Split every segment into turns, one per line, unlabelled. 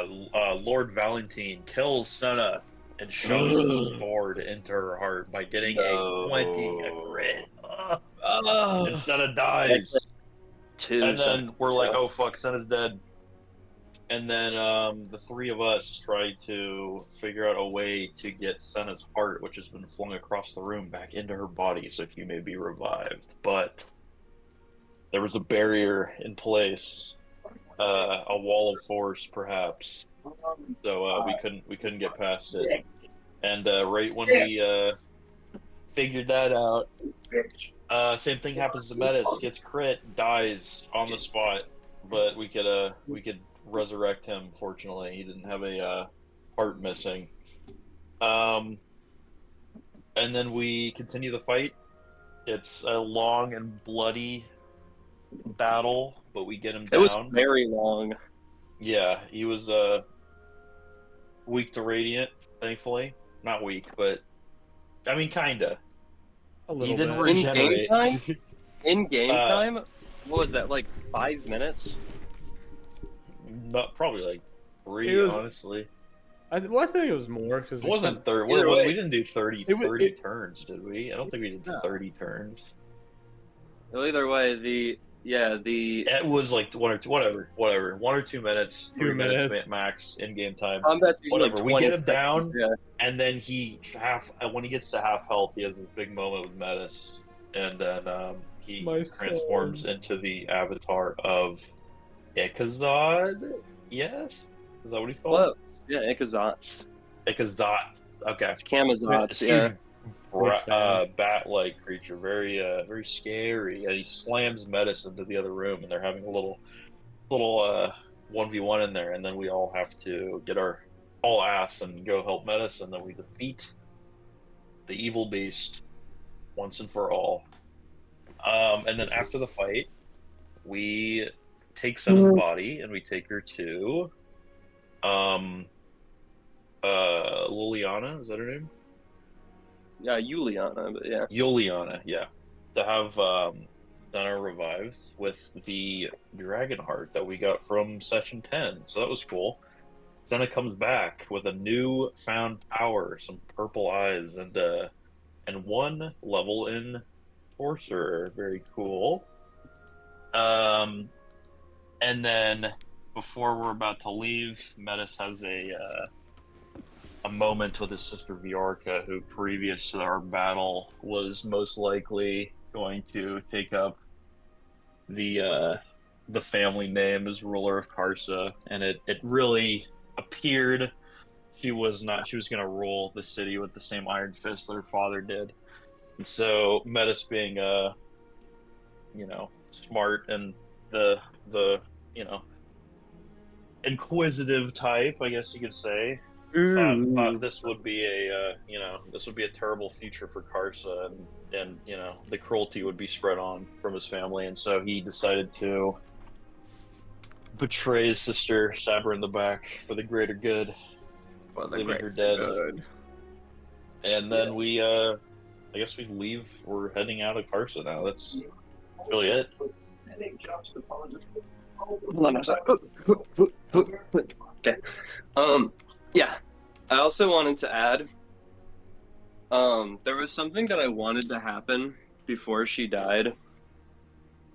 Lord Valentine kills Sena and shoves his sword into her heart by getting a 20, a crit. And Sena dies.
Two.
And then we're like, oh fuck, Sena's dead. And then the three of us try to figure out a way to get Sena's heart, which has been flung across the room, back into her body so she may be revived. But there was a barrier in place, a wall of force, perhaps. So we couldn't get past it. And right when we figured that out, same thing happens to Metis. Gets crit, dies on the spot. But we could resurrect him. Fortunately, he didn't have a heart missing. And then we continue the fight. It's a long and bloody battle, but we get him down.
It was very long.
Yeah, he was weak to radiant, thankfully. Not weak, but I mean, kinda.
A
He
little
didn't
bit.
regenerate.
In game time, what was that, like 5 minutes?
Not probably like 3,
It was-
honestly.
Well, I think it was more because
It wasn't 30.
Either way.
We didn't do 30
It-
turns, did we? I don't think we did
No.
30 turns.
Well, either way, the
It was like one or two, whatever. 1 or 2 minutes, 3 minutes max in game time.
combat's usually
Whatever.
like
We
20
get him down,
Yeah.
and then when he gets to half health, he has this big moment with Metis, and then he
My
transforms
son.
into the avatar of Ikazad. Yes, is that what he's called?
Well, yeah, Ikazats.
Ikazad. Okay.
It's Camazats,
It's
yeah.
huge bat-like creature, very very scary. And he slams Metis into the other room, and they're having a little 1v1 in there, and then we all have to get our all ass and go help Metis, and then we defeat the evil beast once and for all. And then after the fight, we take Sena's body and we take her to Liliana, is that her name?
Yeah, Juliana, but yeah.
Juliana, yeah. To have Sena revived with the dragon heart that we got from session 10. So that was cool. Sena comes back with a new found power, some purple eyes, and 1 level in Sorcerer. Very cool. And then before we're about to leave, Metis has a moment with his sister Viorka, who previous to our battle was most likely going to take up the family name as ruler of Karsa, and it really appeared she was going to rule the city with the same iron fist that her father did. And so Metis, being smart and the inquisitive type, I guess you could say, thought this would be a terrible future for Karsa, and the cruelty would be spread on from his family, and so he decided to betray his sister, stab her in the back for the greater good, leaving her dead.
Good.
And then I guess we leave. We're heading out of Karsa now. That's really it.
Hold on a second. Okay. Yeah. I also wanted to add, there was something that I wanted to happen before she died,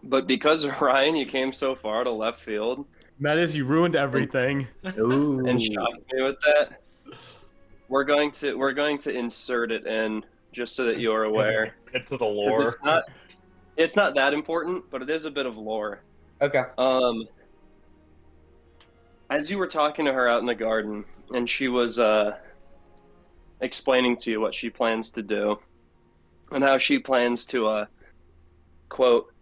but because Ryan, you came so far to left field.
Metis, you ruined everything.
And shocked me with that. We're going to insert it in just so that you're aware.
Into the lore.
It's not that important, but it is a bit of lore.
Okay.
As you were talking to her out in the garden, and she was explaining to you what she plans to do, and how she plans to, quote,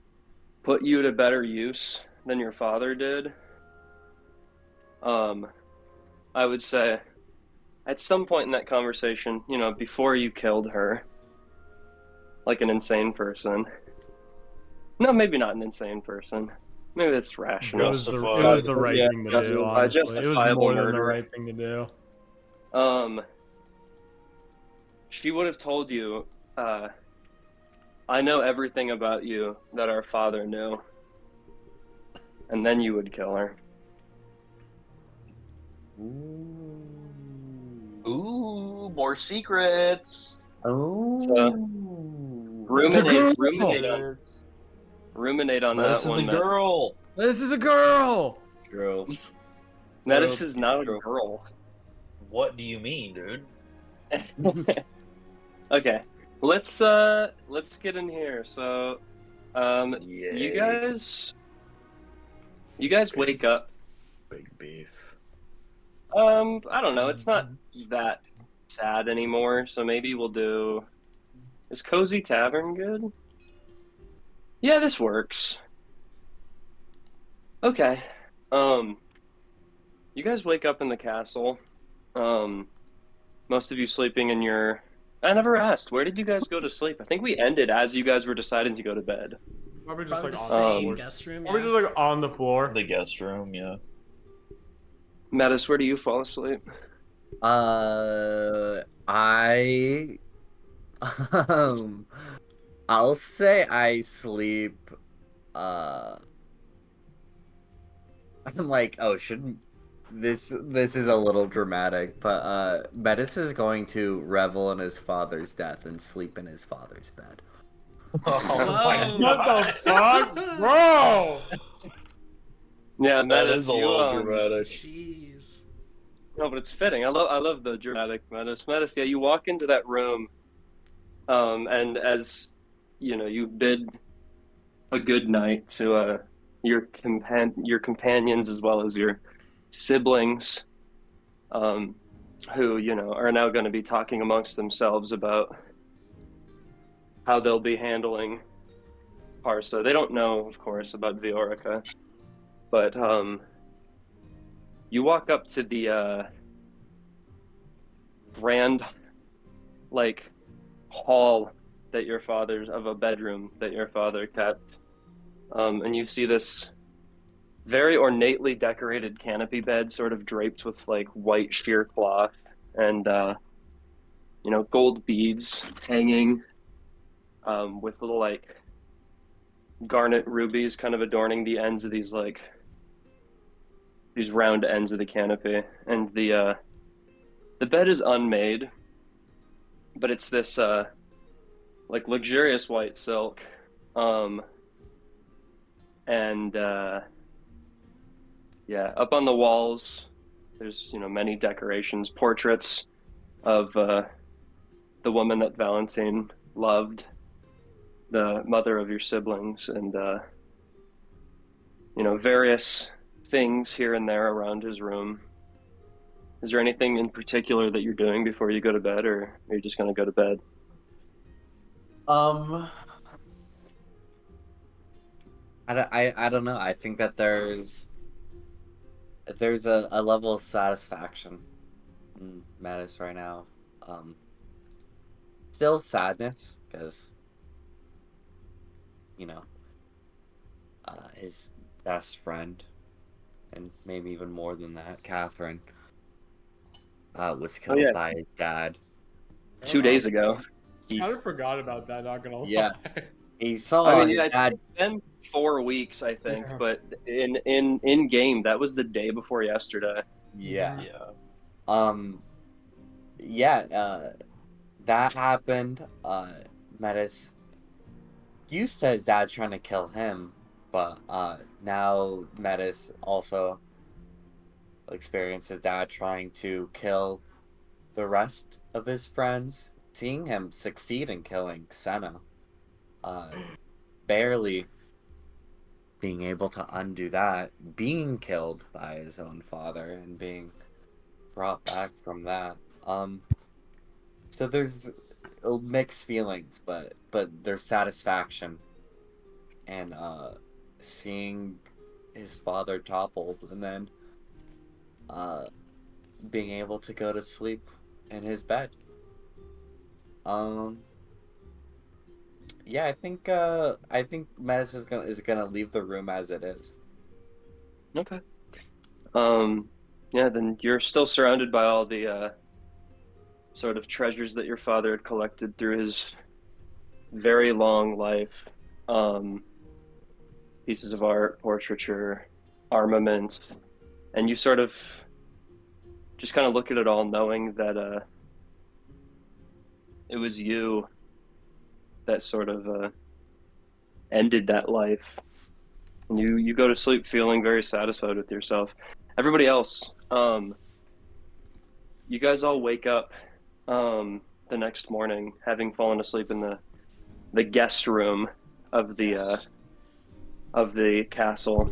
put you to better use than your father did, I would say, at some point in that conversation, before you killed her, like an insane person. No, maybe not an insane person. Maybe that's rational.
It was the right thing to do, honestly. It was
justifiable
more than the
murder.
right thing to do.
She would have told you, I know everything about you that our father knew. And then you would kill her.
Ooh, more secrets.
So, ruminate on
Metis
that
is
one,
the
Matt.
girl.
This is a girl.
True.
Metis is not a
True.
girl.
What do you mean, dude?
Okay, let's get in here. So, you guys wake up.
Big beef.
I don't know. It's not that sad anymore. So maybe we'll do. Is Cozy Tavern good? Yeah, this works. Okay. You guys wake up in the castle. Most of you sleeping in your. I never asked. Where did you guys go to sleep? I think we ended as you guys were deciding to go to bed.
Probably just
Probably
like
the
on the
same
floor.
guest room.
Probably
Yeah.
just like on the floor.
The guest room, yeah.
Metis, where do you fall asleep?
I I'll say I sleep I'm like, oh, shouldn't this is a little dramatic, but Metis is going to revel in his father's death and sleep in his father's bed.
Oh my
Whoa.
What the fuck, bro?
Yeah,
That
Metis,
is a
you
little dramatic.
Jeez.
No, but it's fitting. I love the dramatic Metis. Metis, yeah, you walk into that room, and as you know, you bid a good night to your companions as well as your siblings, who are now going to be talking amongst themselves about how they'll be handling Parsa. They don't know, of course, about Viorica, but you walk up to the grand, like, hall that your father's of a bedroom that your father kept, and you see this very ornately decorated canopy bed, sort of draped with like white sheer cloth and gold beads hanging, with little like garnet rubies kind of adorning the ends of these round ends of the canopy. And the bed is unmade, but it's this like luxurious white silk, and yeah, up on the walls there's many decorations, portraits of the woman that Valentine loved, the mother of your siblings, and various things here and there around his room. Is there anything in particular that you're doing before you go to bed, or are you just going to go to bed?
I don't know. I think that there's a level of satisfaction in Metis right now. Still sadness because his best friend, and maybe even more than that, Catherine, was killed by his dad
2 days ago.
I kind of forgot about that, not gonna lie.
Yeah. He saw his dad.
It's been 4 weeks, I think, but in game, that was the day before yesterday.
Yeah.
Yeah.
That happened. Metis used to his dad trying to kill him, but now Metis also experienced his dad trying to kill the rest of his friends. Seeing him succeed in killing Sena, barely being able to undo that, being killed by his own father, and being brought back from that. So there's mixed feelings, but there's satisfaction, and seeing his father toppled, and then being able to go to sleep in his bed. Yeah, I think Metis is gonna leave the room as it is.
Okay. Yeah, then you're still surrounded by all the sort of treasures that your father had collected through his very long life. Pieces of art, portraiture, armaments, and you sort of just kind of look at it all, knowing that it was you that sort of ended that life. And you go to sleep feeling very satisfied with yourself. Everybody else, you guys all wake up the next morning, having fallen asleep in the guest room of the castle,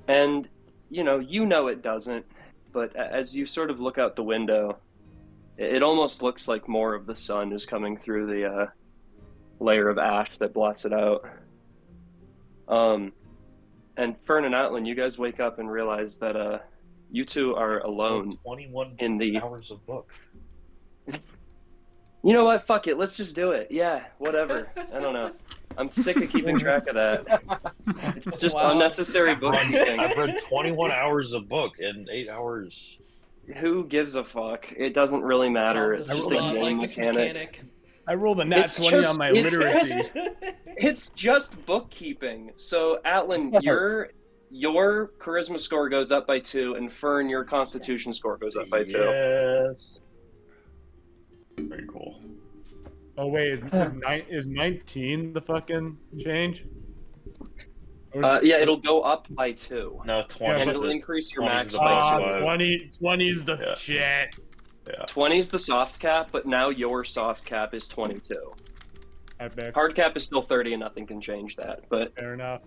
and you know it doesn't, but as you sort of look out the window, it almost looks like more of the sun is coming through the layer of ash that blots it out. And Fern and Atlan, you guys wake up and realize that you two are alone
21
in the
hours of book.
You know what? Fuck it. Let's just do it. Yeah, whatever. I don't know. I'm sick of keeping track of that. It's just unnecessary bookkeeping.
I've read 21 hours of book in 8 hours.
Who gives a fuck? It doesn't really matter. It's just a game mechanic.
I rolled a nat 20 on my literacy.
It's just bookkeeping. So, Atlan, your charisma score goes up by 2, and Fern, your constitution score goes up by 2.
Yes. Very cool.
Oh wait, is 19 the fucking change?
Yeah, it'll go up by 2.
No, 20.
And it'll increase your
20's
max
the
by
best
2.
20 is the shit.
Yeah.
20 is the soft cap, but now your soft cap is 22.
Epic.
Hard cap is still 30 and nothing can change that. But
Fair enough.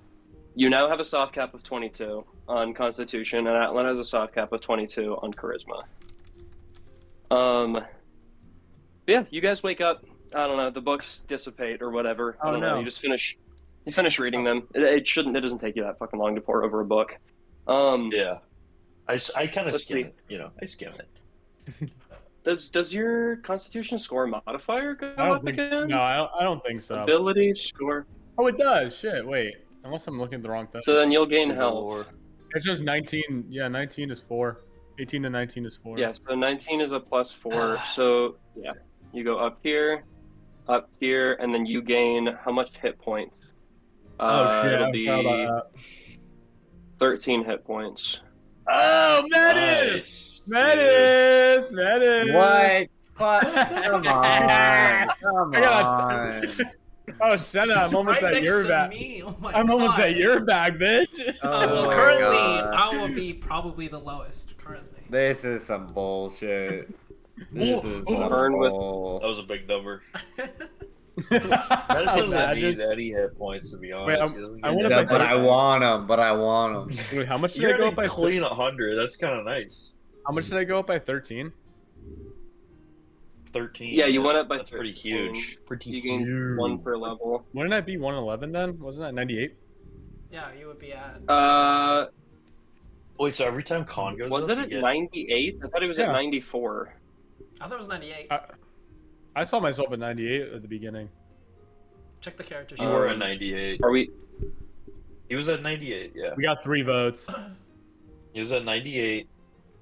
you now have a soft cap of 22 on Constitution, and Atlan has a soft cap of 22 on Charisma. Yeah, you guys wake up. I don't know. The books dissipate or whatever. I don't know. You just finish reading them. It doesn't take you that fucking long to pour over a book.
Yeah. I kind of skim it. I skim it.
Does your Constitution score modifier go up again?
No, I don't think so.
Ability score.
Oh, it does. Shit. Wait. Unless I'm looking at the wrong thing.
So then you'll gain health.
It says 19. Yeah, 19 is 4. 18 to 19 is 4.
Yeah, so 19 is a +4. So yeah, you go up here, and then you gain how much hit points?
Oh shit!
It'll
I
be
forgot about that.
13 hit points.
Oh, Metis! Metis! Metis!
What? Come on! Come on!
Oh, Sena, I'm almost at your back. I'm almost at your back, bitch.
Well, currently, I will be probably the lowest. Currently,
this is some bullshit. This is some
bull. That was a big number. That doesn't need any hit points, to be honest.
Wait, but I want them. But I want them.
Wait, how much did I go up by?
Clean 100. That's kind of nice.
How much did I go up by? 13.
13.
Yeah, you went up by.
That's
13.
pretty huge.
You gained 1 per level.
Wouldn't I be 111 then? Wasn't that 98?
Yeah, you would be at.
Wait, so every time con goes
was
up,
it at 98? I thought it was at 94.
I thought it was 98.
I saw myself at 98 at the beginning.
Check the character
sheet.
sheet.
You were at 98.
Are we?
He was at 98. Yeah.
We got 3 votes.
He was at 98.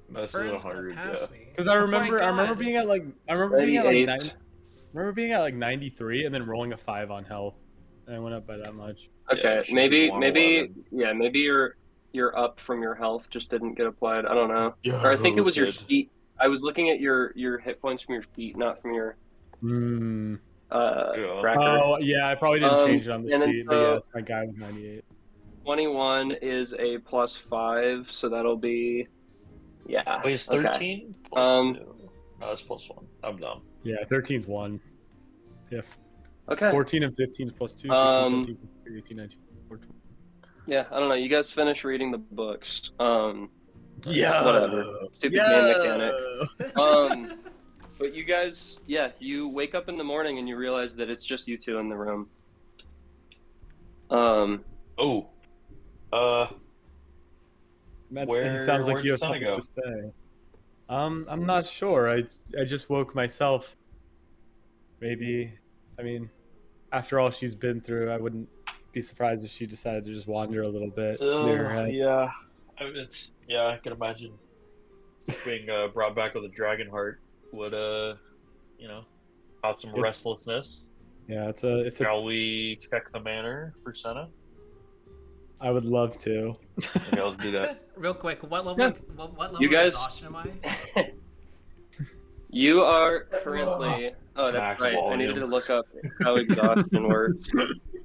Most of 100. Yeah.
Because I remember being at like 93 and then rolling a 5 on health, and I went up by that much.
Okay, yeah, maybe your up from your health just didn't get applied. I don't know. Yeah, or I think it was your sheet. I was looking at your hit points from your sheet, not from your tracker.
Oh yeah, I probably didn't change it on the sheet.
So,
but yes, my guy was 98.
21 is a +5, so that'll be
Wait, is 13 plus 2? No, it's +1. I'm dumb.
Yeah, 13's 1. Yeah.
Okay.
14 and 15 is +2. 16, 17, 18, 19, 20.
Yeah, I don't know. You guys finish reading the books.
Yeah.
Whatever. Stupid game mechanic. But you guys, you wake up in the morning and you realize that it's just you two in the room.
It sounds like you have something to say. I'm not sure. I just woke myself. Maybe, I mean, after all she's been through, I wouldn't be surprised if she decided to just wander a little bit.
Yeah, I can imagine being brought back with a dragon heart would cause some restlessness.
Yeah, it's a.
Shall we check the manor for Sena?
I would love to.
Okay, let's do that.
Real quick, what level?
Yeah.
What level
You
of
guys-
exhaustion am I?
You are currently. Oh, that's
Max
right. I
volume.
needed to look up how exhaustion works.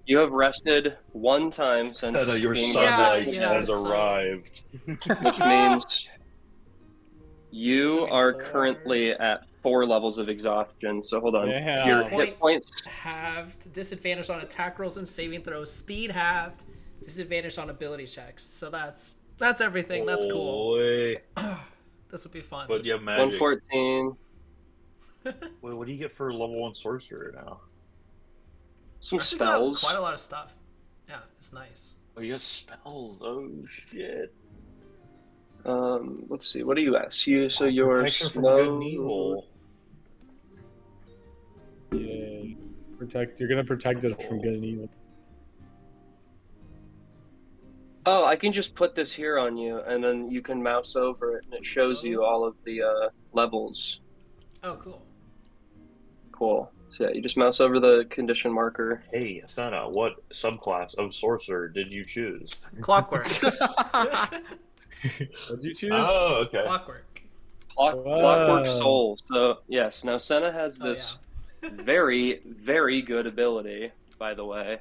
You have rested one time since
No, your
being
sunlight
yeah,
has
so-
arrived.
which means you
Does that mean
are
4?
currently at 4 levels of exhaustion. So hold on.
Damn.
Your
Point
hit points.
halved, disadvantage on attack rolls and saving throws, speed halved, disadvantage on ability checks. So that's everything. That's cool.
Boy.
This would be fun.
But yeah, magic.
114.
Wait, what do you get for level 1 sorcerer now?
Some
Actually got
spells.
quite a lot of stuff. Yeah, it's nice.
Oh, you got spells. Oh shit.
Let's see. What do you ask? You so
Oh,
you're
protection from good and
slow.
evil.
Yeah. You're gonna protect it from good and evil.
Oh, I can just put this here on you, and then you can mouse over it, and it shows you all of the levels.
Oh, cool.
Cool. So yeah, you just mouse over the condition marker.
Hey, Sena, what subclass of sorcerer did you choose?
Clockwork.
What'd you choose?
Oh, okay.
Clockwork.
Clockwork Soul. So yes, now Sena has
Oh,
this very, very good ability, by the way.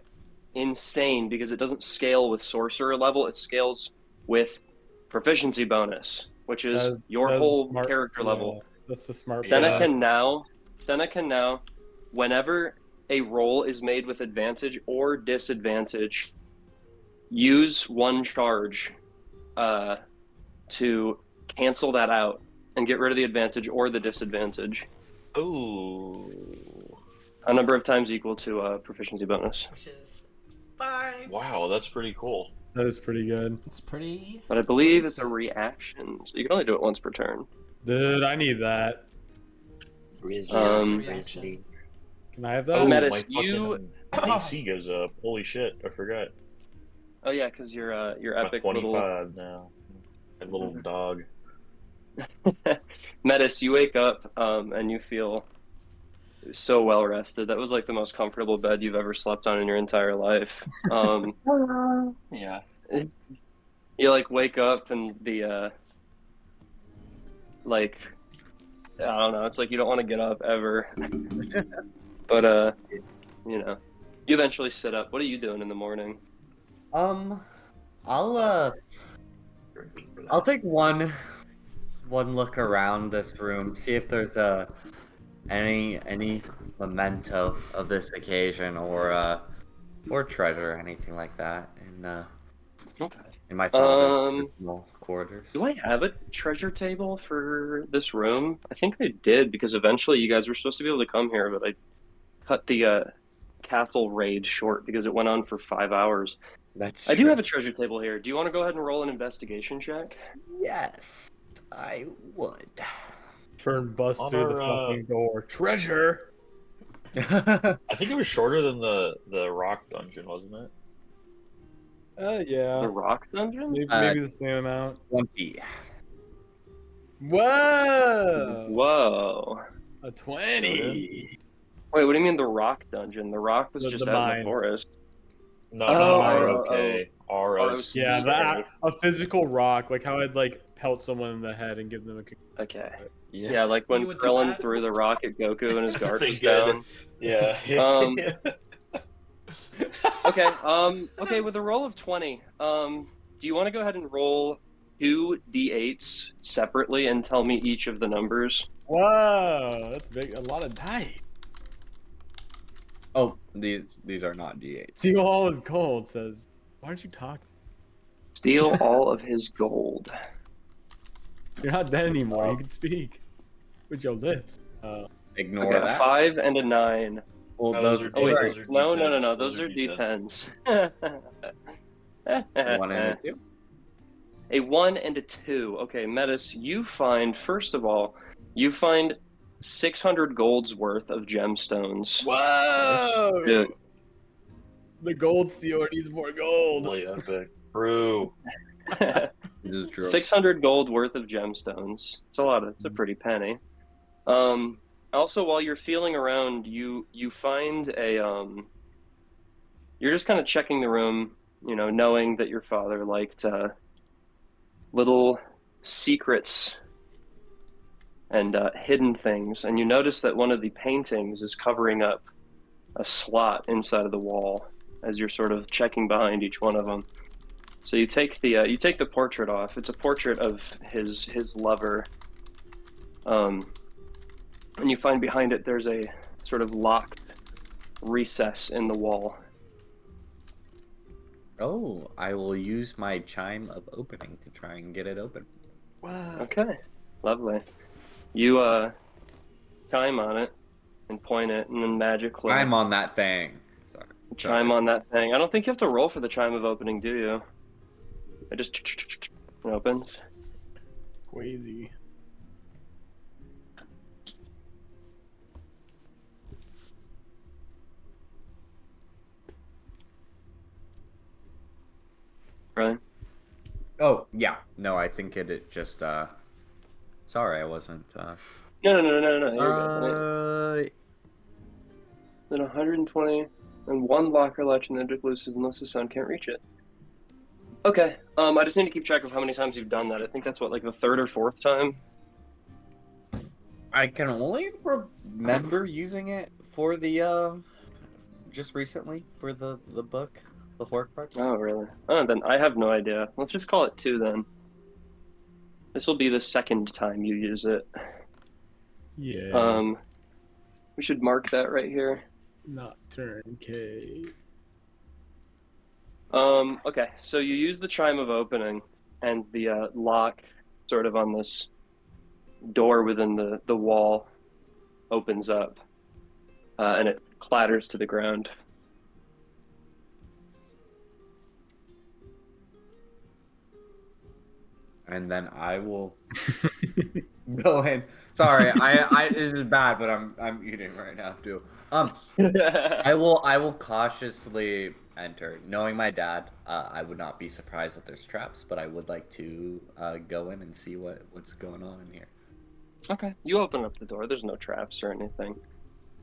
Insane, because it doesn't scale with sorcerer level, it scales with proficiency bonus, which is your whole
smart,
character level.
That's the smart
Sena
part.
can now, whenever a roll is made with advantage or disadvantage, use one charge to cancel that out and get rid of the advantage or the disadvantage.
Ooh.
A number of times equal to proficiency bonus.
Which is 5.
Wow, that's pretty cool.
That is pretty good.
It's pretty.
But I believe it's a reaction, so you can only do it once per turn.
Dude, I need that.
Yeah, it's a
Um,
reaction.
Can I have
Oh,
that?
Metis,
my
you-
fucking AC goes up. Holy shit, I forgot.
Oh yeah, because you're
I'm at
epic
25 now. A little dog.
little Metis, you wake up and you feel so well rested. That was like the most comfortable bed you've ever slept on in your entire life.
Yeah.
You like wake up and the like I don't know, it's like you don't want to get up ever. But you know, you eventually sit up. What are you doing in the morning?
I'll take one look around this room, see if there's any memento of this occasion or treasure, anything like that
Okay.
in my father's personal quarters.
Do I have a treasure table for this room? I think I did, because eventually you guys were supposed to be able to come here, but I cut the castle raid short because it went on for 5 hours.
That's
I do
true.
have a treasure table here. Do you want to go ahead and roll an investigation check?
Yes, I would.
Fern busts through the fucking door. Treasure!
I think it was shorter than the rock dungeon, wasn't it?
Yeah.
The rock dungeon?
Maybe the same amount.
20.
Whoa!
Whoa.
A 20!
Wait, what do you mean the rock dungeon? The rock was
The
just out in
mine.
the forest.
No,
Oh,
R-O-K.
R-O-C.
Yeah, a physical rock, like how I'd like pelt someone in the head and give them a
Okay.
Yeah.
Yeah, like when
You would do
Krillin
that?
threw the rock at Goku and his guard
That's a
was
good-
down.
Yeah.
Okay, okay, with a roll of 20, do you want to go ahead and roll 2 d8s separately and tell me each of the numbers?
Whoa! That's big. A lot of dice.
Oh, these are not D8s.
Steal all his gold, says. Why aren't you talking?
Steal all of his gold.
You're not dead anymore. You can speak with your lips.
Ignore
Okay, a
that.
5 and a 9.
Well,
No,
those
are
Oh, wait,
those are
no,
D10s.
those are
D10s.
D10s.
1 and a 2.
A 1 and a 2. Okay, Metis, you find, first of all, you find 600 gold's worth of gemstones.
Whoa!
Dude.
The gold stealer needs more gold.
Really epic. True.
This is true.
600 gold worth of gemstones. It's a lot. It's a pretty penny. Also, while you're feeling around, you find a You're just kind of checking the room. you know, knowing that your father liked little secrets and hidden things, and you notice that one of the paintings is covering up a slot inside of the wall as you're sort of checking behind each one of them. So you take the portrait off. It's a portrait of his lover, and you find behind it there's a sort of locked recess in the wall.
Oh, I will use my chime of opening to try and get it open.
Wow.
Okay, lovely. You chime on it and point it, and then magically
I'm on that thing. Sorry.
chime on that thing. I don't think you have to roll for the chime of opening, do you? It just it opens.
Crazy.
Right?
Oh, yeah. No, I think it just, sorry, I wasn't,
No. You're good. Then 120 and one locker latch and then loses unless the sun can't reach it. Okay. I just need to keep track of how many times you've done that. I think that's what, like the third or fourth time.
I can only remember using it for the, just recently, for the book, the Horcrux.
Oh, really? Oh, then I have no idea. Let's just call it 2 then. This will be the second time you use it.
Yeah.
We should mark that right here.
Not turnkey.
Okay, so you use the chime of opening, and the lock sort of on this door within the wall opens up, and it clatters to the ground.
And then I will go in. Sorry, I this is bad, but I'm eating right now too. I will cautiously enter. Knowing my dad, I would not be surprised that there's traps, but I would like to go in and see what's going on in here.
Okay, you open up the door. There's no traps or anything.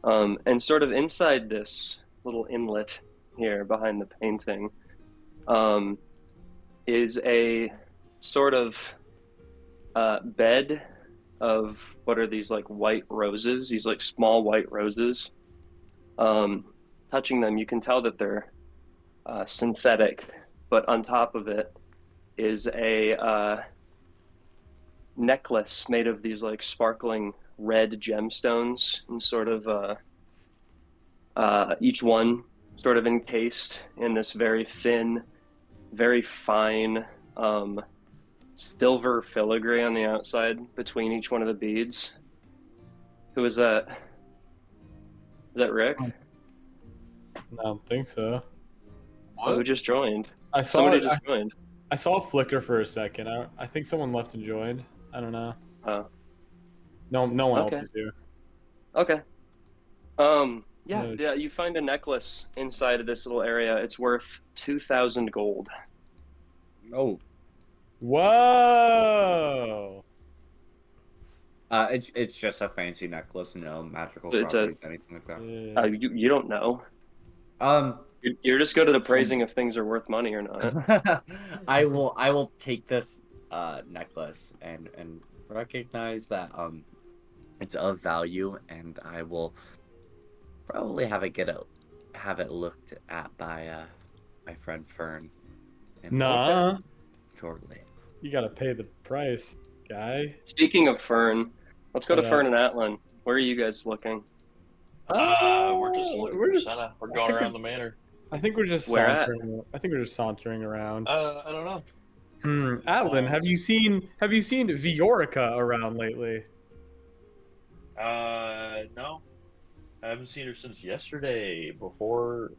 And sort of inside this little inlet here behind the painting, is a sort of bed of what are these, like, white roses, these like small white roses. Touching them, you can tell that they're synthetic, but on top of it is a necklace made of these like sparkling red gemstones, and sort of each one sort of encased in this very thin, very fine silver filigree on the outside between each one of the beads. Who is that? Is that Rick?
I don't think so.
Oh, who just joined?
I saw
Somebody
it.
just joined.
I saw a flicker for a second. I think someone left and joined. I don't know.
Oh.
No one
Okay.
else is here.
Okay. Yeah,
No,
yeah. You find a necklace inside of this little area. It's worth 2,000 gold.
Oh.
Whoa!
It's just a fancy necklace, no magical
It's
properties, anything like that.
Yeah.
You don't know.
Um,
You're just good at appraising if things are worth money or not.
I will take this necklace and recognize that it's of value, and I will probably have it looked at by my friend Fern.
Nah,
Shortly.
you gotta pay the price, guy.
Speaking of Fern, let's go to
What
Fern and Atlan. Where are you guys looking?
We're just looking for
just-
Sena. We're going around the manor.
I think we're just
Where at?
sauntering. I think we're just sauntering around.
I don't know.
Atlan, have you seen Viorica around lately?
No. I haven't seen her since yesterday. Before,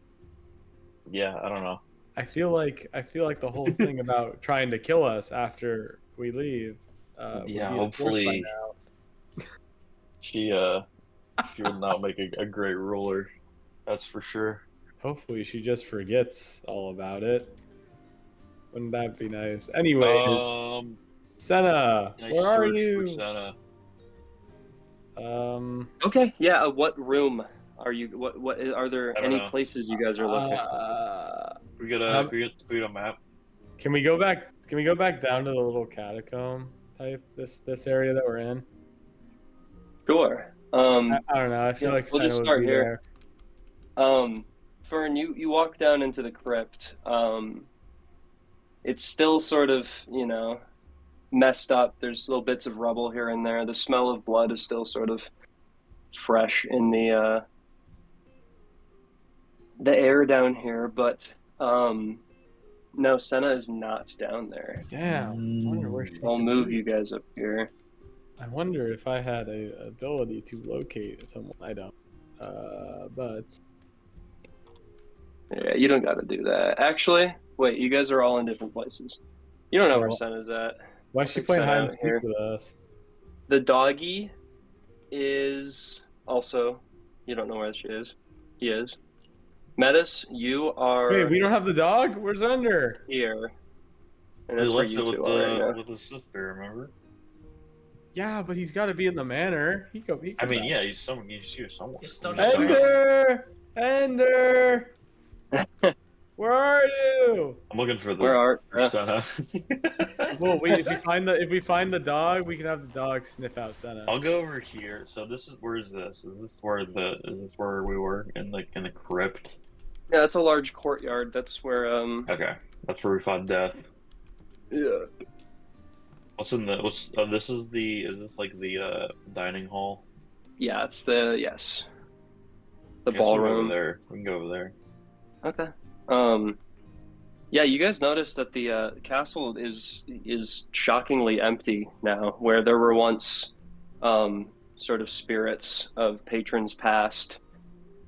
yeah, I don't know.
I feel like the whole thing about trying to kill us after we leave. Would
Yeah,
be enforced by
hopefully
now.
she would not make a great ruler. That's for sure.
Hopefully she just forgets all about it. Wouldn't that be nice? Anyway, Sena,
can I
where are
search for
you?
Sena?
Okay, yeah. What room are you? What are there
I don't
any
know.
places you guys are looking?
We get a map.
Can we go back? Can we go back down to the little catacomb type? This area that we're in.
Sure.
I don't know. I feel
yeah,
like
we'll
Sena
just
would
start
be
here.
there.
Fern, you walk down into the crypt. It's still sort of, messed up. There's little bits of rubble here and there. The smell of blood is still sort of fresh in the air down here, but no, Sena is not down there.
Damn. I wonder where she
I'll
could
move
be.
you guys up here.
I wonder if I had a ability to locate someone. I don't. But
Yeah, you don't got to do that. Actually, wait, you guys are all in different places. You don't know where
Oh.
Sena's at.
why is she playing hide and seek
here.
with us?
The doggy is also. You don't know where she is. He is. Metis, you are.
Wait, we don't have the dog. Where's Under?
Here. And
We
that's where
left
you
it
two are right now.
with his sister. Remember?
Yeah, but he's got to be in the manor. He could
I mean,
back.
yeah, he's someone. You see someone.
He's still
He's
not
Ender! Where are you?
I'm looking for the.
Where are?
Sena.
Well, wait. If we find the dog, we can have the dog sniff out Sena.
I'll go over here. So this is where is this? Is this where we were in the crypt?
Yeah, it's a large courtyard. That's where
Okay, that's where we found death.
Yeah.
What's in the? Is this like the dining hall?
Yeah, it's the yes. The
I guess we'll go over
ballroom.
there. We can go over there.
Okay. Yeah, you guys noticed that the castle is shockingly empty now, where there were once sort of spirits of patrons past,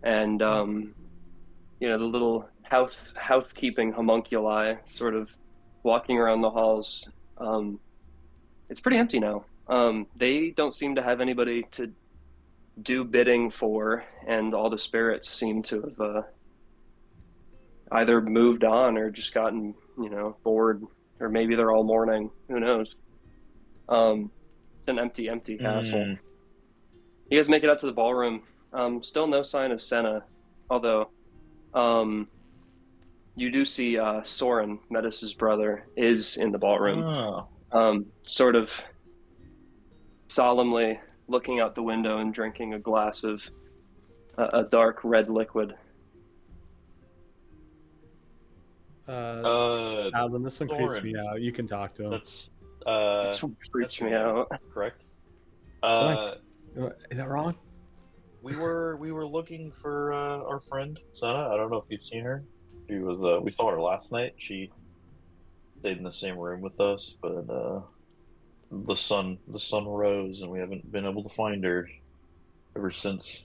and the little housekeeping homunculi sort of walking around the halls. It's pretty empty now. They don't seem to have anybody to do bidding for, and all the spirits seem to have either moved on or just gotten, bored, or maybe they're all mourning. Who knows? It's an empty castle. You guys make it out to the ballroom. Still no sign of Sena, although you do see Soren, Metis' brother, is in the ballroom.
Oh.
Sort of solemnly looking out the window and drinking a glass of a dark red liquid.
Atlan, this one creeps
Soren.
me out. You can talk to him.
That's
This one freaks me out.
correct.
Is that wrong?
We were looking for our friend Sena. I don't know if you've seen her. She was we saw her last night. She stayed in the same room with us, but the sun rose and we haven't been able to find her ever since.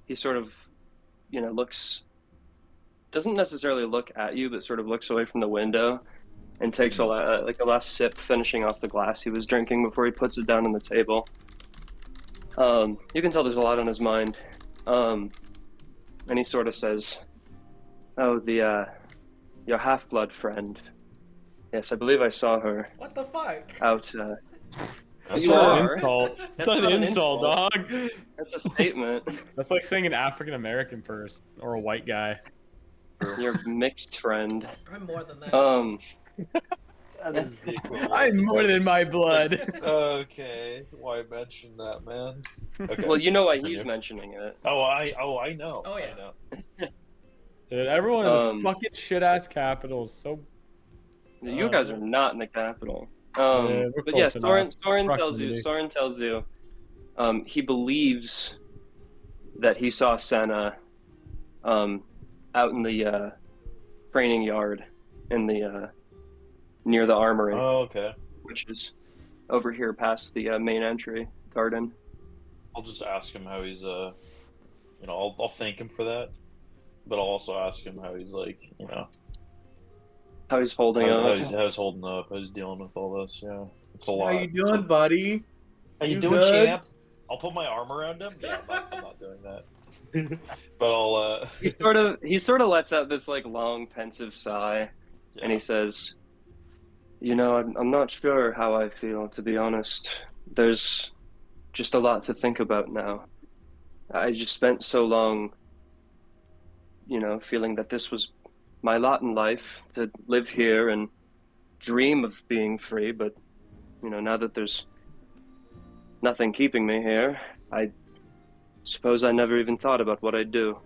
He sort of, doesn't necessarily look at you, but sort of looks away from the window and takes a last sip, finishing off the glass he was drinking before he puts it down on the table. You can tell there's a lot on his mind. And he sort of says, "Oh, your half-blood friend. Yes, I believe I saw her
What the fuck?
out."
That's
You
not
are.
an insult. That's
That's
not
not
an
an
insult,
insult.
dog.
That's a statement.
That's like saying an African American person or a white guy.
Your mixed friend.
I'm more than that.
That is the equivalent.
I'm more than my blood.
Okay, why mention that, man? Okay.
Well, you know why he's mentioning it.
I know.
Oh, yeah.
I know.
Dude, everyone in this
Um,
fucking shit ass capital is so.
You guys are not in the capital.
we're
But yeah,
close enough.
Soren
Proximity.
tells you, he believes that he saw Sena, out in the training yard in the near the armory,
Oh, okay.
which is over here past the main entry garden.
I'll just ask him how he's I'll thank him for that, but I'll also ask him how he's
How he's holding
how
up.
he's holding up, how he's dealing with all this. Yeah, it's a
How
lot.
you doing, buddy?
How you
You
doing,
good?
champ? I'll put my arm around him. Yeah, I'm not doing that. But I'll.
He sort of lets out this like long pensive sigh, and he says, I'm not sure how I feel, to be honest. There's just a lot to think about now. I just spent so long feeling that this was my lot in life, to live here and dream of being free. But, now that there's nothing keeping me here, I suppose I never even thought about what I'd do.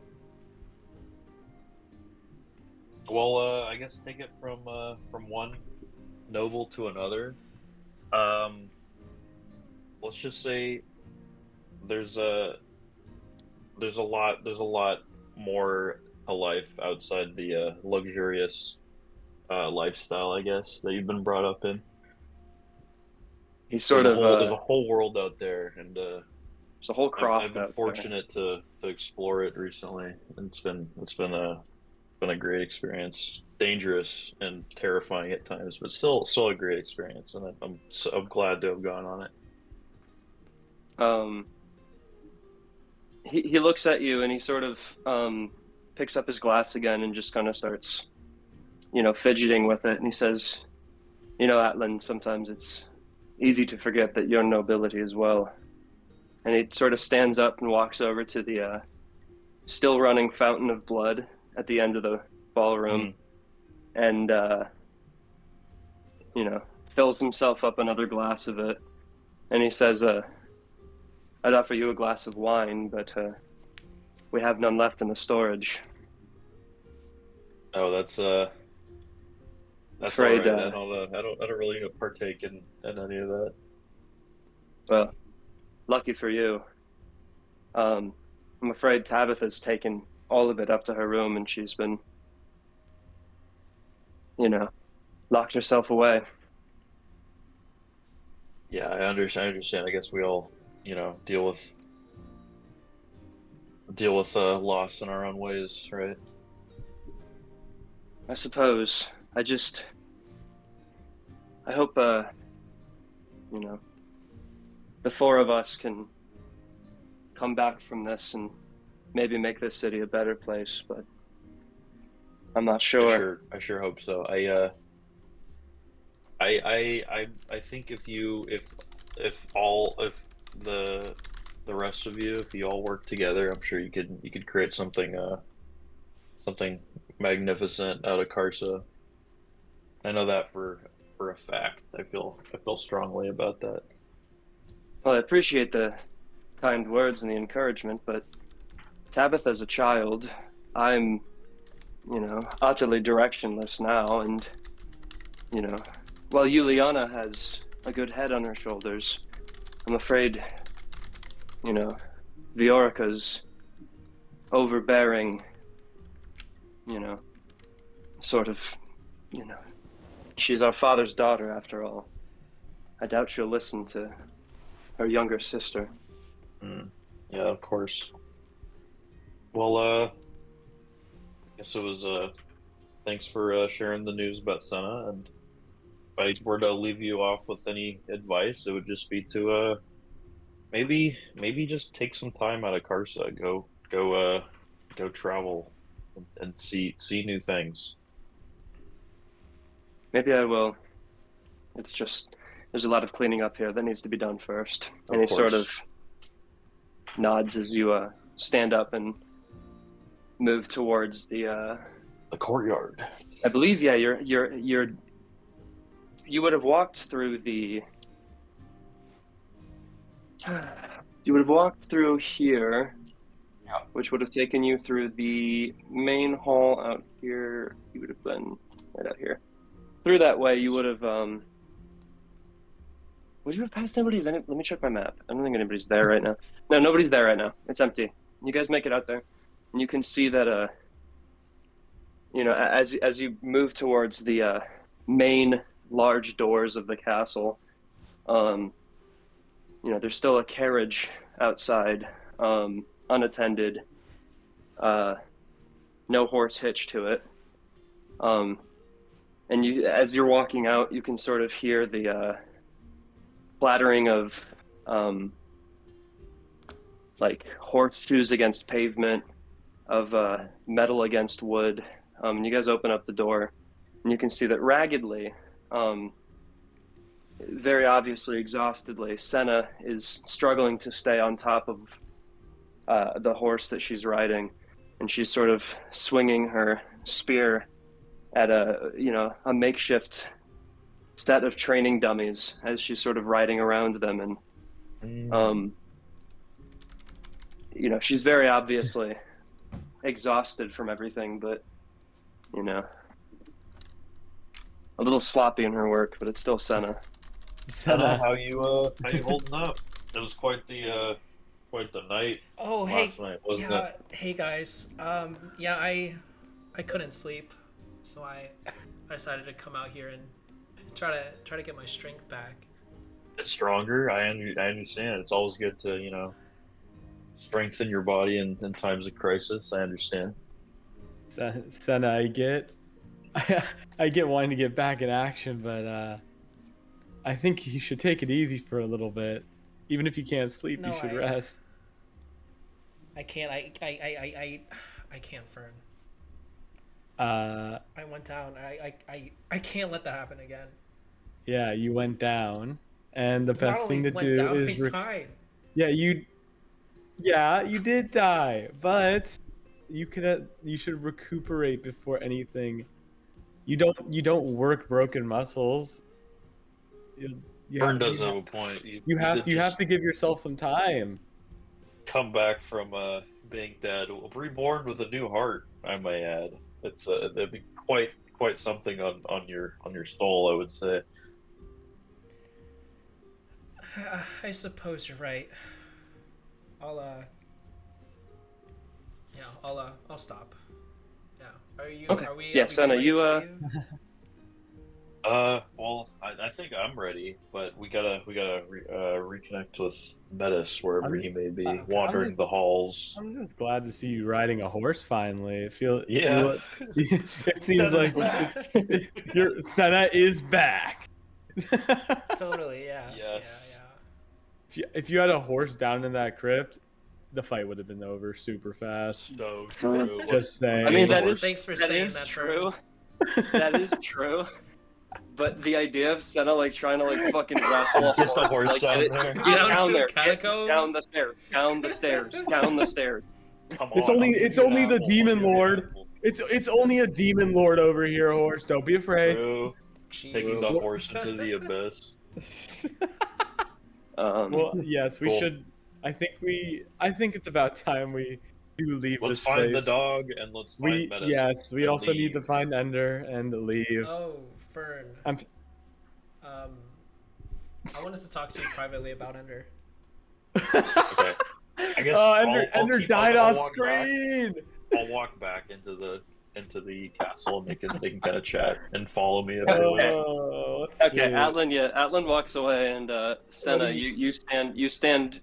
Well, I guess take it from one noble to another. Let's just say there's a lot more to life outside the luxurious lifestyle, I guess, that you've been brought up in.
He's
There's
sort
a
of
whole there's a whole world out there, and
there's a whole
I've
croft
been
out
fortunate to explore it recently, and it's been a great experience. Dangerous and terrifying at times, but still a great experience, and I'm glad to have gone on it.
there. He looks at you and he sort of picks up his glass again and just kind of starts, fidgeting with it. And he says, Atlan, sometimes it's easy to forget that you're nobility as well. And he sort of stands up and walks over to the still running fountain of blood at the end of the ballroom, and fills himself up another glass of it. And he says, I'd offer you a glass of wine, but we have none left in the storage.
Oh, that's
Afraid,
all right. I don't really partake in any of that.
well, lucky for you. I'm afraid Tabitha's taken all of it up to her room, and she's been, locked herself away.
Yeah, I understand. I guess we all, deal with loss in our own ways, right?
I suppose. I hope, the four of us can come back from this and maybe make this city a better place, but I'm not sure.
I sure hope so. I think if the rest of you, if you all work together, I'm sure you could create something magnificent out of Karsa. I know that for a fact. I feel strongly about that.
Well, I appreciate the kind words and the encouragement, but Tabitha's a child. I'm, utterly directionless now, and, while Juliana has a good head on her shoulders, I'm afraid, Viorica's overbearing, sort of, she's our father's daughter after all. I doubt she'll listen to her younger sister.
Yeah, of course. Well, I guess it was thanks for sharing the news about Sena, and if I were to leave you off with any advice, it would just be to maybe just take some time out of Karsa. Go travel and see new things.
Maybe I will. It's just, there's a lot of cleaning up here that needs to be done first. And he sort of nods as you stand up and move towards the
courtyard.
I believe, yeah, you would have walked through you would have walked through here,
Yeah.
which would have taken you through the main hall out here. You would have been right out here. Through that way, you would have would you have passed anybody's? Let me check my map. I don't think anybody's there right now. No, nobody's there right now. It's empty. You guys make it out there, and you can see that as you move towards the main large doors of the castle, there's still a carriage outside, unattended, no horse hitched to it, and as you're walking out, you can sort of hear the clattering of like horseshoes against pavement, of metal against wood. And you guys open up the door, and you can see that raggedly, very obviously exhaustedly, Sena is struggling to stay on top of the horse that she's riding. and she's sort of swinging her spear at a makeshift set of training dummies as she's sort of riding around them, and she's very obviously exhausted from everything, but a little sloppy in her work, but it's still Sena.
Sena, how you holding up? It was quite the night.
Oh,
last night, wasn't it?
Hey guys. Yeah, I couldn't sleep, so I decided to come out here and try to get my strength back.
It's stronger. I understand. It's always good to strengthen your body in times of crisis. I understand.
Sena, I get wanting to get back in action, but I think you should take it easy for a little bit. Even if you can't sleep,
No,
you should rest.
I can't. I can't, Fern.
I
went down. I can't let that happen again.
Yeah, you went down, and the
Not
best
only
thing to
went
do
down,
is
I died.
Yeah, you did die, but you should recuperate before anything. You don't work broken muscles.
Fern does have a point.
You have to give yourself some time.
Come back from being dead, reborn with a new heart. I may add. It's that'd be quite something on your soul, I would say.
I suppose you're right. I'll stop. Yeah. Are you?
Okay.
Are we?
Yeah,
are we
Sena,
ready to
you.
leave?
Well, I think I'm ready, but we gotta reconnect with Metis wherever he may be, wandering the halls.
I'm just glad to see you riding a horse finally.
Yeah.
It seems like your Sena is back.
Totally. Yeah.
Yes.
Yeah.
If you had a horse down in that crypt, the fight would have been over super fast.
So true.
Just saying.
I mean, that is.
Thanks for
that
saying
is
that,
true. That is true. But the idea of Sena trying to fucking wrestle
Get the horse down there.
Get down there,
catacombs?
down the stairs, down the stairs, down the stairs.
Come
It's
on,
only the demon lord. It's only a demon lord over here, horse. Don't be afraid.
True. Taking the
Jeez.
horse into the abyss.
Well, yes, we
Cool.
should. I think it's about time we do leave
Let's
this
find
place.
the dog and let's find Metis.
Yes, we
and
also need to
leave.
find Ender and leave.
Oh, Fern. I wanted to talk to you privately about Ender.
Okay. I guess
Ender died off screen.
I'll walk back into the castle and they can kind of chat and follow me everywhere.
Oh,
Okay, Atlan. Yeah, Atlan walks away, and Sena, you stand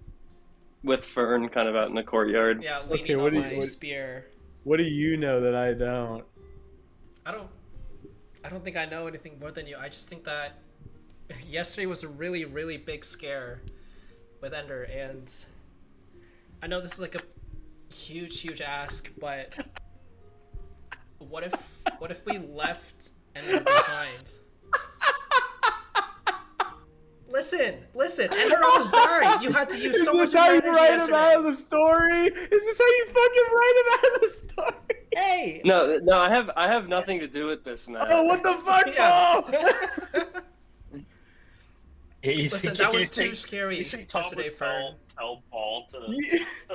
with Fern, kind of out in the courtyard.
Yeah, leaning on my spear.
What do you know that I don't?
I don't think I know anything more than you. I just think that yesterday was a really, really big scare with Ender, and I know this is like a huge ask, but what if we left Ender behind? Listen, Ender almost died. You had to use so much of your energy yesterday.
Is this how you write him out of the story? Is this how you fucking write him out of the story?
Hey!
No, I have nothing to do with this, man.
Oh, what the fuck,
Yeah.
Hey,
Listen, that was too scary yesterday, Fern.
Tell Paul to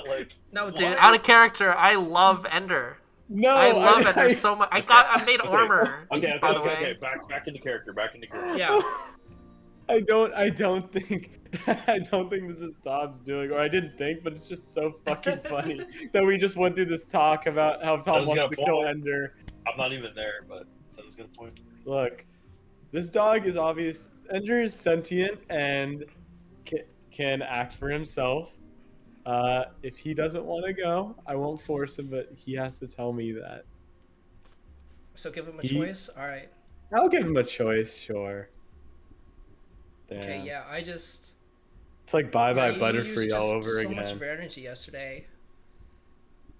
like.
No, dude, out of character. I love Ender.
No,
I love Ender so much. I made armor.
Okay,
by the way.
back into character.
Yeah.
I don't think this is Tom's doing, or I didn't think, but it's just so fucking funny that we just went through this talk about how Tom wants to kill Ender.
I'm not even there, but someone's gonna point.
Look, this dog is obvious. Ender is sentient and can act for himself. If he doesn't want to go, I won't force him, but he has to tell me that.
So give him a choice? Alright.
I'll give him a choice, sure. Damn.
Okay, yeah, it's
like bye-bye Butterfree all over
so
again.
Much of energy yesterday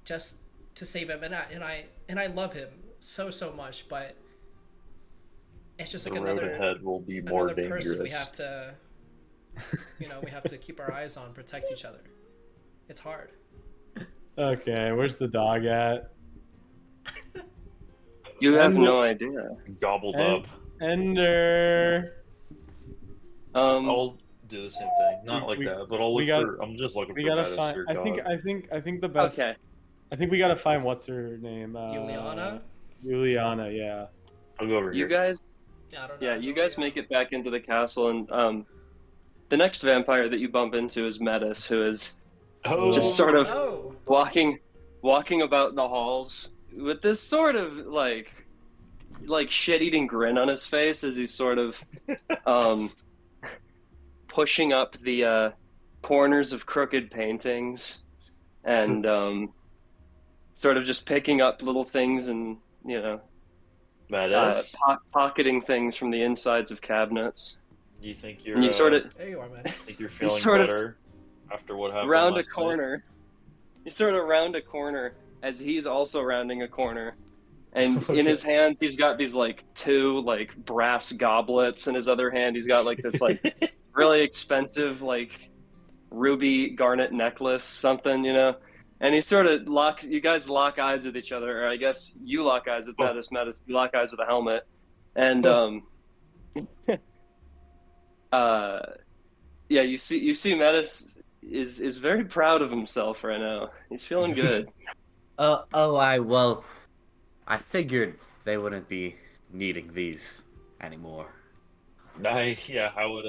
just to save him, and I love him so much, but it's just like
the road ahead will be more dangerous.
Person we have to we have to keep our eyes on, protect each other. It's hard.
Okay, where's the dog at?
You have
Ender,
no idea.
Gobbled
En-
up.
Ender.
Um,
I'll do the same thing. Not like
We
that, but I'll
we
look
got
for. I'm just looking
we
for
gotta
Metis
find.
or
I think
dog.
the best.
okay.
I think we gotta find what's her name.
Juliana?
Juliana. Yeah.
I'll go over
You
here.
guys,
Yeah, I don't know.
yeah,
I have
you
no
guys
idea.
make it back into the castle, and the next vampire that you bump into is Metis, who is
Oh,
just sort of
Oh,
walking about the halls with this sort of like shit-eating grin on his face as he's sort of um pushing up the corners of crooked paintings and sort of just picking up little things and
Metis.
pocketing things from the insides of cabinets.
You think
And
you're
you sort of
there you are, Metis.
think you're
you
feeling
sort of
better after what happened
round a
last night?
corner. You sort of round a corner as he's also rounding a corner. And in his hand, he's got these like two like brass goblets. In his other hand, he's got like this like really expensive like ruby garnet necklace, something, And he sort of you guys lock eyes with each other, or I guess you lock eyes with Metis. Metis, you lock eyes with a helmet, and yeah, you see Metis is very proud of himself right now. He's feeling good.
I figured they wouldn't be needing these anymore.
I would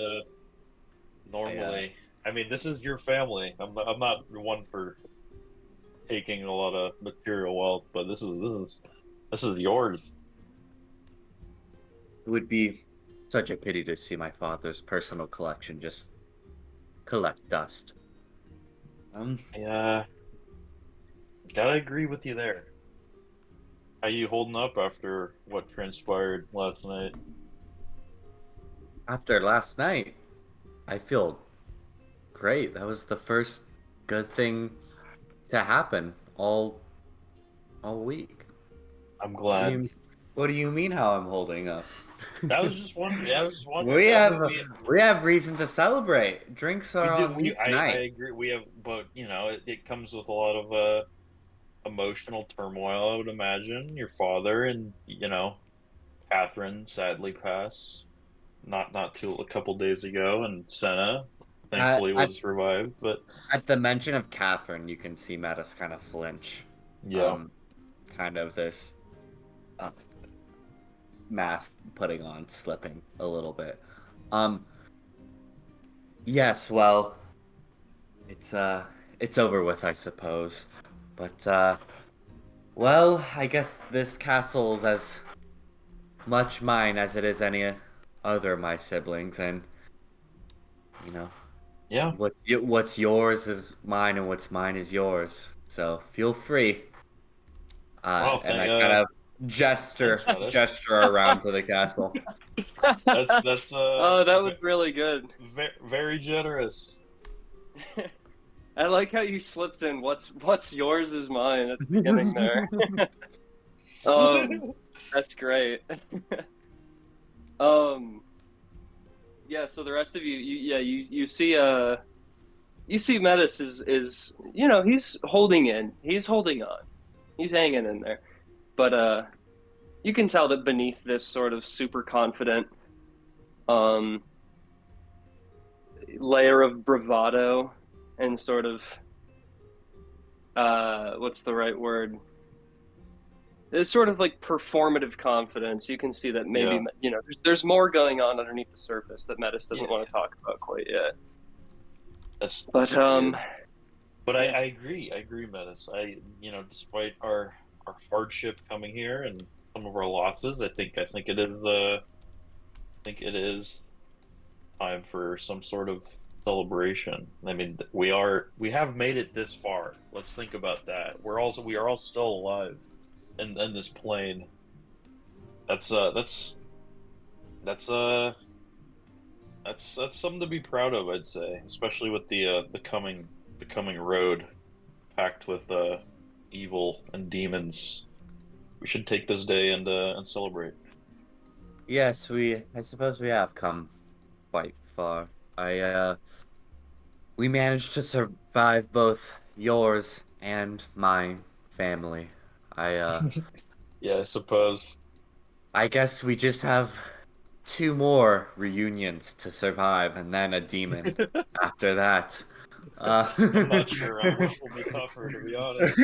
normally. I mean, this is your family. I'm not one for taking a lot of material wealth, but this is yours.
It would be such a pity to see my father's personal collection just collect dust.
Yeah, gotta agree with you there. How you holding up after what transpired last night?
After last night, I feel great. That was the first good thing to happen all week.
I'm glad.
What do you mean how I'm holding up?
That was just one. Yeah, I was just wondering.
We have reason to celebrate. Drinks are on
I
weeknight.
agree. We have, but it comes with a lot of emotional turmoil. I would imagine your father and Catherine sadly passed not too a couple days ago, and Sena thankfully was revived. But
at the mention of Catherine, you can see Metis kind of flinch.
yeah,
Kind of this mask putting on, slipping a little bit. Yes, well, it's over with, I suppose. But well, I guess this castle's as much mine as it is any other of my siblings, and
yeah.
what's yours is mine, and what's mine is yours. So feel free.
Well,
And I kind of gesture around to the castle.
That's
Oh, that was really good.
Very generous.
I like how you slipped in what's yours is mine at the beginning there. That's great. Yeah, so the rest of you see Metis is he's holding in. He's holding on. He's hanging in there. But you can tell that beneath this sort of super confident layer of bravado and sort of what's the right word? It's sort of like performative confidence. You can see that maybe there's more going on underneath the surface that Metis doesn't want to talk about quite yet.
But I agree. I agree, Metis. Despite our hardship coming here and some of our losses, I think it is time for some sort of celebration. I mean, we have made it this far. Let's think about that. We are all still alive in this plane. That's something to be proud of, I'd say, especially with the coming road packed with evil and demons. We should take this day and celebrate.
Yes, I suppose we have come quite far. We managed to survive both yours and my family.
Yeah, I suppose.
I guess we just have 2 more reunions to survive, and then a demon after that.
I'm not sure which will be tougher, to be honest.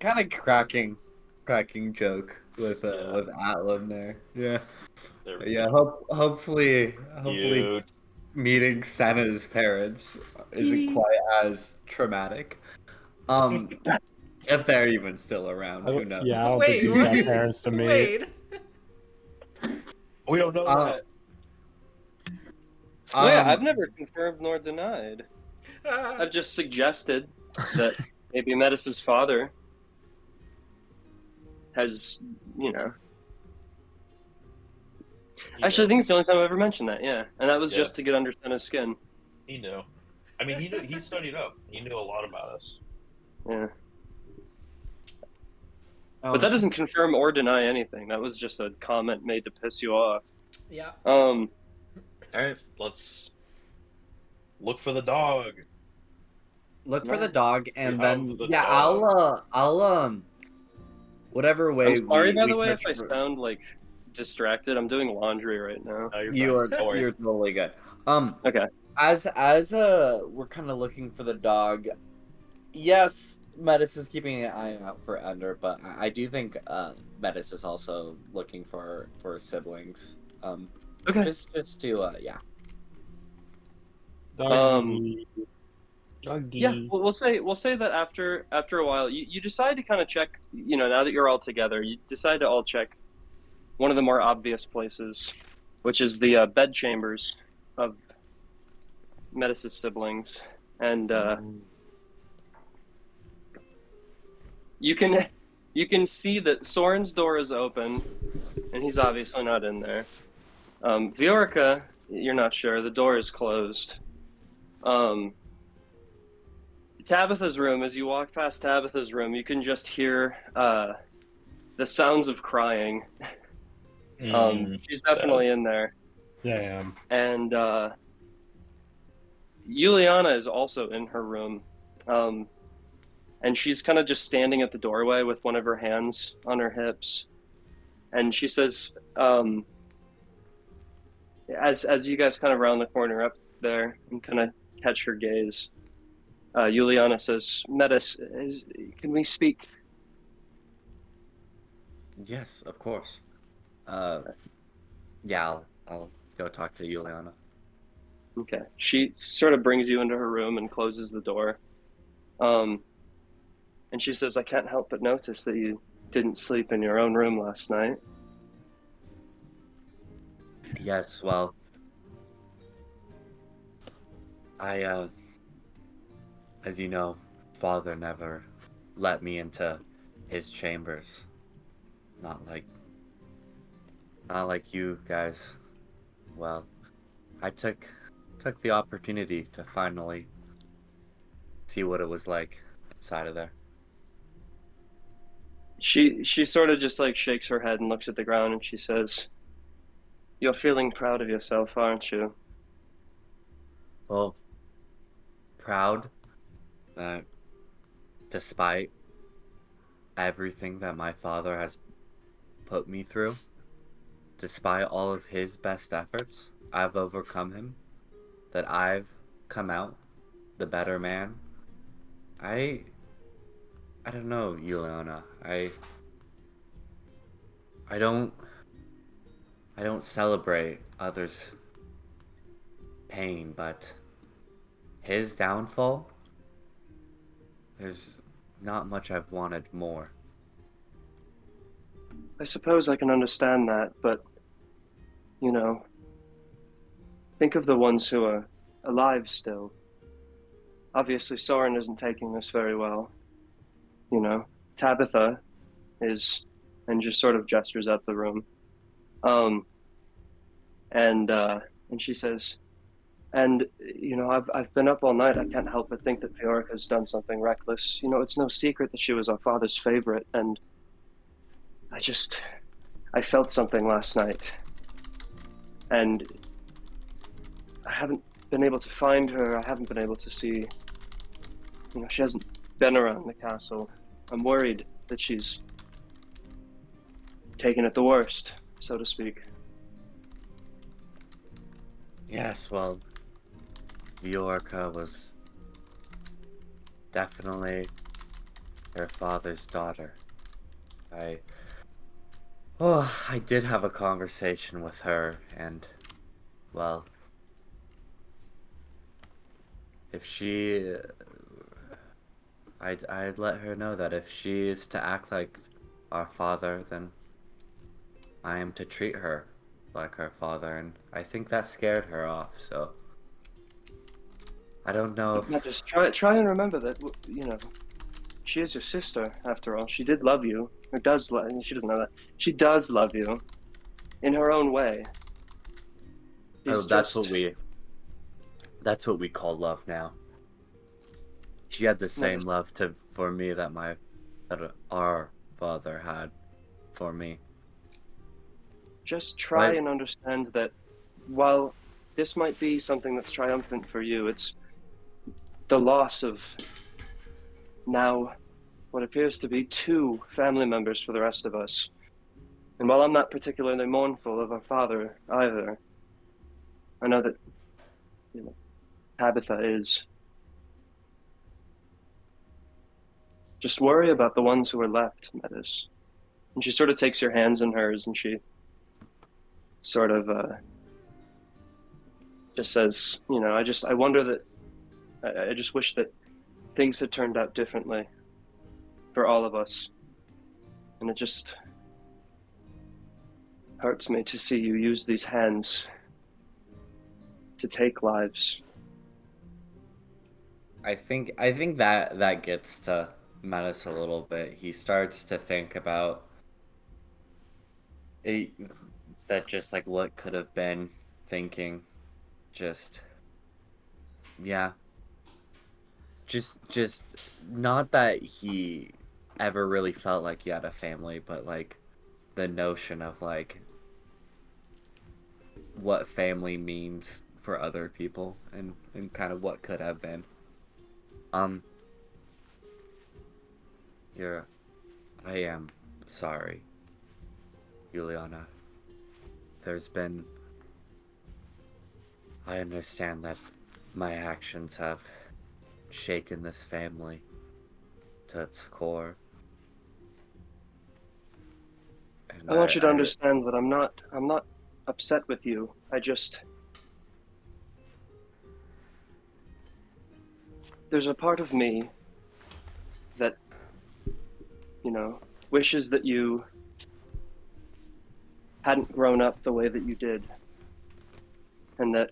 kind of cracking joke with
Yeah.
Atlan there. Yeah,
There we
yeah.
go.
Hopefully,
Cute.
meeting Sena's parents isn't quite as traumatic. Um, if they're even still around, who knows?
Yeah, I don't think
Wait,
he's got
what?
parents to meet.
Wait.
We don't know
Uh,
that.
Well, yeah, I've
um,
never confirmed nor denied.
Ah.
I've just suggested that maybe Metis' father has, you know. Actually, I think it's the only time I've ever mentioned that, yeah. And that was
Yeah.
just to get under Sena's skin.
He knew. I mean, he knew. He studied up. He knew a lot about us.
Yeah. But that doesn't confirm or deny anything. That was just a comment made to piss you off.
Yeah.
All right, let's look for the dog.
look for the dog, and
We
then
have the
yeah,
dog.
I'll whatever way
I'm sorry, by
we
the way, if
search
I
for.
sound like distracted. I'm doing laundry right now.
No, you're fine. Don't worry.
You're totally good.
Okay.
As we're kind of looking for the dog. Yes, Metis is keeping an eye out for Ender, but I do think Metis is also looking for siblings.
Okay.
Just to yeah.
Doggy.
Doggy.
Yeah, well, we'll say that after a while, you decide to kind of check. You know, now that you're all together, you decide to all check one of the more obvious places, which is the bed chambers of Metis' siblings, and you can see that Soren's door is open, and he's obviously not in there. Viorica, you're not sure. The door is closed. Tabitha's room, as you walk past Tabitha's room, you can just hear the sounds of crying. She's definitely in there.
Yeah, I am.
And Juliana is also in her room. And she's kind of just standing at the doorway with one of her hands on her hips. And she says, as you guys kind of round the corner up there and kind of catch her gaze, Juliana says, Metis, can we speak?
Yes, of course. Yeah, I'll go talk to Juliana.
Okay. She sort of brings you into her room and closes the door. And she says, I can't help but notice that you didn't sleep in your own room last night.
Yes, well, I as you know, father never let me into his chambers. Not like you guys. Well, I took the opportunity to finally see what it was like inside of there.
She sort of just like shakes her head and looks at the ground and she says, you're feeling proud of yourself, aren't you?
Well, proud that despite everything that my father has put me through, despite all of his best efforts, I've overcome him, that I've come out the better man. I don't know, Juliana. I don't celebrate others' pain, but his downfall, there's not much I've wanted more.
I suppose I can understand that, but, you know, think of the ones who are alive still. Obviously, Soren isn't taking this very well. You know, Tabitha is, and just sort of gestures at the room. And she says, and, you know, I've been up all night. I can't help but think that Viorica's done something reckless. You know, it's no secret that she was our father's favorite, and I felt something last night. And I haven't been able to find her. I haven't been able to see You know, she hasn't been around the castle. I'm worried that she's taken it the worst, so to speak.
Yes, well, Viorca was definitely her father's daughter. I did have a conversation with her, and, well, if she, I'd let her know that if she is to act like our father, then I am to treat her like our father, and I think that scared her off, so I don't know
But
if...
just try and remember that, you know, she is your sister, after all. She did love you, or does love, she doesn't know that. She does love you, in her own way.
Oh,
She's just,
that's what we call love now. She had the
no,
same love for me that our father had for me.
just try
But
and understand that while this might be something that's triumphant for you, it's the loss of now what appears to be two family members for the rest of us. And while I'm not particularly mournful of our father either, I know that, you know, Tabitha is. Just worry about the ones who are left, Metis. And she sort of takes your hands in hers and she sort of just says, you know, I wonder that, I just wish that things had turned out differently for all of us. And it just hurts me to see you use these hands to take lives.
I think that gets to Metis a little bit. He starts to think about it, that just like what could have been, thinking just yeah, just not that he ever really felt like he had a family, but like the notion of like what family means for other people, and kind of what could have been. Um, you're, I am sorry, Juliana. There's been, I understand that my actions have shaken this family to its core. And
I want you to understand that I'm not upset with you. There's a part of me that, you know, wishes that you hadn't grown up the way that you did. And that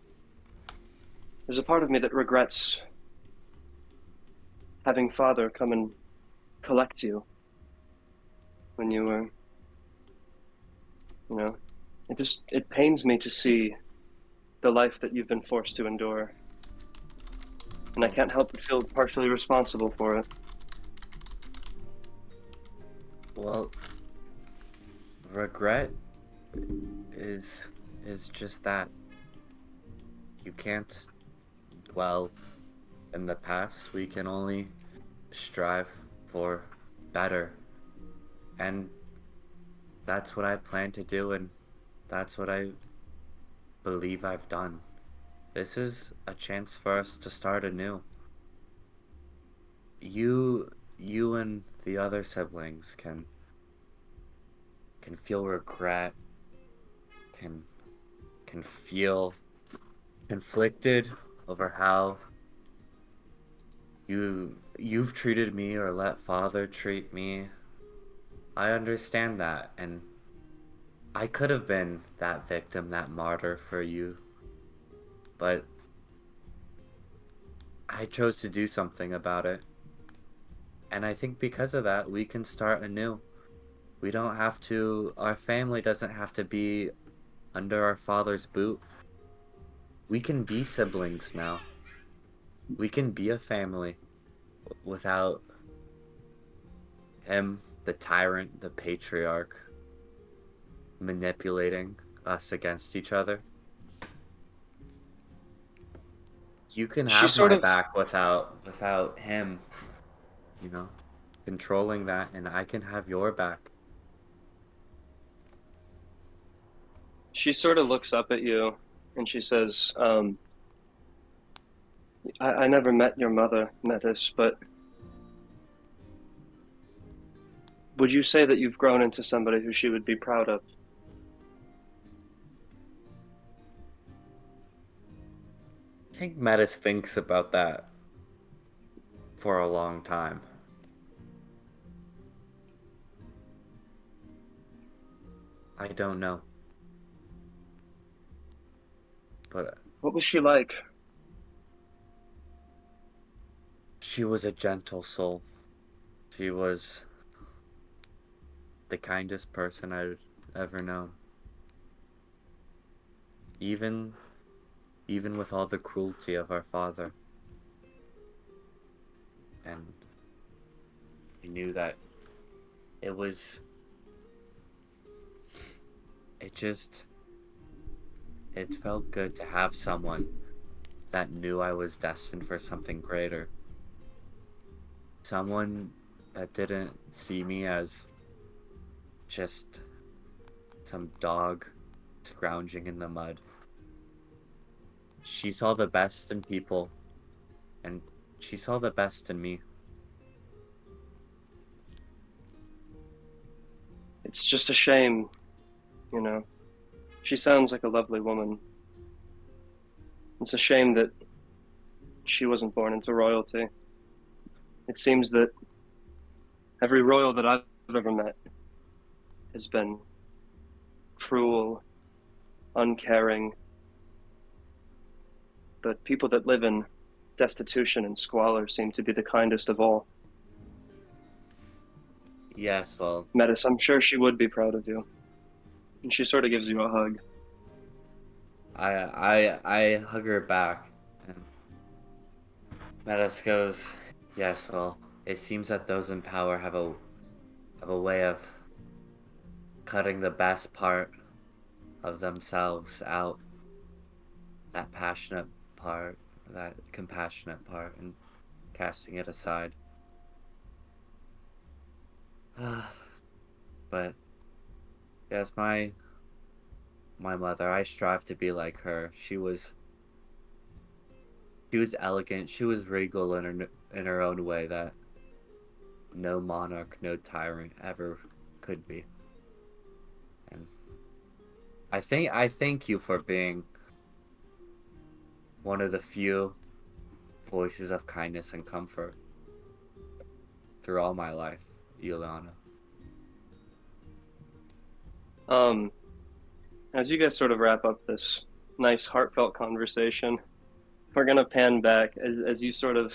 there's a part of me that regrets having father come and collect you when you were, you know, it pains me to see the life that you've been forced to endure. And I can't help but feel partially responsible for it.
Well, regret is is just that. You can't dwell in the past. We can only strive for better. And that's what I plan to do, and that's what I believe I've done. This is a chance for us to start anew. You and the other siblings can feel regret, can feel conflicted over how you've treated me or let father treat me. I understand that, and I could have been that victim, that martyr for you, but I chose to do something about it. And I think because of that, we can start anew. We don't have to, our family doesn't have to be under our father's boot. We can be siblings now. We can be a family without him, the tyrant, the patriarch, manipulating us against each other. You can
She
have
sort
my
of
back without him, you know, controlling that, and I can have your back.
she sort of looks up at you and she says, I never met your mother, Metis, but would you say that you've grown into somebody who she would be proud of?
I think Metis thinks about that for a long time. I don't know. But
What was she like?
she was a gentle soul. She was the kindest person I've ever known. Even with all the cruelty of our father. And I knew that it was it felt good to have someone that knew I was destined for something greater. Someone that didn't see me as just some dog scrounging in the mud. She saw the best in people, and she saw the best in me.
It's just a shame, you know. She sounds like a lovely woman. It's a shame that she wasn't born into royalty. It seems that every royal that I've ever met has been cruel, uncaring, but people that live in destitution and squalor seem to be the kindest of all.
Yes, well,
Metis, I'm sure she would be proud of you. And she sort of gives you a hug.
I hug her back, and Metis goes, yes, well, it seems that those in power have a way of cutting the best part of themselves out, that passionate part, that compassionate part, and casting it aside. But yes, my mother, I strive to be like her. She was elegant, she was regal in her own way that no monarch, no tyrant ever could be. And I thank you for being one of the few voices of kindness and comfort through all my life, Juliana.
As you guys sort of wrap up this nice, heartfelt conversation, we're gonna pan back as you sort of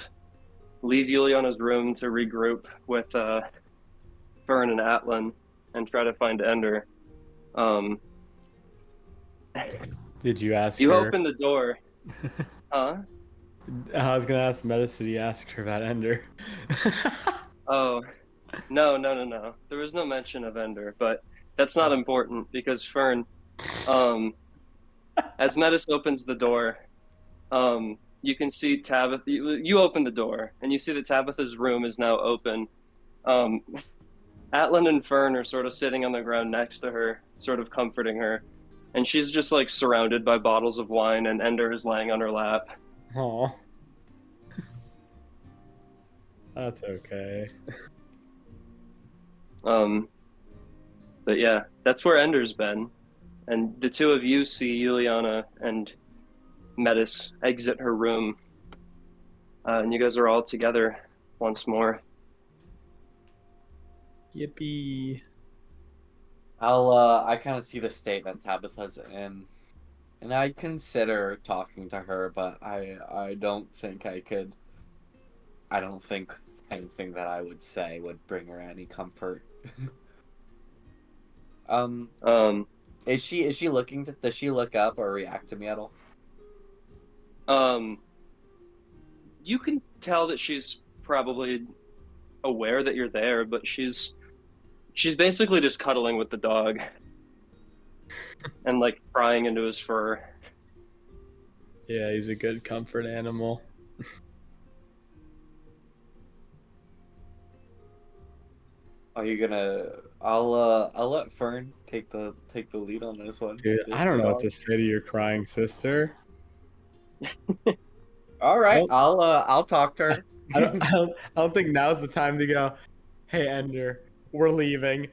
leave Juliana's room to regroup with Fern and Atlan and try to find Ender. Um,
Did you ask
you
her?
open the door. Huh?
I was gonna ask Metis, did he ask her about Ender?
Oh, no. There was no mention of Ender, but that's not important because Fern, as Metis opens the door, you can see Tabitha. You open the door and you see that Tabitha's room is now open. Um, Atlan and Fern are sort of sitting on the ground next to her, sort of comforting her, and she's just like surrounded by bottles of wine, and Ender is laying on her lap.
Aw. That's okay.
But yeah, that's where Ender's been, and the two of you see Juliana and Metis exit her room, and you guys are all together once more.
Yippee.
I kind of see the state that Tabitha's in, and I consider talking to her, but I don't think I could. I don't think anything that I would say would bring her any comfort.
Um,
Is she looking to, does she look up or react to me at all?
you can tell that she's probably aware that you're there, but she's basically just cuddling with the dog and like prying into his fur.
Yeah, he's a good comfort animal.
Are you gonna? I'll let Fern take the lead on this one.
Dude, I don't know what to say to your crying sister.
All right,
Well-
I'll talk to her.
I don't think now's the time to go, hey, Ender, we're leaving.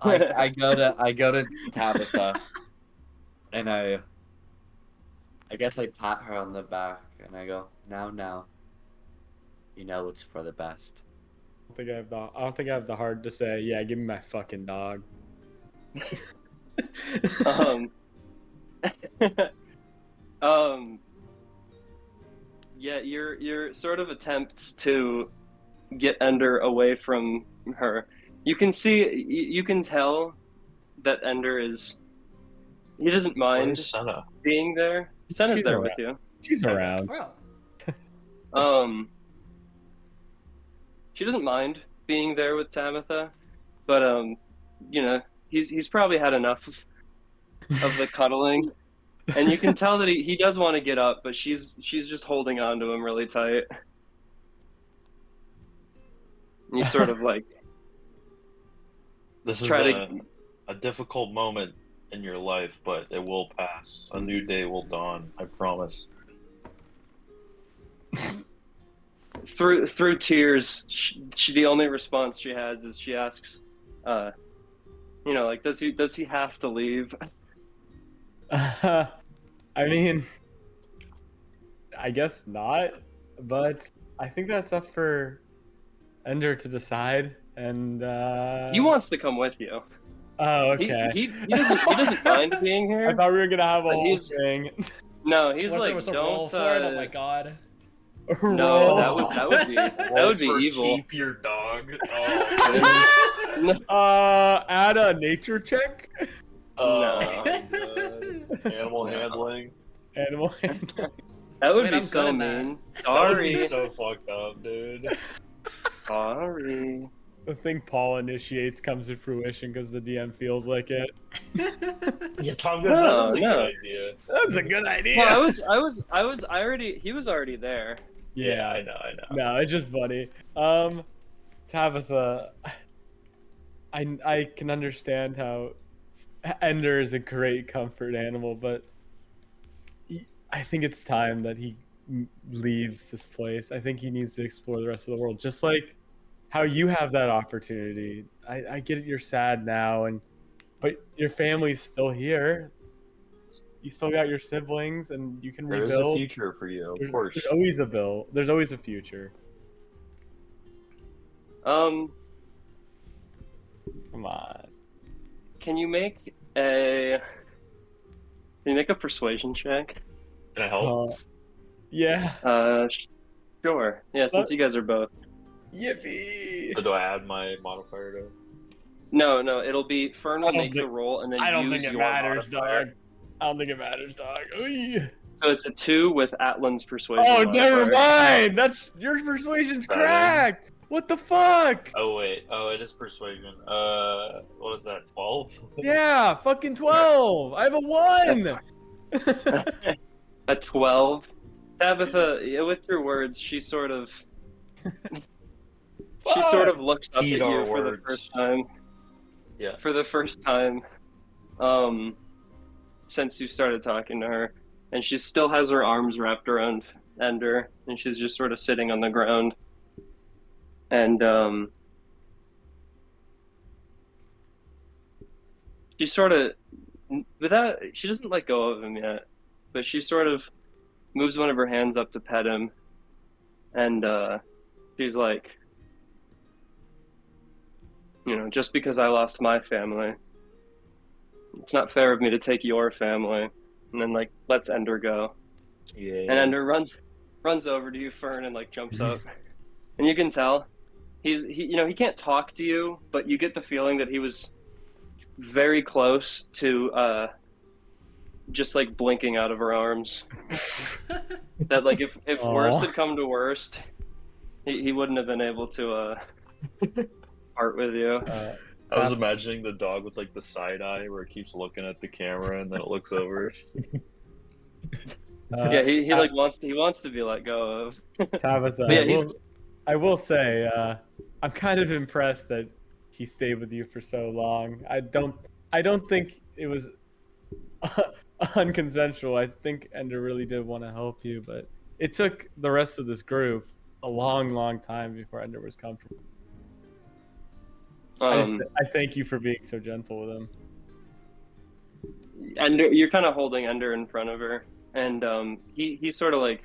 I go to Tabitha, and I guess I pat her on the back, and I go, now, you know it's for the best.
I don't think I have the heart to say, yeah, give me my fucking dog.
um, yeah, your sort of attempts to get Ender away from her. You can tell that Ender he doesn't mind
Where's Sena?
being there. Sena's
She's
there
around.
with you.
She's around.
Well,
She doesn't mind being there with Tabitha, but you know, he's probably had enough of the cuddling. And you can tell that he does want to get up, but she's just holding on to him really tight. And you sort of like
This has
try
been a difficult moment in your life, but it will pass. A new day will dawn. I promise.
through tears. The only response she has is she asks, you know, like does he have to leave?
I mean, I guess not, but I think that's up for Ender to decide. And
He wants to come with you.
oh, okay.
He doesn't mind being here.
I thought we were gonna have a
but
whole
he's-
thing.
No, he's
what if
like
there was a
don't.
roll for it? Oh my god.
No,
Roll.
that would be
Roll for
evil.
Keep your dog. Oh,
Add a nature check.
No.
my God. Animal handling.
Animal handling.
That would
Wait,
be
I'm
so
good at
mean.
That would be
Sorry.
so fucked up, dude.
Sorry.
The thing Paul initiates comes to fruition because the DM feels like it.
Yeah, Tom,
No,
that is a
no.
good idea.
That's a good idea.
Well, he was already there.
Yeah,
Yeah,
I know.
no, it's just funny. Tabitha, I can understand how Ender is a great comfort animal, but I think it's time that he leaves this place. I think he needs to explore the rest of the world, just like how you have that opportunity. I get it, you're sad now, but your family's still here. You still got your siblings, and you can
There is
rebuild.
a future for you, of
There's
course.
always a bill. There's always a future.
Um,
Come on.
can you make a persuasion check?
Can I help?
Yeah.
Sure. Yeah, since you guys are both.
Yippee!
So do I add my modifier to?
No, it'll be Fern will
I don't
make the
think-
roll and then
I don't
use
think it
your
matters,
modifier.
dog. I don't think it matters, dog. Oy.
So it's a 2 with Atlan's persuasion.
Oh, never
modifier.
mind. That's your persuasion's
Seven.
cracked. What the fuck?
Oh wait. Oh, it is persuasion. What is that? 12?
Yeah, fucking 12. I have a 1.
A 12. Tabitha, with your words, she sort of looks up
Heed
at
our
you for the
words.
first time.
Yeah.
For the first time, since you started talking to her, and she still has her arms wrapped around Ender, and she's just sort of sitting on the ground, and she sort of, she doesn't let go of him yet, but she sort of moves one of her hands up to pet him, and she's like, you know, just because I lost my family, it's not fair of me to take your family. And then like lets Ender go.
Yeah.
And Ender runs over to you, Fern, and like jumps up. And you can tell he can't talk to you, but you get the feeling that he was very close to just like blinking out of her arms. That like if worst had come to worst, he wouldn't have been able to part with you.
I was imagining the dog with like the side eye where it keeps looking at the camera and then it looks over.
Yeah, he
Ta-
like wants to be let go of.
Tabitha,
But yeah, he's
I will say, I'm kind of impressed that he stayed with you for so long. I don't think it was unconsensual. I think Ender really did want to help you, but it took the rest of this group a long, long time before Ender was comfortable. I thank you for being so gentle with him.
Ender, you're kind of holding Ender in front of her, and he sort of like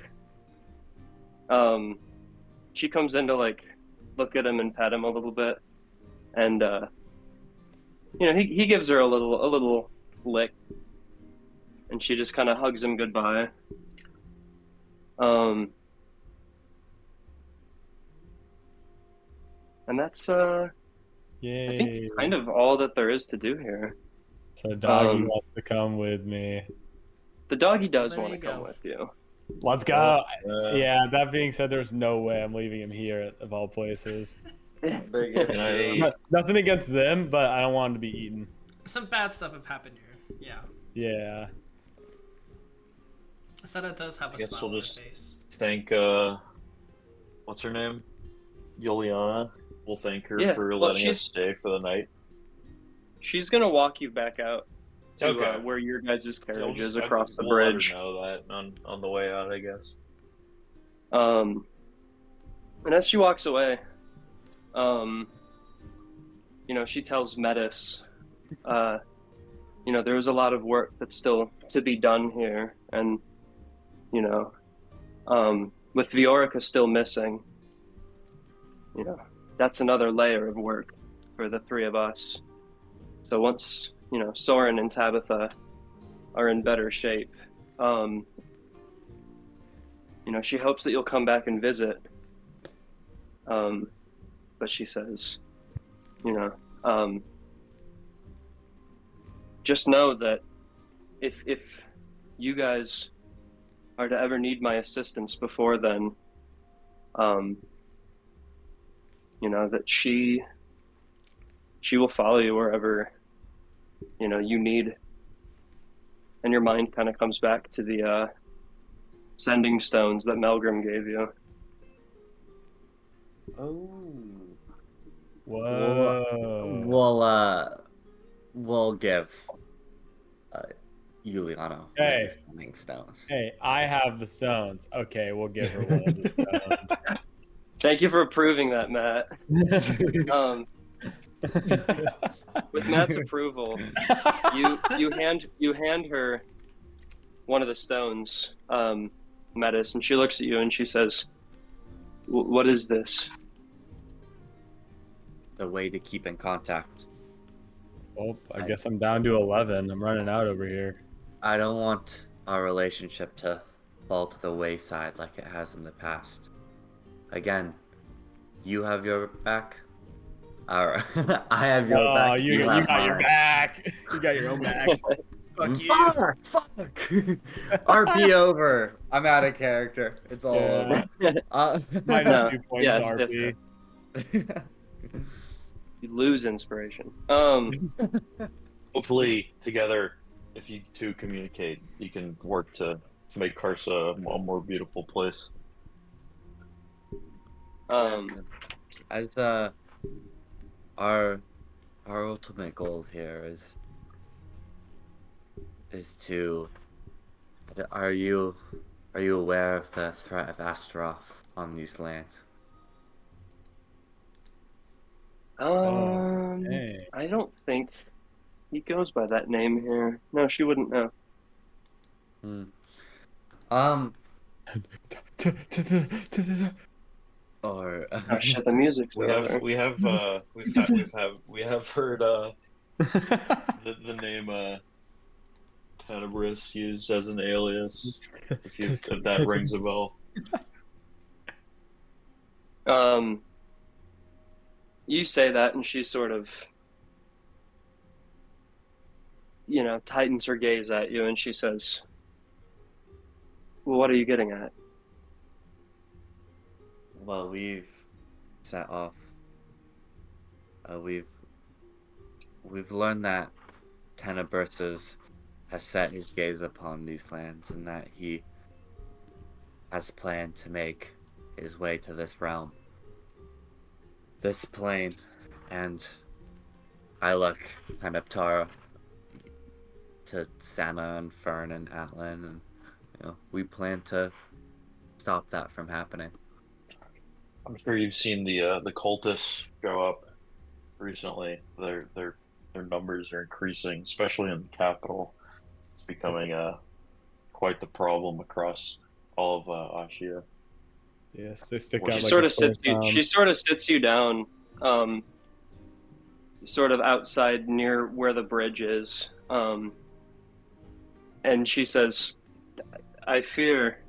she comes in to like look at him and pet him a little bit, and he gives her a little lick, and she just kind of hugs him goodbye. And that's
Yay.
I think kind of all that there is to do here.
So doggy wants to come with me.
The doggy does
There
want to
you
come
go.
with you.
Let's go. Yeah, that being said, there's no way I'm leaving him here of all places.
Big if
And I-
you.
Nothing against them, but I don't want him to be eaten.
Some bad stuff have happened here. Yeah.
Yeah.
Sena does have a
guess
smile
we'll
on her
just-
face.
Thank what's her name? Yuliana. We'll thank her
Yeah,
for
well,
letting us stay for the night.
She's gonna walk you back out to
Okay.
where your guys'
I'll
carriage
just-
is across the
we'll let her
bridge.
know that on the way out, I guess.
And as she walks away, she tells Metis, there was a lot of work that's still to be done here, and with Viorica still missing, that's another layer of work for the three of us. So once Soren and Tabitha are in better shape, she hopes that you'll come back and visit. But she says, just know that if you guys are to ever need my assistance before then, that she will follow you wherever you need. And your mind kind of comes back to the sending stones that Melgrim gave you.
Oh.
Whoa.
We'll give Juliana one
Hey.
of the sending stones.
Hey, I have the stones. Okay, we'll give her one of the stones.
Thank you for approving that, Matt. With Matt's approval, you hand her one of the stones, Metis, and she looks at you and she says, "What is this?"
The way to keep in contact.
Well, I guess I'm down to 11. I'm running out over here.
I don't want our relationship to fall to the wayside like it has in the past. Again, you have your back. I have your back.
Oh, you
have
got your
mine.
back. You got your own back. Fuck you.
Fuck! RP over. I'm out of character. It's all
Yeah.
over.
Minus
No.
2 points
Yes,
to RP.
You lose inspiration.
Hopefully, together, if you two communicate, you can work to make Karsa a more beautiful place.
As our ultimate goal here is to. Are you aware of the threat of Astaroth on these lands?
Hey.
I don't think he goes by that name here. No, she wouldn't know.
Or
Oh shit, the music's
We have heard the name Tenebris used as an alias. If that rings a bell.
You say that, and she sort of, tightens her gaze at you, and she says, "Well, what are you getting at?"
Well, we've set off. We've learned that Tenebris has set his gaze upon these lands, and that he has planned to make his way to this realm, this plane, and I look kind of to Sena and Fern and Atlan, and we plan to stop that from happening.
I'm sure you've seen the cultists go up recently. Their numbers are increasing, especially in the capital. It's becoming quite the problem across all of Ascia.
Yes, they stick
Well,
out
She
like
sort
a
of
sore
sits you.
thumb.
She sort of sits you down, sort of outside near where the bridge is, and she says, "I fear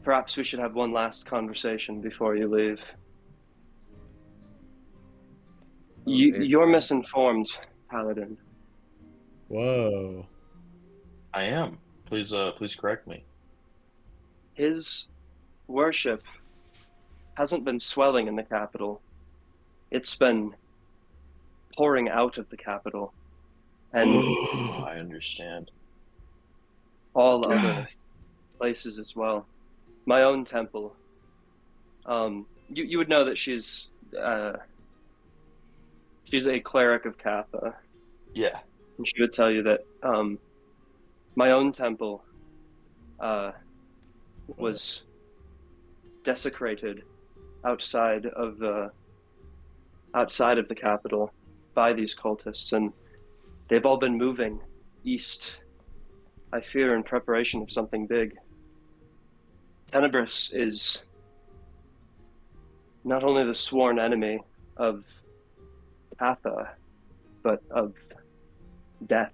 perhaps we should have one last conversation before you leave. You're misinformed, Paladin.
Whoa.
I am. Please correct me.
His worship hasn't been swelling in the capital. It's been pouring out of the capital, and
I understand.
all other places as well. My own temple. You would know that she's a cleric of Kappa,
Yeah.
and she would tell you that my own temple was desecrated outside of the capital by these cultists, and they've all been moving east, I fear, in preparation of something big. Tenebris is not only the sworn enemy of Atha, but of death.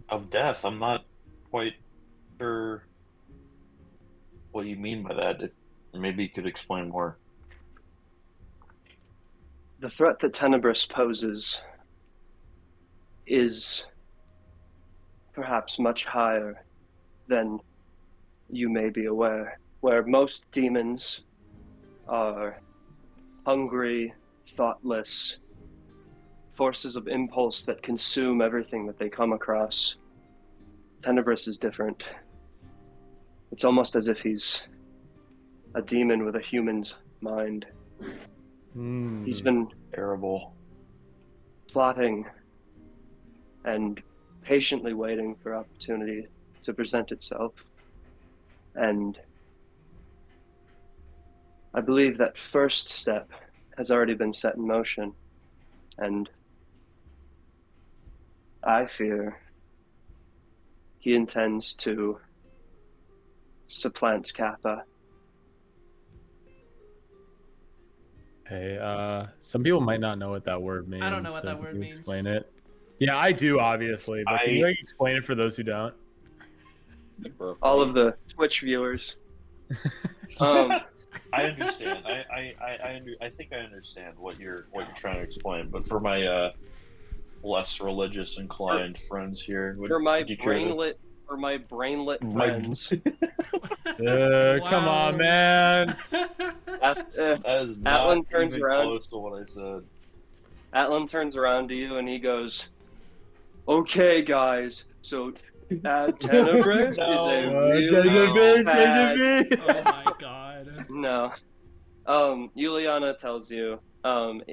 Of death. I'm not quite sure what you mean by that. If maybe you could explain more.
The threat that Tenebris poses is perhaps much higher than you may be aware, where most demons are hungry, thoughtless, forces of impulse that consume everything that they come across. Tenebris is different. It's almost as if he's a demon with a human's mind. He's been
Terrible.
plotting and patiently waiting for opportunity to present itself. And I believe that first step has already been set in motion. And I fear he intends to supplant Kappa.
Hey, some people might not know what that word means.
I don't know what that
could
word
you
means.
Explain it. Yeah, I do, obviously, but can you like explain it for those who don't?
All of the Twitch viewers.
I understand. I think I understand what you're trying to explain. But for my less religious inclined friends here,
For my
would you care to-
brainlet friends.
Come on, man.
That is not
Atlan turns
even
around.
close to what I said.
Atlan turns around to you and he goes, "Okay, guys, so Tenebris is a real bad."
Oh my god.
No. Juliana tells you,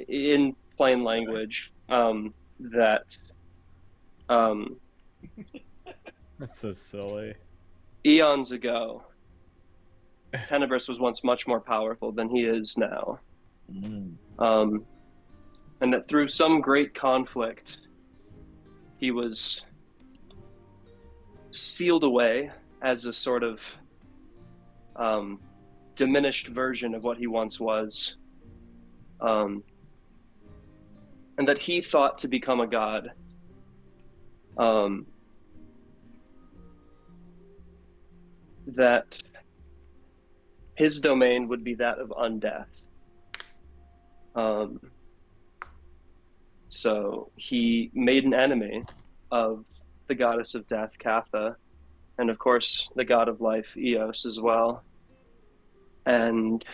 in plain language, that
That's so silly.
eons ago, Tenebris was once much more powerful than he is now. And that through some great conflict, he was sealed away as a sort of diminished version of what he once was. And that he thought to become a god. That his domain would be that of undeath. So he made an enemy of the goddess of death, Katha, and of course the god of life, Eos, as well. And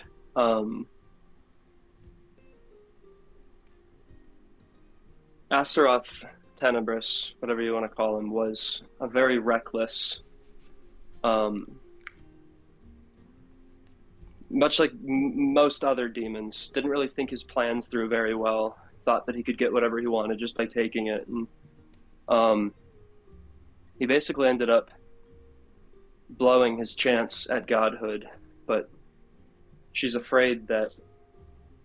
Astaroth Tenebris, whatever you want to call him, was a very reckless, much like most other demons, didn't really think his plans through very well, thought that he could get whatever he wanted just by taking it, and he basically ended up blowing his chance at godhood, but she's afraid that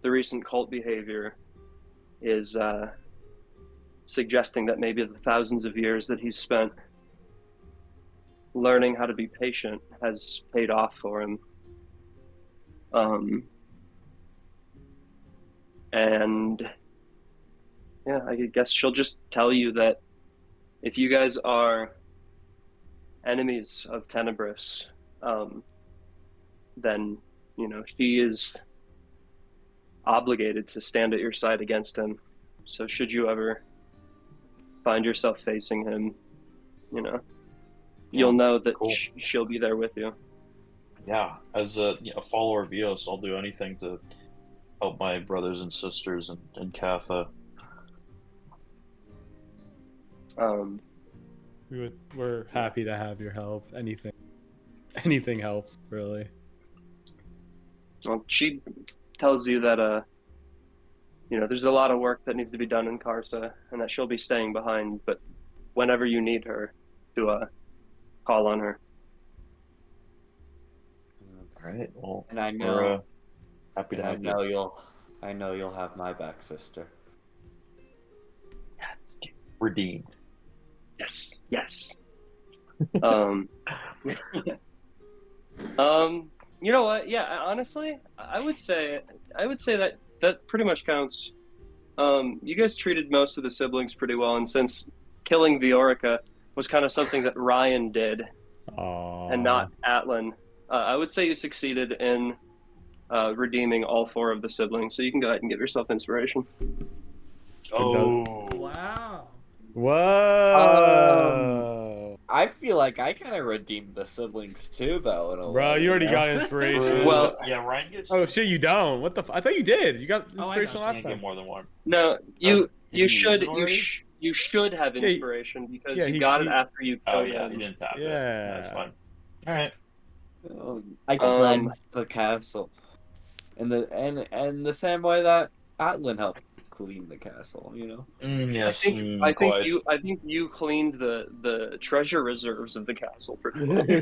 the recent cult behavior is suggesting that maybe the thousands of years that he's spent learning how to be patient has paid off for him. And yeah, I guess she'll just tell you that if you guys are enemies of Tenebris, then, you know, she is obligated to stand at your side against him. So should you ever find yourself facing him, you know, you'll know that
cool.
she'll be there with you.
Yeah, as a follower of Eos, I'll do anything to help my brothers and sisters in Katha.
We're happy to have your help. Anything helps, really.
Well, she tells you that you know, there's a lot of work that needs to be done in Karsa, and that she'll be staying behind, but whenever you need her, to call on her.
All right. Well,
And I
we're
know,
happy to
I
have
know
you.
you'll have my back, sister.
Yes. Redeemed.
Yes. You know what? Yeah, honestly, I would say that pretty much counts. You guys treated most of the siblings pretty well, and since killing Viorica was kind of something that Ryan did and not Atlan, I would say you succeeded in redeeming all 4 of the siblings. So you can go ahead and give yourself inspiration.
Oh.
Wow.
Whoa.
I feel like I kind of redeemed the siblings too, though. In a
Bro,
way,
you already
know?
got inspiration.
Well-
yeah, Ryan gets.
Oh shit, you don't. What the? I thought you did. You got
Oh, I
inspiration
got
last
Get
time.
more than one.
No, you
you
should
use it already?
you should have
Yeah,
inspiration because
yeah,
you got it after you
Oh
killed
yeah,
him.
he didn't tap it.
Yeah.
That's fine. All right.
I cleansed the castle, in the same way that Atlan helped clean the castle. You know.
Yes.
I
quite.
think you cleaned the treasure reserves of the castle pretty well.
He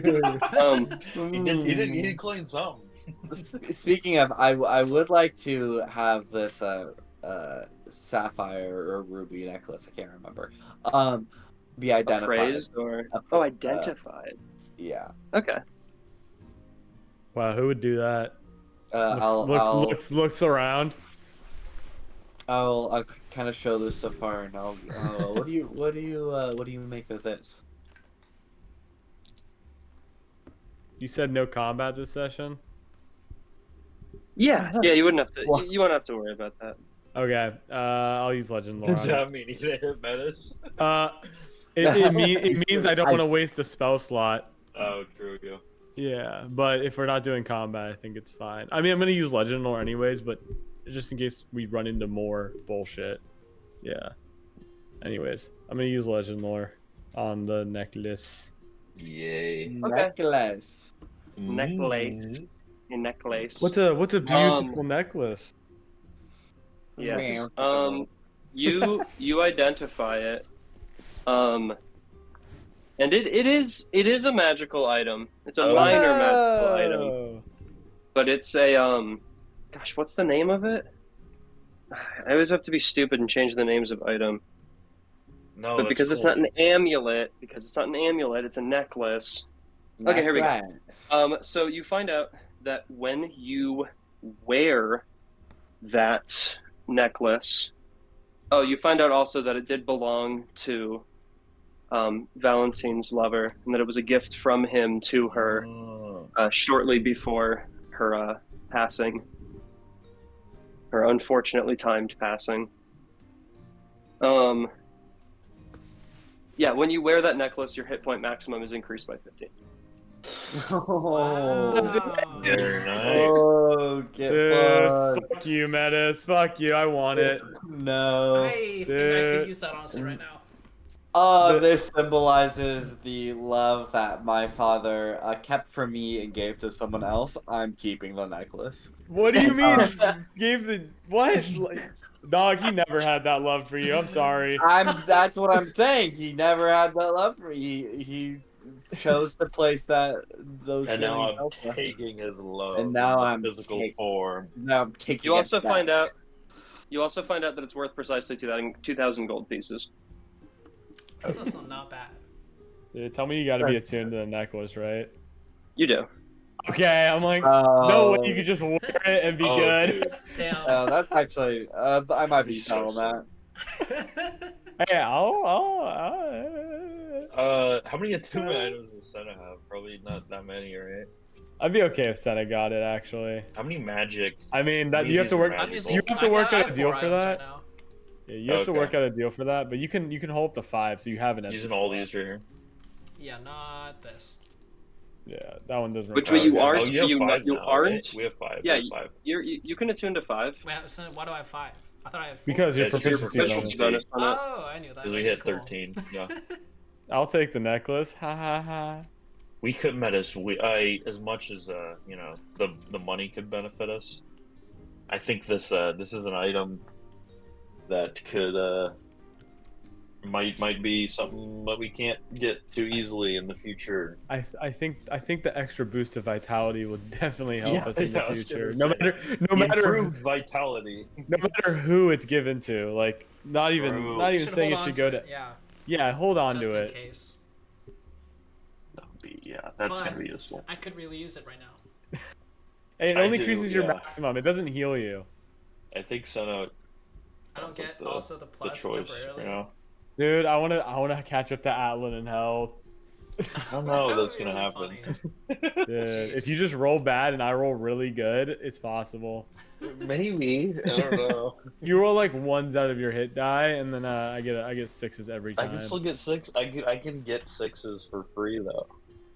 did clean some.
Speaking of, I would like to have this sapphire or ruby necklace. I can't remember. Be identified.
Appraised or identified.
Yeah.
Okay.
Wow, who would do that? Looks around.
I'll kind of show this to Fern. What do you make of this?
You said no combat this session.
Yeah, you wouldn't have to. You won't have to worry about that.
Okay, I'll use legend lore.
Does
on it.
that mean he didn't hit Metis?
It means I don't want to waste a spell slot.
Oh, true. Yeah.
Yeah, but if we're not doing combat, I think it's fine. I mean, I'm gonna use legend lore anyways, but just in case we run into more bullshit. Yeah. Anyways, I'm gonna use legend lore on the necklace.
Yay.
Okay.
Necklace.
Necklace. A necklace.
What's a beautiful necklace?
Yes. You identify it. And it is a magical item. It's a minor magical item. But it's a gosh, what's the name of it? I always have to be stupid and change the names of item.
No,
But because it's not an amulet, it's a necklace. Okay, here we go. So you find out that when you wear that necklace, you find out also that it did belong to Valentine's lover, and that it was a gift from him to her shortly before her passing, her unfortunately timed passing. Yeah, when you wear that necklace, your hit point maximum is increased by 15.
Very nice.
Oh, get fucked.
Fuck you, Metis. Fuck you. I want it.
No.
I think I could use that honestly right now.
This symbolizes the love that my father kept for me and gave to someone else. I'm keeping the necklace.
What do you mean? Gave the what? Like, dog, he never had that love for you. I'm sorry.
That's what I'm saying. He never had that love for me. He chose to place those
And now
feelings
I'm
elsewhere.
taking his love
And now
in the
I'm
physical
taking-
form.
Now I'm taking
You
it
also
back.
find out. You also find out that it's worth precisely 2,000 gold pieces.
That's also not bad.
Dude, tell me you got to be attuned to the necklace, right?
You do.
Okay, I'm like, no
Oh.
way you could just wear it and be
Oh,
good.
dude.
Damn.
That's actually. I might be
You're so
selling that.
Hey,
How many attunement items does Sena have? Probably not that many, right?
I'd be okay if Sena got it, actually.
How many magic?
I mean,
How
that
many
you
of
have to
these are
work.
I'm
magical?
using.
You have to work
I
out
have
a deal
4
for
items
that.
right now.
Yeah, you have to
Okay.
work out a deal for that, but you can hold up to 5, so you have an
Using
extra
all
slot.
these right here.
Yeah, not this.
Yeah, that one doesn't.
Which
require
way you
it.
aren't?
Oh, you have
you
5
you
now,
aren't.
right? We have 5.
Yeah,
we have 5.
you can attune to 5.
Wait, so why do I have 5? I thought I had 4.
Because your
It's your
proficiency
proficiency
bonus.
bonus on it.
Oh, I knew that.
Because we
Okay,
hit
cool.
13. Yeah.
I'll take the necklace. Ha ha ha.
We could Metis. As much as you know, the money could benefit us. I think this is an item that could might be something that we can't get too easily in the future.
I think the extra boost of vitality will definitely help us in the
I was
future.
gonna
No
say,
matter
improved vitality.
no matter who it's given to. Like not even
Bro.
You
saying
hold
it
on
should go to.
it, yeah,
Yeah, hold on
just
to
in
it.
case.
That's
But
gonna be useful.
I could really use it right now.
It
I
only
do,
increases your
yeah.
maximum. It doesn't heal you.
I think Sena.
I don't
sounds
get
like
also the plus
choice.
temporarily.
You know,
Dude, I wanna catch up to Atlan in hell.
I don't know if
That
that's
would be
gonna
really
happen.
Dude, if
Jeez.
you just roll bad and I roll really good, it's possible.
Maybe, I don't know.
If you roll like 1s out of your hit die, and then I get 6s every
I
time.
can still get 6. I can get 6s for free though,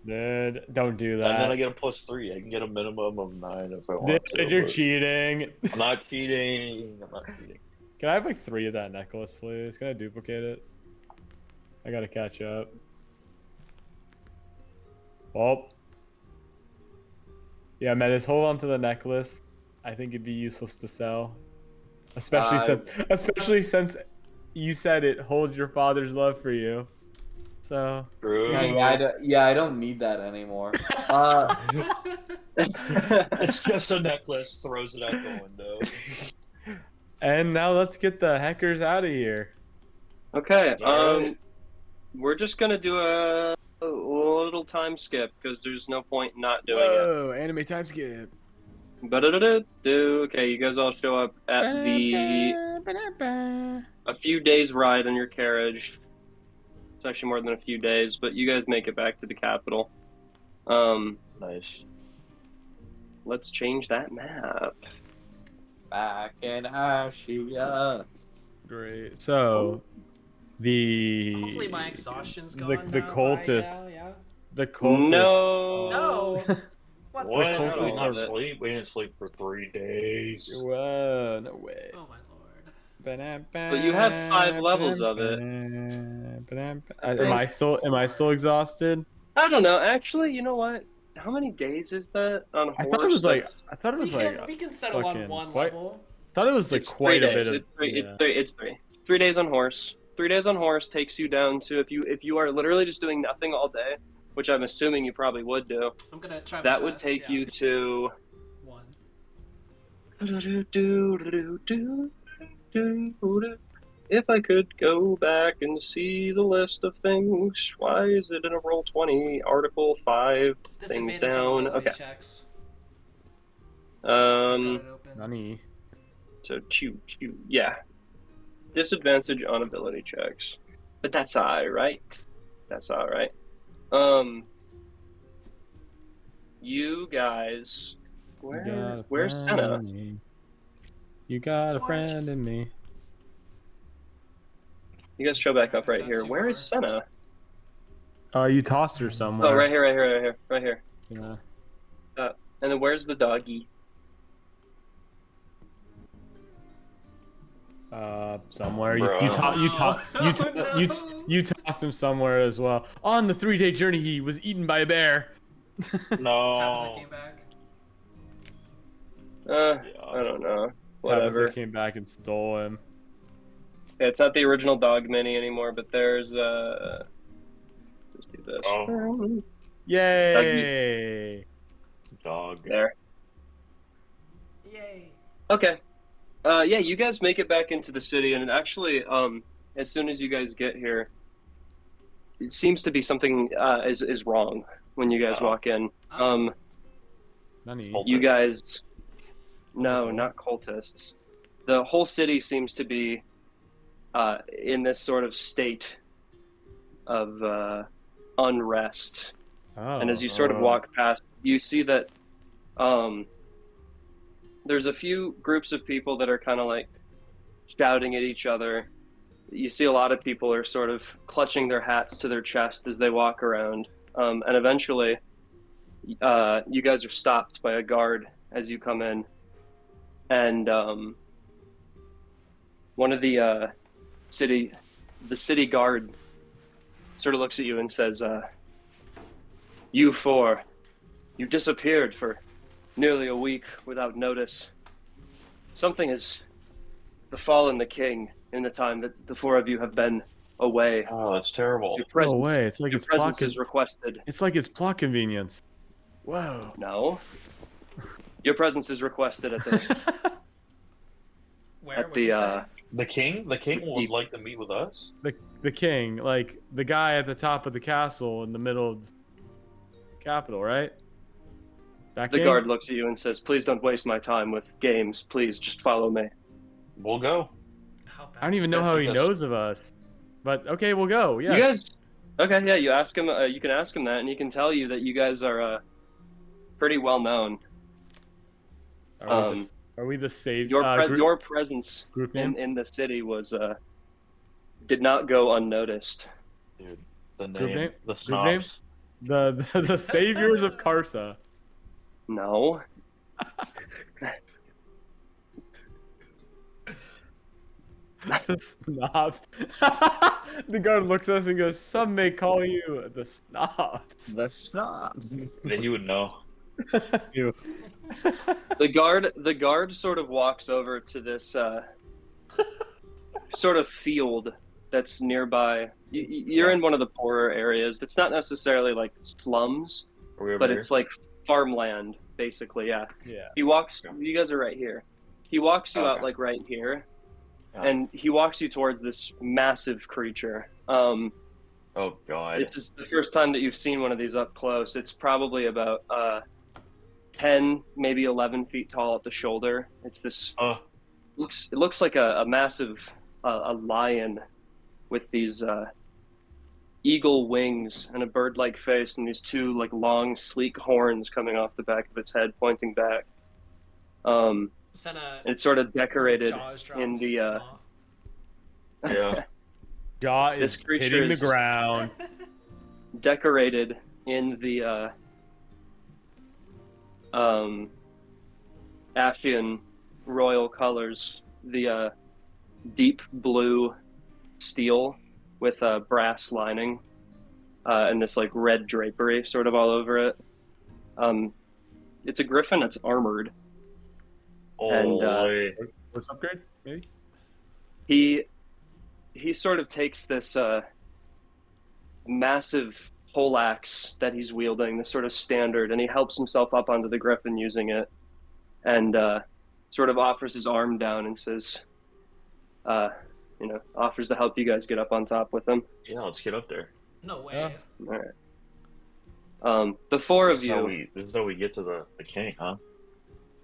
Dude, don't do
and then I
that.
get a +3. I can get a minimum of 9 if I want to.
Dude, you're
but
cheating.
I'm not cheating. I'm not cheating.
Can I have like 3 of that necklace, please? Can I duplicate it? I gotta catch up. Well. Yeah, Metis, hold on to the necklace. I think it'd be useless to sell. Especially since you said it holds your father's love for you. So
True.
I don't need that anymore.
It's just a necklace. Throws it out the window.
and now let's get the heckers out of here.
Okay.
Alright.
We're just gonna do a little time skip because there's no point not doing
Whoa, anime time skip.
it. Okay, you guys all show up at a few days ride on your carriage. It's actually more than a few days, but you guys make it back to the capital.
Nice.
Let's change that map.
Back in Ascia'S.
Great. So
Hopefully my exhaustion's gone
the
now
cultists.
by now, yeah.
The cultists.
No. What
What?
the
cultists
We did
hell?
not sleep. We didn't sleep for 3 days.
Whoa, no way.
Oh my lord.
But
you have 5 levels of it.
Am I still exhausted?
I don't know. Actually, you know what? How many days is that on horse?
I thought it was like
We can settle on
fucking
one
quite-
level.
thought it was like
It's
quite
3
a bit
days.
of.
It's three.
Yeah.
It's 3. 3 days on horse. 3 days on horse takes you down to if you are literally just doing nothing all day, which I'm assuming you probably would do.
I'm gonna try my
That would
best,
take
yeah.
you to
1.
If I could go back and see the list of things, why is it in a roll 20? Article 5, things
Disadvantage on
down.
ability
Okay.
checks. I've got
Um,
it open.
Nani?
so yeah. Disadvantage on ability checks. But that's alright. That's alright. You guys, where's Sena?
You got a
What?
friend in me.
You guys show back up right
That's
here. Where is Sena?
You tossed her somewhere.
Oh, right here.
Yeah.
And then where's the doggy?
Somewhere.
Bro.
You tossed him somewhere as well. On the 3-day journey, he was eaten by a bear.
Tabitha
No.
came back.
I don't know. Whatever.
Tabitha came back and stole him.
Yeah, it's not the original dog mini anymore, but there's let's do this.
Oh.
Yay!
Dog.
There.
Yay.
Okay. Yeah, you guys make it back into the city, and actually, as soon as you guys get here, it seems to be something is wrong when you guys walk in.
Nani?
You guys, no,
Cultists?
not cultists. The whole city seems to be in this sort of state of unrest.
Oh.
And as you sort of walk past, you see that there's a few groups of people that are kind of like shouting at each other. You see a lot of people are sort of clutching their hats to their chest as they walk around. And eventually, you guys are stopped by a guard as you come in. And one of the city guard sort of looks at you and says, "You four, you disappeared for nearly a week without notice. Something has befallen the king in the time that the four of you have been away.
Oh, that's terrible.
Your
No
presence,
way! It's like
your
it's plot.
presence is requested."
It's like it's plot convenience. Whoa.
No. Your presence is requested at the
Where?
at
What'd you say?
The king would like to meet with us.
The king, like the guy at the top of the castle in the middle of the capital, right? That
the
king?
guard looks at you and says, "Please don't waste my time with games. Please just follow me."
We'll go.
How bad
I don't even
is
know
that?
how he
Yes.
knows of us, but okay, we'll go. Yes.
You guys, okay, yeah, you ask him. You can ask him that, and he can tell you that you guys are pretty well known.
Are we the save?
Your presence
group name?
in the city was did not go unnoticed.
Dude, the
Group
name,
name?
the
Group name?
snobs.
The saviors of Karsa.
No.
The snobs. The guard looks at us and goes, "Some may call you the snobs."
The snob.
Yeah, he would know.
You.
The guard sort of walks over to this sort of field that's nearby. You're in one of the poorer areas. It's not necessarily like slums,
Are we over
but
here?
it's like farmland, basically. Yeah.
Yeah.
He walks.
Yeah.
You guys are right here. He walks you out
Okay.
like right here,
Yeah.
and he walks you towards this massive creature.
Oh god.
This is the first time that you've seen one of these up close. It's probably about 10, maybe 11 feet tall at the shoulder. It's this it looks like a massive a lion with these eagle wings and a bird-like face and these two like long sleek horns coming off the back of its head pointing back.
Sena,
It's sort of decorated
jaws dropped
in the
awe.
Yeah.
Jaw
This
is
creature
hitting the
is-
ground.
decorated in the Ascian royal colors, the deep blue steel with a brass lining and this like red drapery sort of all over it. It's a griffin that's armored. And,
Holy.
First upgrade, maybe?
He sort of takes this massive poleaxe that he's wielding, this sort of standard, and he helps himself up onto the griffin using it, and sort of offers his arm down and says, offers to help you guys get up on top with him.
Yeah, let's get up there.
No way.
Yeah.
All right. The four of
This is how
you,
this is how we get to the king, huh?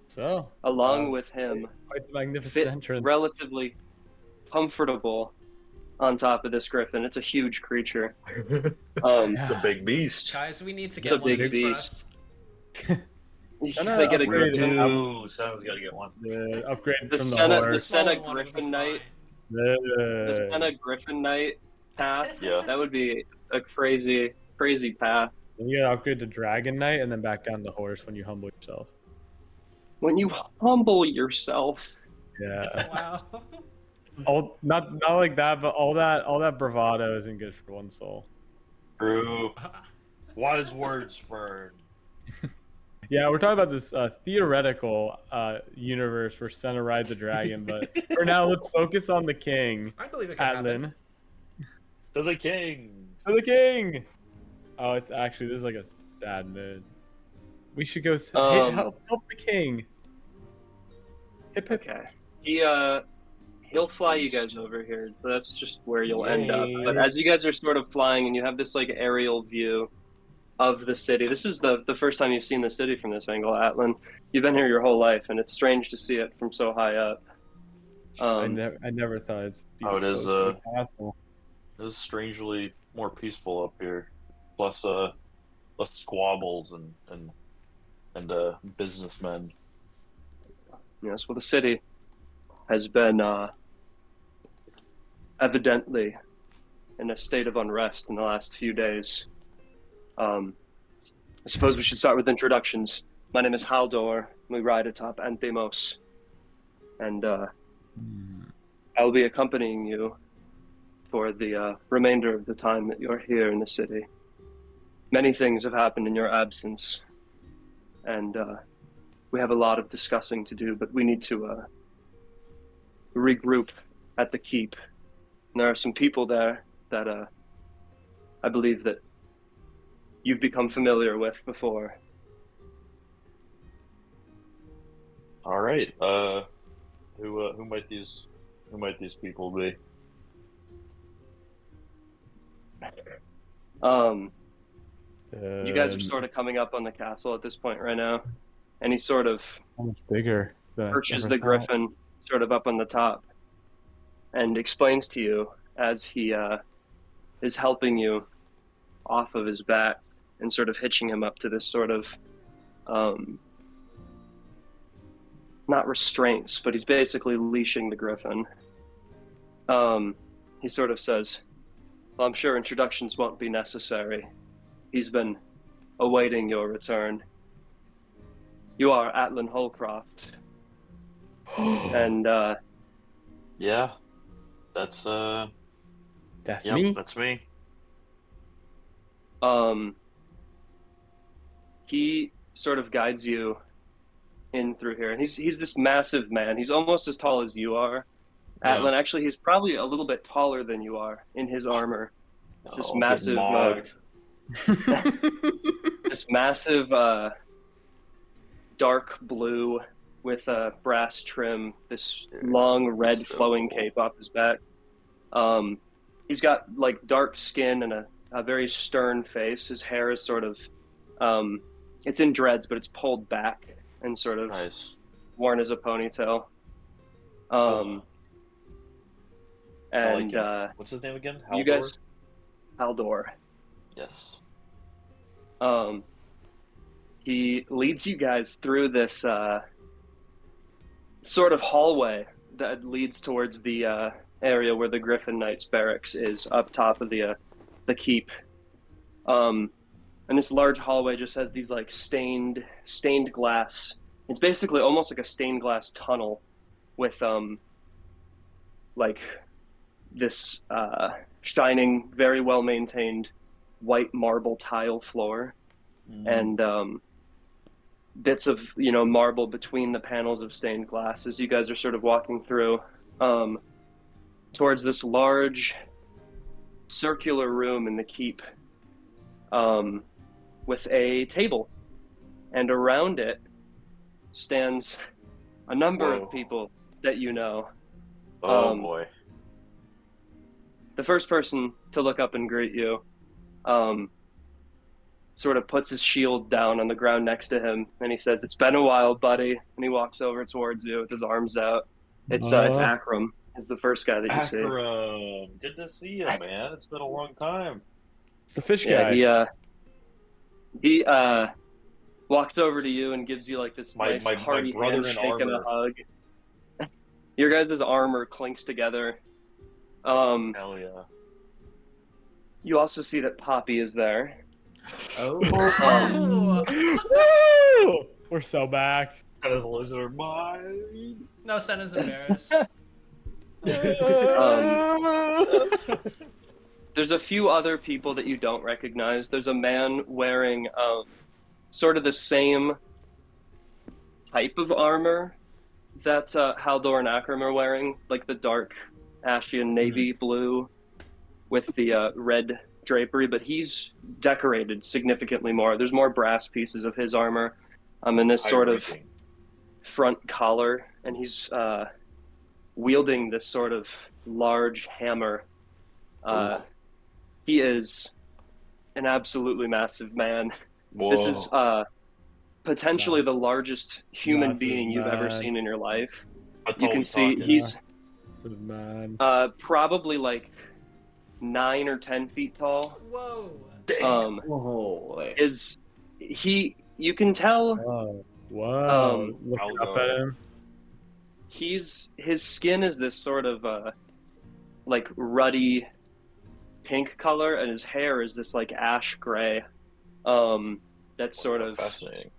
So,
along with him,
quite the magnificent
fit
entrance.
relatively comfortable on top of this griffin. It's a huge creature.
The big beast.
Guys, we need to
It's
get
a
one of
big
these for
beast.
us.
They get a
We
upgrade.
do. Sounds gotta get one.
The upgrade
The
from
Sena-
the
the
horse.
Sena
Smaller one would be
Griffin Knight.
fine.
the Sena Griffin Knight path.
Yeah.
That would be a crazy path.
You gotta upgrade to Dragon Knight and then back down to horse when you humble yourself.
When you humble yourself,
Yeah.
Wow.
Not like that, but all that bravado isn't good for one soul.
True. Wise words, Fern.
Yeah, we're talking about this theoretical universe where Sena rides a dragon, but for now, let's focus on the king,
I believe it can happen.
Atlan.
To the king.
To the king! Oh, it's actually, this is like a sad mood. We should go help the king. Hip hip.
Okay. He'll fly you guys over here, so that's just where you'll end up.
Yay.
But as you guys are sort of flying and you have this like aerial view of the city, this is the first time you've seen the city from this angle, Atlan. You've been here your whole life, and it's strange to see it from so high up.
I never thought it's
Oh, it is,
close to the castle.
It is strangely more peaceful up here. Plus, less squabbles and businessmen.
Yes, well, the city has been evidently in a state of unrest in the last few days. I suppose we should start with introductions. My name is Haldor. We ride atop Anthemos, and I will be accompanying you for the remainder of the time that you're here in the city. Many things have happened in your absence, and we have a lot of discussing to do, but we need to regroup at the keep. And there are some people there that I believe that you've become familiar with before.
All right. Who might these people be?
You guys are sort of coming up on the castle at this point right now, and he sort of
so much bigger than
perches the griffin sort of up on the top and explains to you as he is helping you off of his back and sort of hitching him up to this sort of not restraints, but he's basically leashing the griffin. He sort of says, well, I'm sure introductions won't be necessary. He's been awaiting your return. You are Atlan Holcroft. And
Yeah, that's
That's
yep,
me.
That's me.
He sort of guides you in through here, and he's this massive man. He's almost as tall as you are, Atlan.
Yeah.
Actually, he's probably a little bit taller than you are in his armor. It's this
Oh,
massive, this massive dark blue with a brass trim. This long red flowing cape off his back. He's got like dark skin and a very stern face. His hair is sort of, it's in dreads, but it's pulled back and sort of
Nice.
worn as a ponytail.
I
And
like it. What's his name again?
you guys, Haldor.
Yes.
He leads you guys through this sort of hallway that leads towards the area where the Griffin Knights barracks is, up top of the keep. And this large hallway just has these like stained glass. It's basically almost like a stained glass tunnel with like this shining, very well maintained white marble tile floor, and bits of marble between the panels of stained glass as you guys are sort of walking through towards this large circular room in the keep, with a table, and around it stands a number of people that you know.
Oh boy.
The first person to look up and greet you sort of puts his shield down on the ground next to him, and he says, "It's been a while, buddy." And he walks over towards you with his arms out. It's Akram. Is the first guy that you see.
Akram, good to see you, man. It's been a long time.
It's the fish guy.
Yeah, he walks over to you and gives you like this nice hearty handshake and a hug. Your guys' armor clinks together.
Hell yeah.
You also see that Poppy is there.
Oh.
Woo! We're so back.
Kind of the lizard mind.
No, Sena's embarrassed.
There's a few other people that you don't recognize. There's a man wearing sort of the same type of armor that Haldor and Akram are wearing, like the dark Ascian navy blue with the red drapery, but he's decorated significantly more. There's more brass pieces of his armor in this sort of front collar, and he's wielding this sort of large hammer. He is an absolutely massive man.
Whoa.
This is potentially the largest human
Massive
being you've ever
man.
seen in your life.
How
You
tall
can
we
see
talking?
he's
Man.
probably like 9 or 10 feet tall.
Whoa.
Holy.
You can tell
Whoa. Looking up at him.
his skin is this sort of like ruddy pink color, and his hair is this like ash gray. That's sort of
fascinating.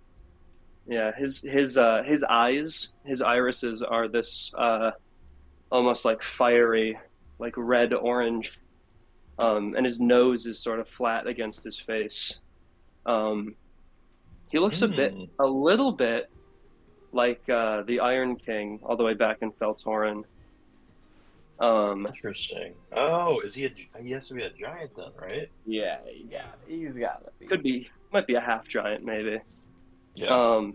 Yeah, his eyes, his irises are this almost like fiery, like red orange, and his nose is sort of flat against his face. He looks a little bit like the Iron King, all the way back in Feltorin.
Interesting. Oh, is he he has to be a giant then, right?
Yeah, he's gotta be.
Might be a half giant, maybe.
Yeah.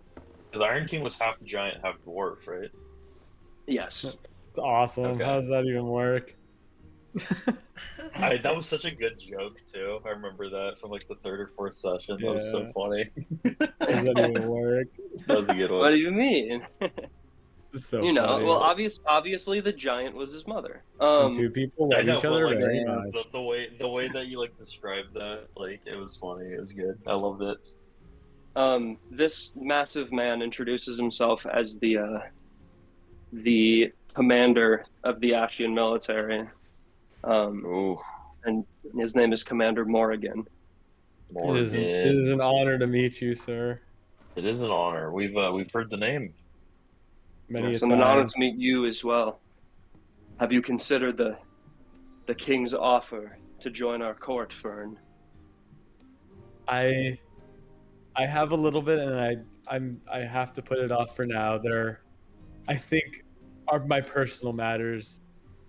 The Iron King was half giant, half dwarf, right?
Yes.
It's awesome.
Okay.
How does that even work?
That was such a good joke too. I remember that from like the third or fourth session. That was so
Yeah.
funny.
How does that even work?
That was a good one.
What do you mean?
It's so
You know,
funny.
well, obviously the giant was his mother.
And two people
I
love
know,
each
but
other
like
very much.
the way that you like described that, like it was funny. It was good. I loved it.
This massive man introduces himself as the commander of the Ascian military. And his name is Commander Morrigan.
It is an honor to meet you, sir.
It is an honor. We've heard the name.
Many
Yes,
a
and an honor
time.
to meet you as well. Have you considered the king's offer to join our court, Fern?
I have a little bit, and I have to put it off for now. I think my personal matters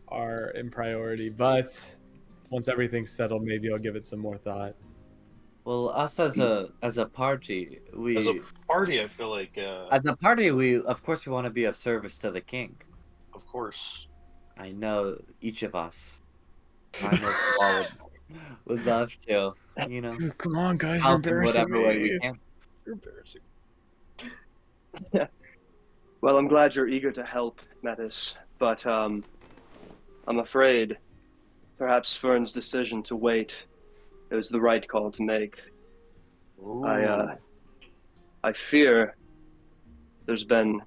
are in priority, but once everything's settled, maybe I'll give it some more thought.
Well, us as a party,
I feel like
as a party, we of course we want to be of service to the king.
of course.
I know each of us, I most all would love to, you know,
Dude, come on, guys, you're
help in
embarrassing
whatever
me.
way we can.
You're embarrassing.
Well, I'm glad you're eager to help, Metis, but I'm afraid perhaps Fern's decision to wait was the right call to make. I fear there's been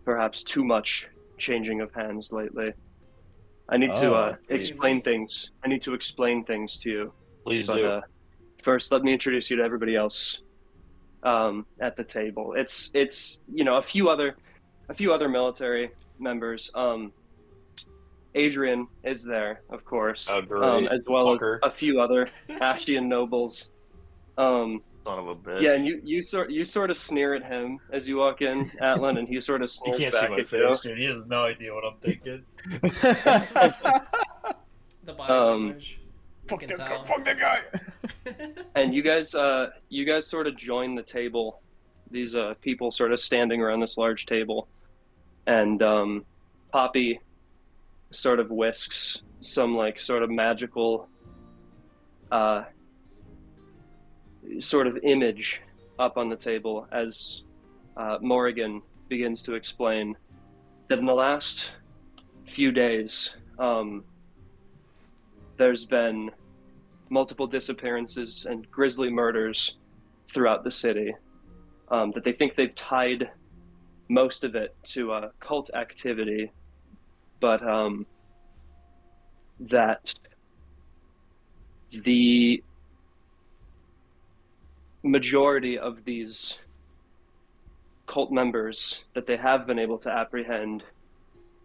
perhaps too much changing of hands lately. I need to explain things. I need to explain things to you.
Please do.
First, let me introduce you to everybody else at the table. It's a few other military members. Adrian is there, of course,
Oh, great.
as well
Fucker.
as a few other Ascian nobles.
Son of a bitch.
Yeah, and you sort of sneer at him as you walk in, Atlan, and he sort of
He
sneers
can't
back
see my
at
face, dude. He has no idea what I'm thinking.
The body language.
Fuck
You can
that
tell.
guy. Fuck that guy.
And you guys sort of join the table. These people sort of standing around this large table, and Poppy sort of whisks some like sort of magical sort of image up on the table as Morrigan begins to explain that in the last few days there's been multiple disappearances and grisly murders throughout the city, that they think they've tied most of it to cult activity, but that the majority of these cult members that they have been able to apprehend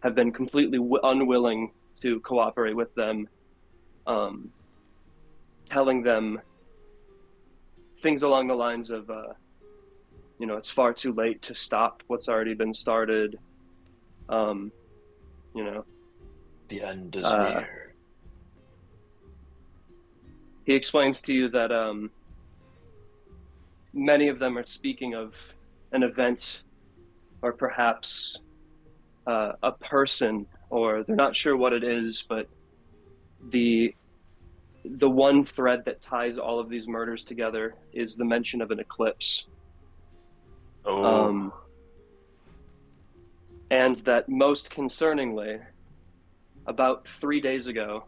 have been completely unwilling to cooperate with them, telling them things along the lines of, it's far too late to stop what's already been started. You know,
The end is near.
he explains to you that many of them are speaking of an event, or perhaps a person, or they're not sure what it is, but the one thread that ties all of these murders together is the mention of an eclipse.
Oh.
And that most concerningly, about 3 days ago,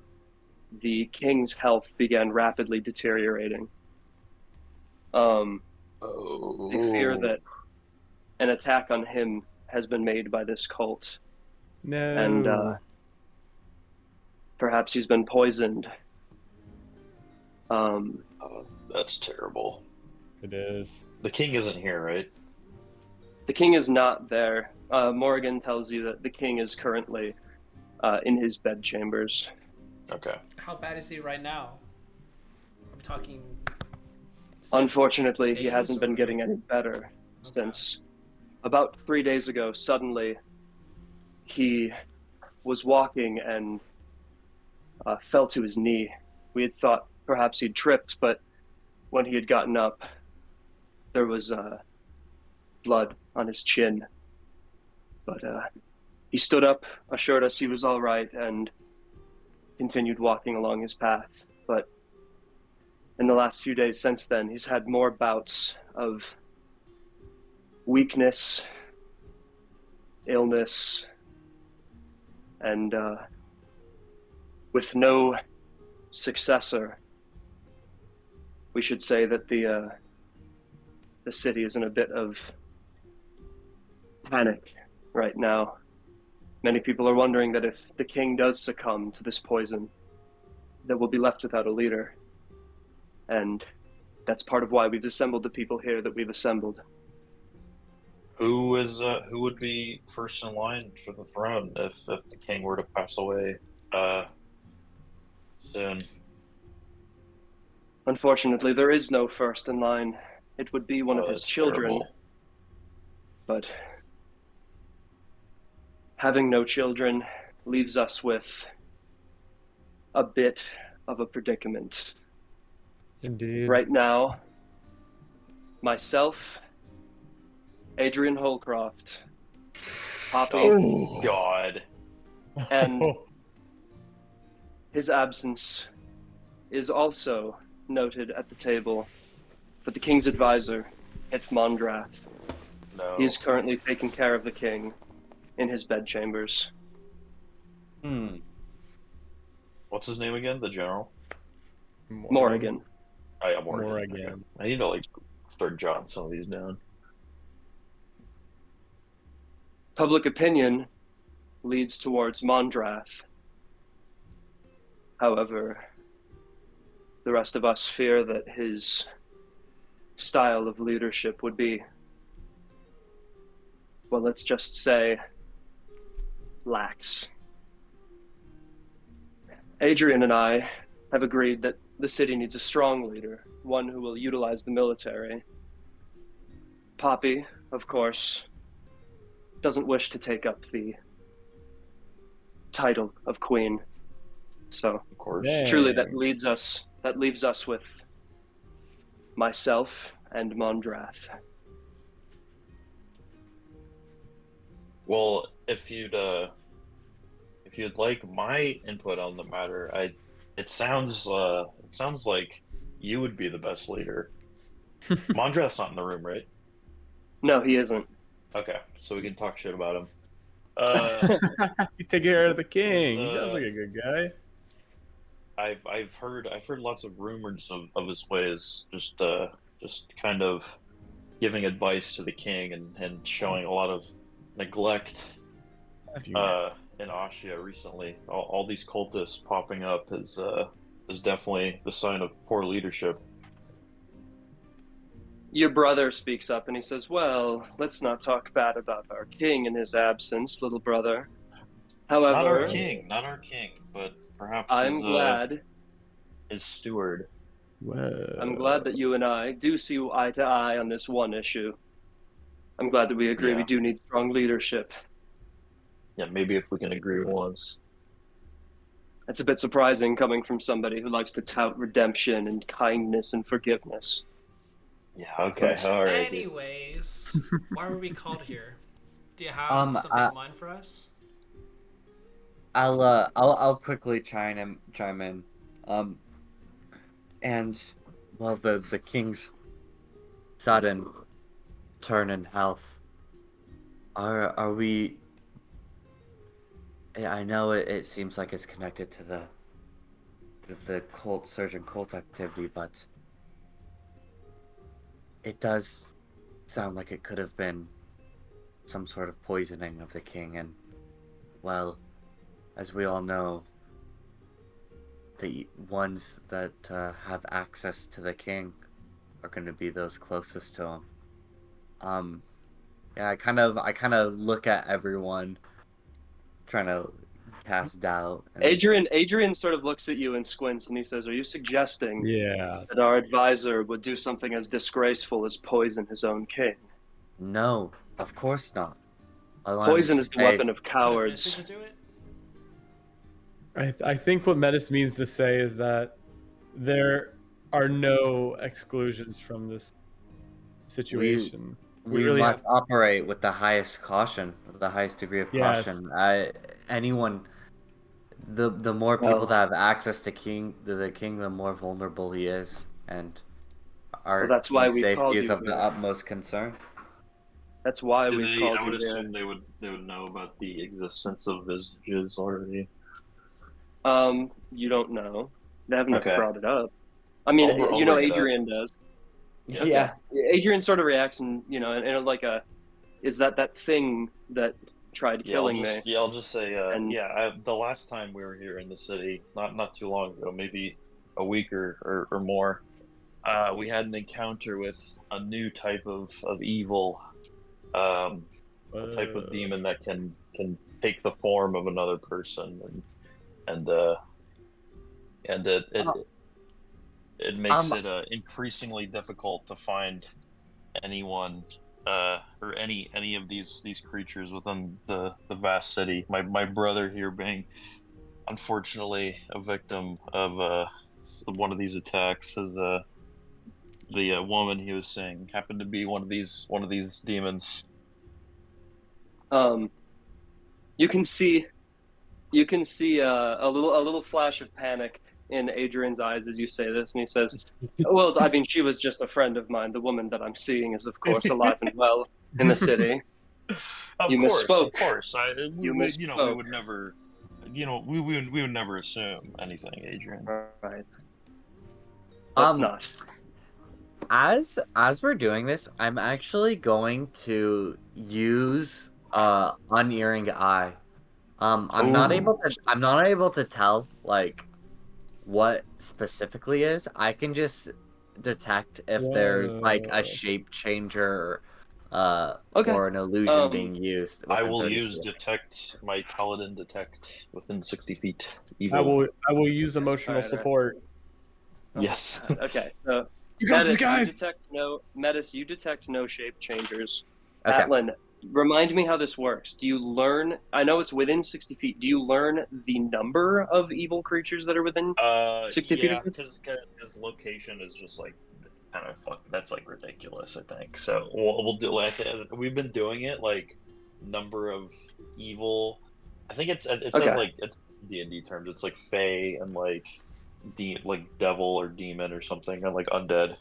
the king's health began rapidly deteriorating. They fear that an attack on him has been made by this cult.
No.
And perhaps he's been poisoned.
That's terrible.
It is.
The king isn't here, right?
The king is not there. Morrigan tells you that the king is currently in his bedchambers.
Okay.
How bad is he right now? I'm talking.
Unfortunately, he hasn't been
or-
getting any better since about 3 days ago. Suddenly, he was walking and fell to his knee. We had thought perhaps he'd tripped, but when he had gotten up, there was blood on his chin. But he stood up, assured us he was all right, and continued walking along his path. But in the last few days since then, he's had more bouts of weakness, illness, and with no successor, we should say that the city is in a bit of panic right now. Many people are wondering that if the king does succumb to this poison, that we'll be left without a leader. And that's part of why we've assembled the people here that we've assembled.
Who would be first in line for the throne if the king were to pass away soon?
Unfortunately, there is no first in line. It would be one of his
That's
children,
terrible.
but having no children leaves us with a bit of a predicament.
Indeed.
Right now, myself, Adrian Holcroft, Poppy,
Oh God.
and his absence is also noted at the table, but the king's advisor, Het Mondrath,
No.
he is currently taking care of the king in his bedchambers.
What's his name again? The general?
Morrigan.
Oh yeah, Morgan.
Morrigan.
Okay. I need to start jotting some of these down.
Public opinion leads towards Mondrath. However, the rest of us fear that his style of leadership would be, well, let's just say, lax. Adrian and I have agreed that the city needs a strong leader, one who will utilize the military. Poppy, of course, doesn't wish to take up the title of queen. So,
Of course.
Yeah.
truly, that leaves us with myself and Mondrath.
Well, if you'd like my input on the matter, it sounds like you would be the best leader. Mondrath's not in the room, right?
No, he isn't.
Okay, so we can talk shit about him.
He's taking care of the king. He
He's,
sounds like a good guy.
I've heard lots of rumors of his ways, just kind of giving advice to the king and showing a lot of neglect
Have you?
in Ascia recently. All these cultists popping up is definitely the sign of poor leadership.
Your brother speaks up and he says, well, let's not talk bad about our king in his absence, little brother.
Not our
However,
king, not our king, but perhaps
I'm glad.
his steward.
I'm glad that you and I do see eye to eye on this one issue. I'm glad that we agree
Yeah.
we do need strong leadership.
Yeah, maybe if we can agree once.
It's a bit surprising coming from somebody who likes to tout redemption and kindness and forgiveness.
Yeah, okay,
But-
all right.
Anyways, why were we called here? Do you have something in mind for us?
I'll quickly chime in. And well, the king's sudden turn in health. Are we? I know it seems like it's connected to the cult surge and cult activity, but it does sound like it could have been some sort of poisoning of the king, and well, as we all know, the ones that have access to the king are going to be those closest to him. Yeah, I kind of look at everyone, trying to cast doubt. And...
Adrian sort of looks at you and squints, and he says, "Are you suggesting that our advisor would do something as disgraceful as poison his own king?"
No, of course not.
Poison is the weapon of cowards.
Could a do it?
I think what Metis means to say is that there are no exclusions from this situation.
We
really
must operate with the highest caution, with the highest degree of caution. Anyone, the more people that have access to the king, the more vulnerable he is, and our
that's why
king's
we called
safety is
you
of the
here.
utmost concern.
That's why we called
I would
you here.
assume they would know about the existence of visages already.
You don't know. They haven't
Okay.
brought it up. I mean,
I'll
you know,
bring it up.
Adrian does.
Yeah.
Yeah.
Adrian sort of reacts, and and like is that thing that tried killing me?
Yeah, I'll just say,
And-
the last time we were here in the city, not too long ago, maybe a week or more, we had an encounter with a new type of evil, a type of demon that can take the form of another person, and it makes it increasingly difficult to find anyone or any of these creatures within the vast city. My brother here being unfortunately a victim of one of these attacks, as the woman he was seeing happened to be one of these demons.
You can see a little flash of panic in Adrian's eyes as you say this, and he says, "Well, I mean, she was just a friend of mine. The woman that I'm seeing is, of course, alive and well in the city." You misspoke.
Of course. We would never, we would never assume anything, Adrian.
Right. Let's not.
As we're doing this, I'm actually going to use unearring eye. I'm not able to tell like what specifically is. I can just detect if there's like a shape changer or an illusion being used.
I will
30
use
feet.
detect, my paladin detect within 60 feet.
I will use emotional support.
Yes.
Okay. So
You got this,
Metis,
guys.
you detect no shape changers.
Okay.
Atlan, remind me how this works. Do you learn? I know it's within 60 feet. Do you learn the number of evil creatures that are within 60 feet?
Yeah, because location is just like kind of fuck. That's like ridiculous. I think so. We'll do. We've been doing it like number of evil. I think it says like it's D&D terms. It's like fae and like devil or demon or something, and like undead.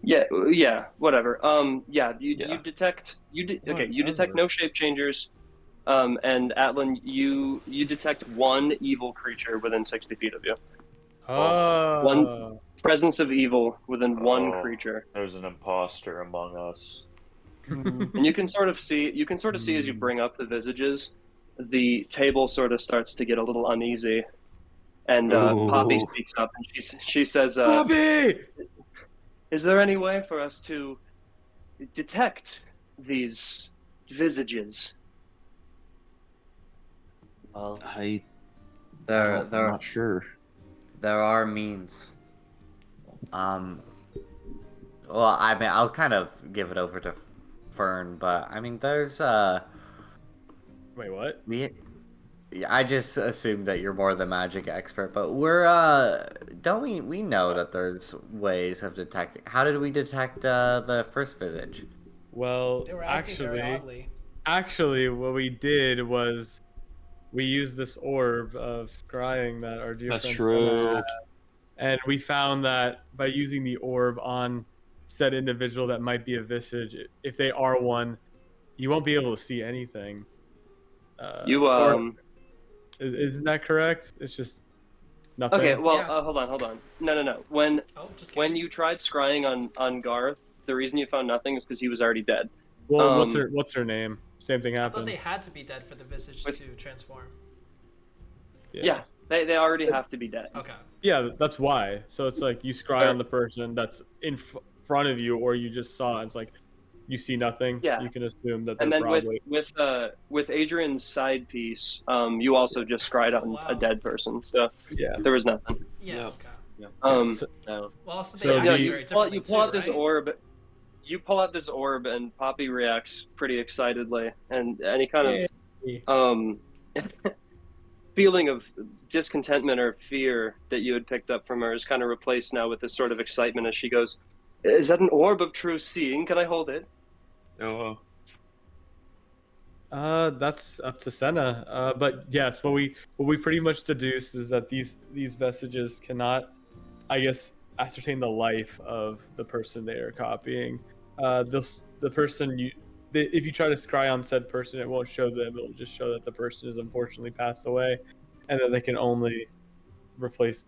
Yeah, whatever. You detect you detect no shape changers, and Atlan, you detect one evil creature within 60 feet of you. One presence of evil within one creature.
There's an imposter among us.
And you can sort of see as you bring up the visages, the table sort of starts to get a little uneasy, and Poppy speaks up and she says,
Poppy!
"Is there any way for us to detect these visages?"
Well,
I
there
I'm
there
not sure.
there are means. Um, well, I mean, I'll kind of give it over to Fern, but I mean, there's
Wait, what?
we. I just assumed that you're more the magic expert, but we're don't we know that there's ways of detecting. How did we detect the first visage?
Well,
They were acting very
actually,
oddly.
what we did was we used this orb of scrying that our dear
That's
friend
true.
Sena had, and we found that by using the orb on said individual that might be a visage, if they are one, you won't be able to see anything.
You
Or isn't that correct? It's just
Okay,
nothing.
well,
Yeah.
hold on. No. When
Oh, just
when
kidding.
you tried scrying on Garth, the reason you found nothing is because he was already dead.
Well,
Um,
what's her name? Same thing
I thought
happened.
they had to be dead for the visage
With-
to transform.
yeah, they already have to be dead.
Okay.
Yeah, that's why. So it's like you scry
Or-
on the person that's in front of you, or you just saw it. It's like you see nothing.
Yeah.
You can assume that
And
they're
then
probably.
with Adrian's side piece, you also just scryed on a
Wow.
dead person, so
Yeah.
there was nothing.
Yeah.
Yeah.
Okay.
So,
No.
Well, also
So
they
the-
acted
you
very
pull,
differently
you pull
too,
out this
right?
orb. You pull out this orb, and Poppy reacts pretty excitedly, and any kind
Yay.
of feeling of discontentment or fear that you had picked up from her is kind of replaced now with this sort of excitement as she goes, "Is that an orb of true seeing? Can I hold it?"
Oh,
That's up to Senna. But yes, what we pretty much deduced is that these messages cannot, I guess, ascertain the life of the person they are copying. The person if you try to scry on said person, it won't show them. It'll just show that the person has unfortunately passed away, and that they can only replace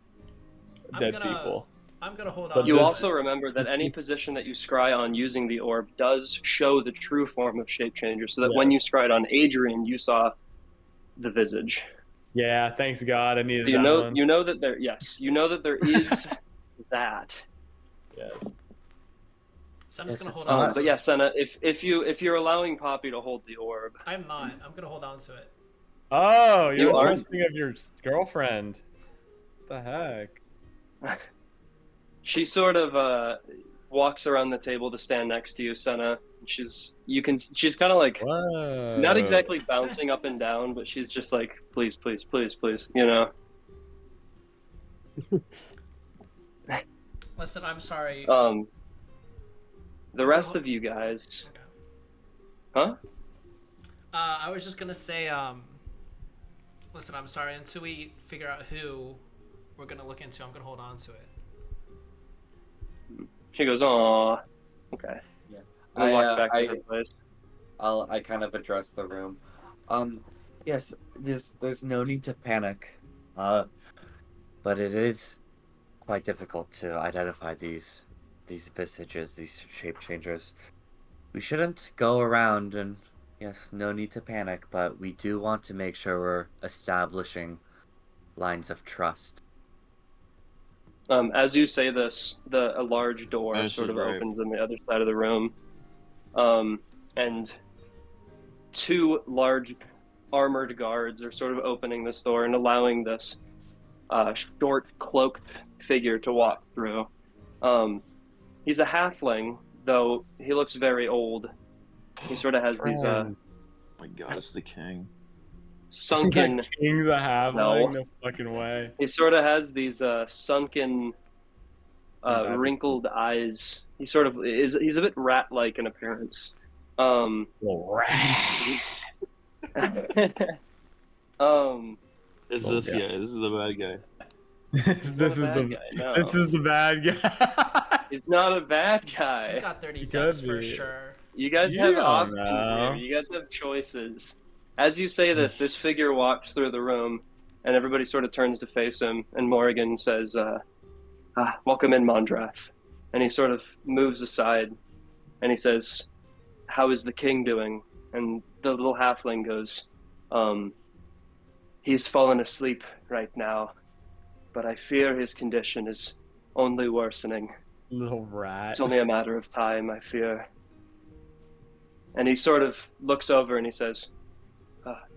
dead people.
I'm gonna hold
But
on.
You
to
this-
also
it.
remember that any position that you scry on using the orb does show the true form of shape changer, so that when you
Yes.
scryed on Adrian, you saw the visage.
Yeah, thanks God, I needed
You
that
know,
one.
you know that there. Yes, you know that there is that.
Yes.
So I'm just
Yes,
gonna
it's
hold
not-
on. To
But
it.
yeah, Senna, if you're allowing Poppy to hold the orb,
I'm not. I'm gonna hold on to it.
Oh, you're
You are-
trusting of your girlfriend. What the heck?
she sort of walks around the table to stand next to you, Senna. She's kind of like
Whoa.
not exactly bouncing up and down, but she's just like, please, please, please, please, you know.
Listen, I'm sorry.
The rest of you guys,
Okay.
huh?
I was just gonna say, listen, I'm sorry. Until we figure out who we're gonna look into, I'm gonna hold on to it.
She goes, "Aw, okay."
Yeah.
And then walks back to her place.
I kind of address the room. Yes, there's no need to panic. But it is quite difficult to identify these visages, these shape changers. We shouldn't go around and yes, no need to panic, but we do want to make sure we're establishing lines of trust.
As you say this, a large door
Metis
sort
is
of
right.
opens on the other side of the room, and two large armored guards are sort of opening this door and allowing this short, cloaked figure to walk through. He's a halfling, though he looks very old. He sort of has these
Fern.
my God, it's the king.
sunken.
That king's a halfling?
No.
No fucking way.
He sort of has these sunken,
That is-
wrinkled eyes. He sort of is. He's a bit rat-like in appearance. Um, um,
Is
Oh,
this
yeah.
yeah? This is the bad guy.
this is
not a bad
the
guy, no.
this is the bad guy.
he's not a bad guy.
He's got 30
He
deaths
could
for
be.
sure.
You guys
You
have
don't
options
know.
here. You guys have choices. As you say this figure walks through the room, and everybody sort of turns to face him. And Morrigan says, "Welcome in, Mondrath." And he sort of moves aside, and he says, "How is the king doing?" And the little halfling goes, "He's fallen asleep right now, but I fear his condition is only worsening.
Little rat.
It's only a matter of time, I fear." And he sort of looks over and he says,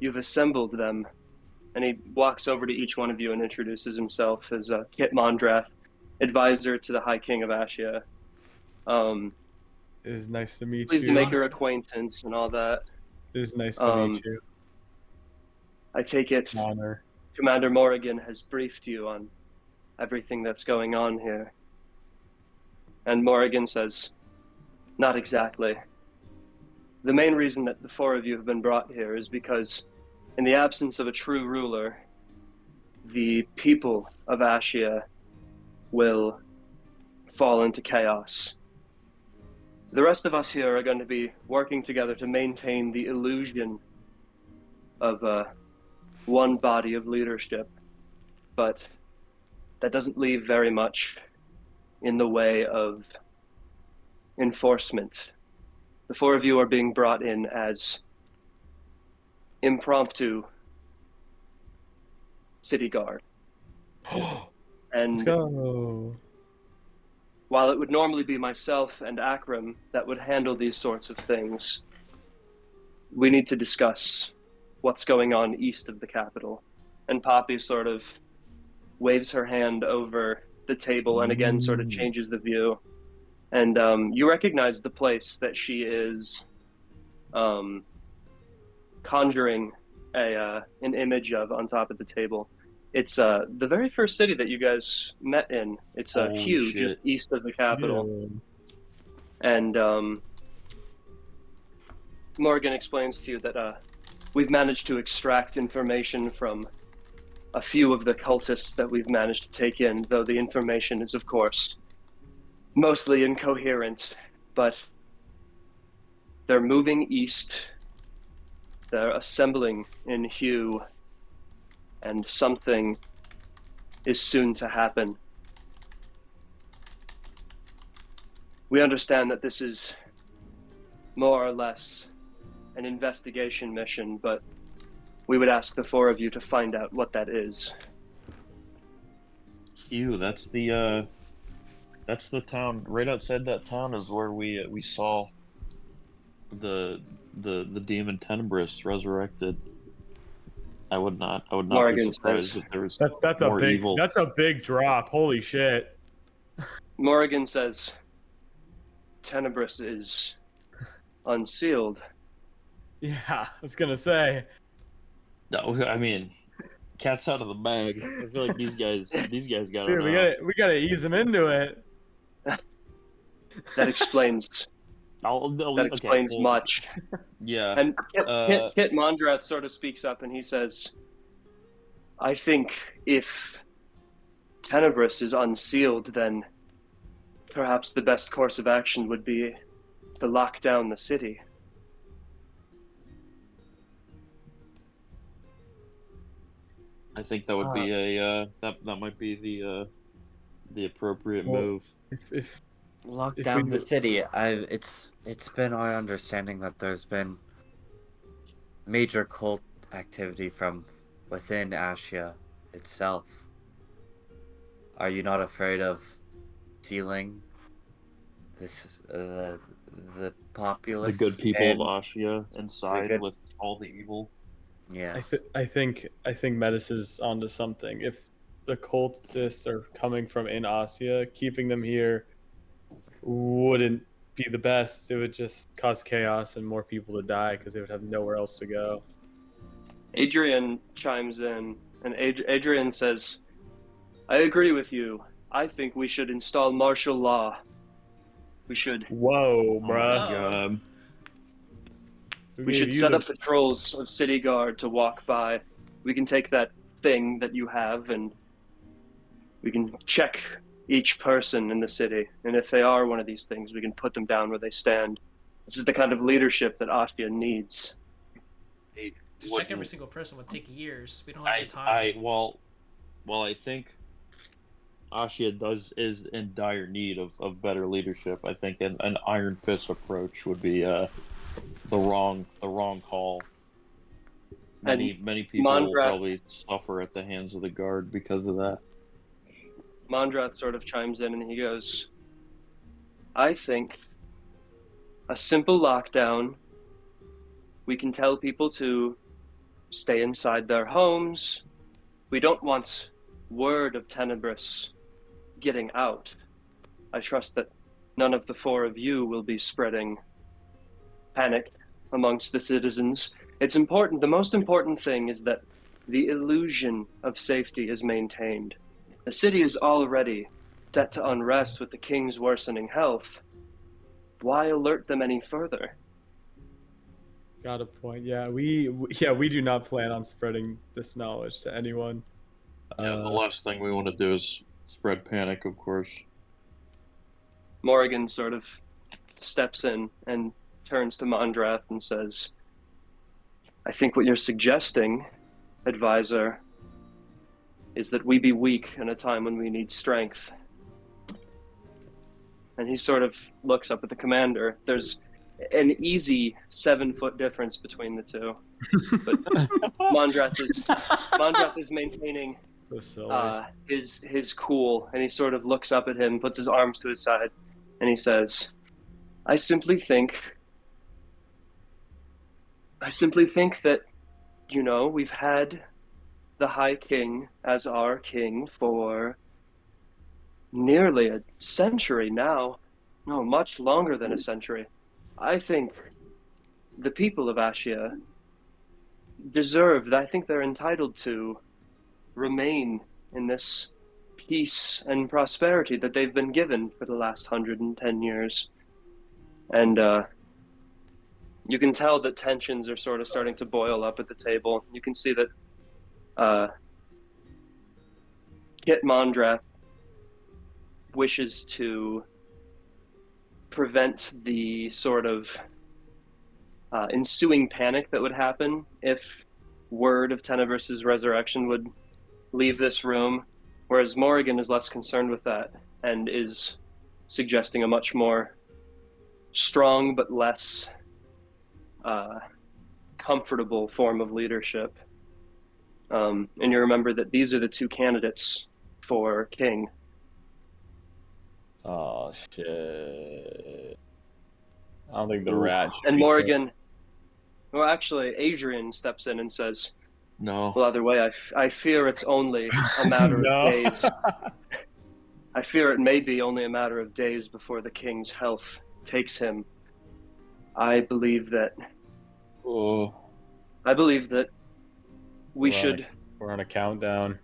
"You've assembled them. and he walks over to each one of you and introduces himself as Kit Mondrath, advisor to the High King of Ascia.
It is nice to meet
Pleased
you.
to make your acquaintance and all that.
It is nice to meet you.
I take it
Honor.
Commander Morrigan has briefed you on everything that's going on here. And Morrigan says, not exactly. The main reason that the four of you have been brought here is because, in the absence of a true ruler, the people of Ascia will fall into chaos. The rest of us here are going to be working together to maintain the illusion of one body of leadership, but that doesn't leave very much in the way of enforcement. The four of you are being brought in as impromptu city guard.
Let's go.
While it would normally be myself and Akram that would handle these sorts of things, we need to discuss what's going on east of the capital. And Poppy sort of waves her hand over the table and again sort of changes the view. And you recognize the place that she is conjuring an image of on top of the table. It's the very first city that you guys met in. It's Hugh, just east of the capital. Yeah. And Morgan explains to you that we've managed to extract information from a few of the cultists that we've managed to take in, though the information is, of course, mostly incoherent. But they're moving east. They're assembling in Hugh, and something is soon to happen. We understand that this is more or less an investigation mission, but we would ask the four of you to find out what that is.
Hugh, that's the town right outside that town is where we saw the demon Tenebris resurrected. I would not
Morgan
be surprised
says,
if there was
that's
more
a big
evil.
That's a big drop. Holy shit.
Morrigan says, Tenebris is unsealed.
Yeah, I was gonna say.
No, I mean, cat's out of the bag. I feel like these guys gotta
Dude,
know.
we gotta ease them into it.
That explains much.
Yeah.
And Kit Mondrath sort of speaks up and he says, I think if Tenebris is unsealed, then perhaps the best course of action would be to lock down the city.
I think that would be that might be the appropriate move.
If
lock down the city. It's been our understanding that there's been major cult activity from within Ascia itself. Are you not afraid of sealing this the populace,
the good people of Ascia inside with all the evil?
Yes.
I think Metis is onto something. If the cultists are coming from in Ascia, keeping them here wouldn't be the best. It would just cause chaos and more people to die because they would have nowhere else to go.
Adrian chimes in, and Adrian says, I agree with you. I think we should install martial law. We should.
Whoa, bruh.
Oh my God.
We should set up patrols of city guard to walk by. We can take that thing that you have and we can check each person in the city. And if they are one of these things, we can put them down where they stand. This is the kind of leadership that Ascia needs.
To check every single person would take years. We don't have the time.
Well, I think Ascia is in dire need of better leadership. I think an Iron Fist approach would be the wrong call. Many people will probably suffer at the hands of the guard because of that.
Mondrath sort of chimes in and he goes, I think a simple lockdown, we can tell people to stay inside their homes. We don't want word of Tenebris getting out. I trust that none of the four of you will be spreading panic amongst the citizens. It's important. The most important thing is that the illusion of safety is maintained. The city is already set to unrest with the king's worsening health. Why alert them any further?
Got a point. Yeah, we do not plan on spreading this knowledge to anyone.
Yeah, the last thing we want to do is spread panic, of course.
Morrigan sort of steps in and turns to Mondrath and says, I think what you're suggesting, advisor, is that we be weak in a time when we need strength. And he sort of looks up at the commander. There's an easy 7-foot difference between the two. But Mondrath is maintaining his cool, and he sort of looks up at him, puts his arms to his side, and he says, I simply think that, you know, we've had the High King as our king for nearly a century now. No, much longer than a century. I think the people of Ascia I think they're entitled to remain in this peace and prosperity that they've been given for the last 110 years. And you can tell that tensions are sort of starting to boil up at the table. You can see that Kit Mondrath wishes to prevent the sort of ensuing panic that would happen if word of Tenebris's resurrection would leave this room, whereas Morrigan is less concerned with that and is suggesting a much more strong but less comfortable form of leadership. And you remember that these are the two candidates for king.
Oh shit! I don't think the rat.
And Morrigan, well, actually, Adrian steps in and says,
No.
Well, either way, I fear it's only a matter of days. I fear it may be only a matter of days before the king's health takes him. I believe that we should...
We're on a countdown.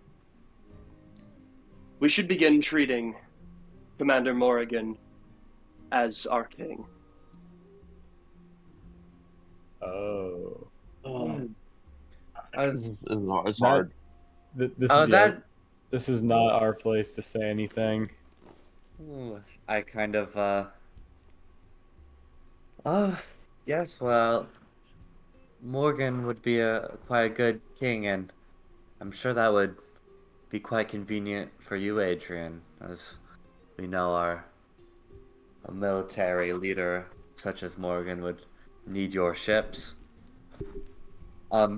We should begin treating Commander Morrigan as our king.
Oh.
It's hard.
This is not our place to say anything.
I kind of, yes, well, Morgan would be quite a good king, and I'm sure that would be quite convenient for you, Adrian, as we know a military leader such as Morgan would need your ships.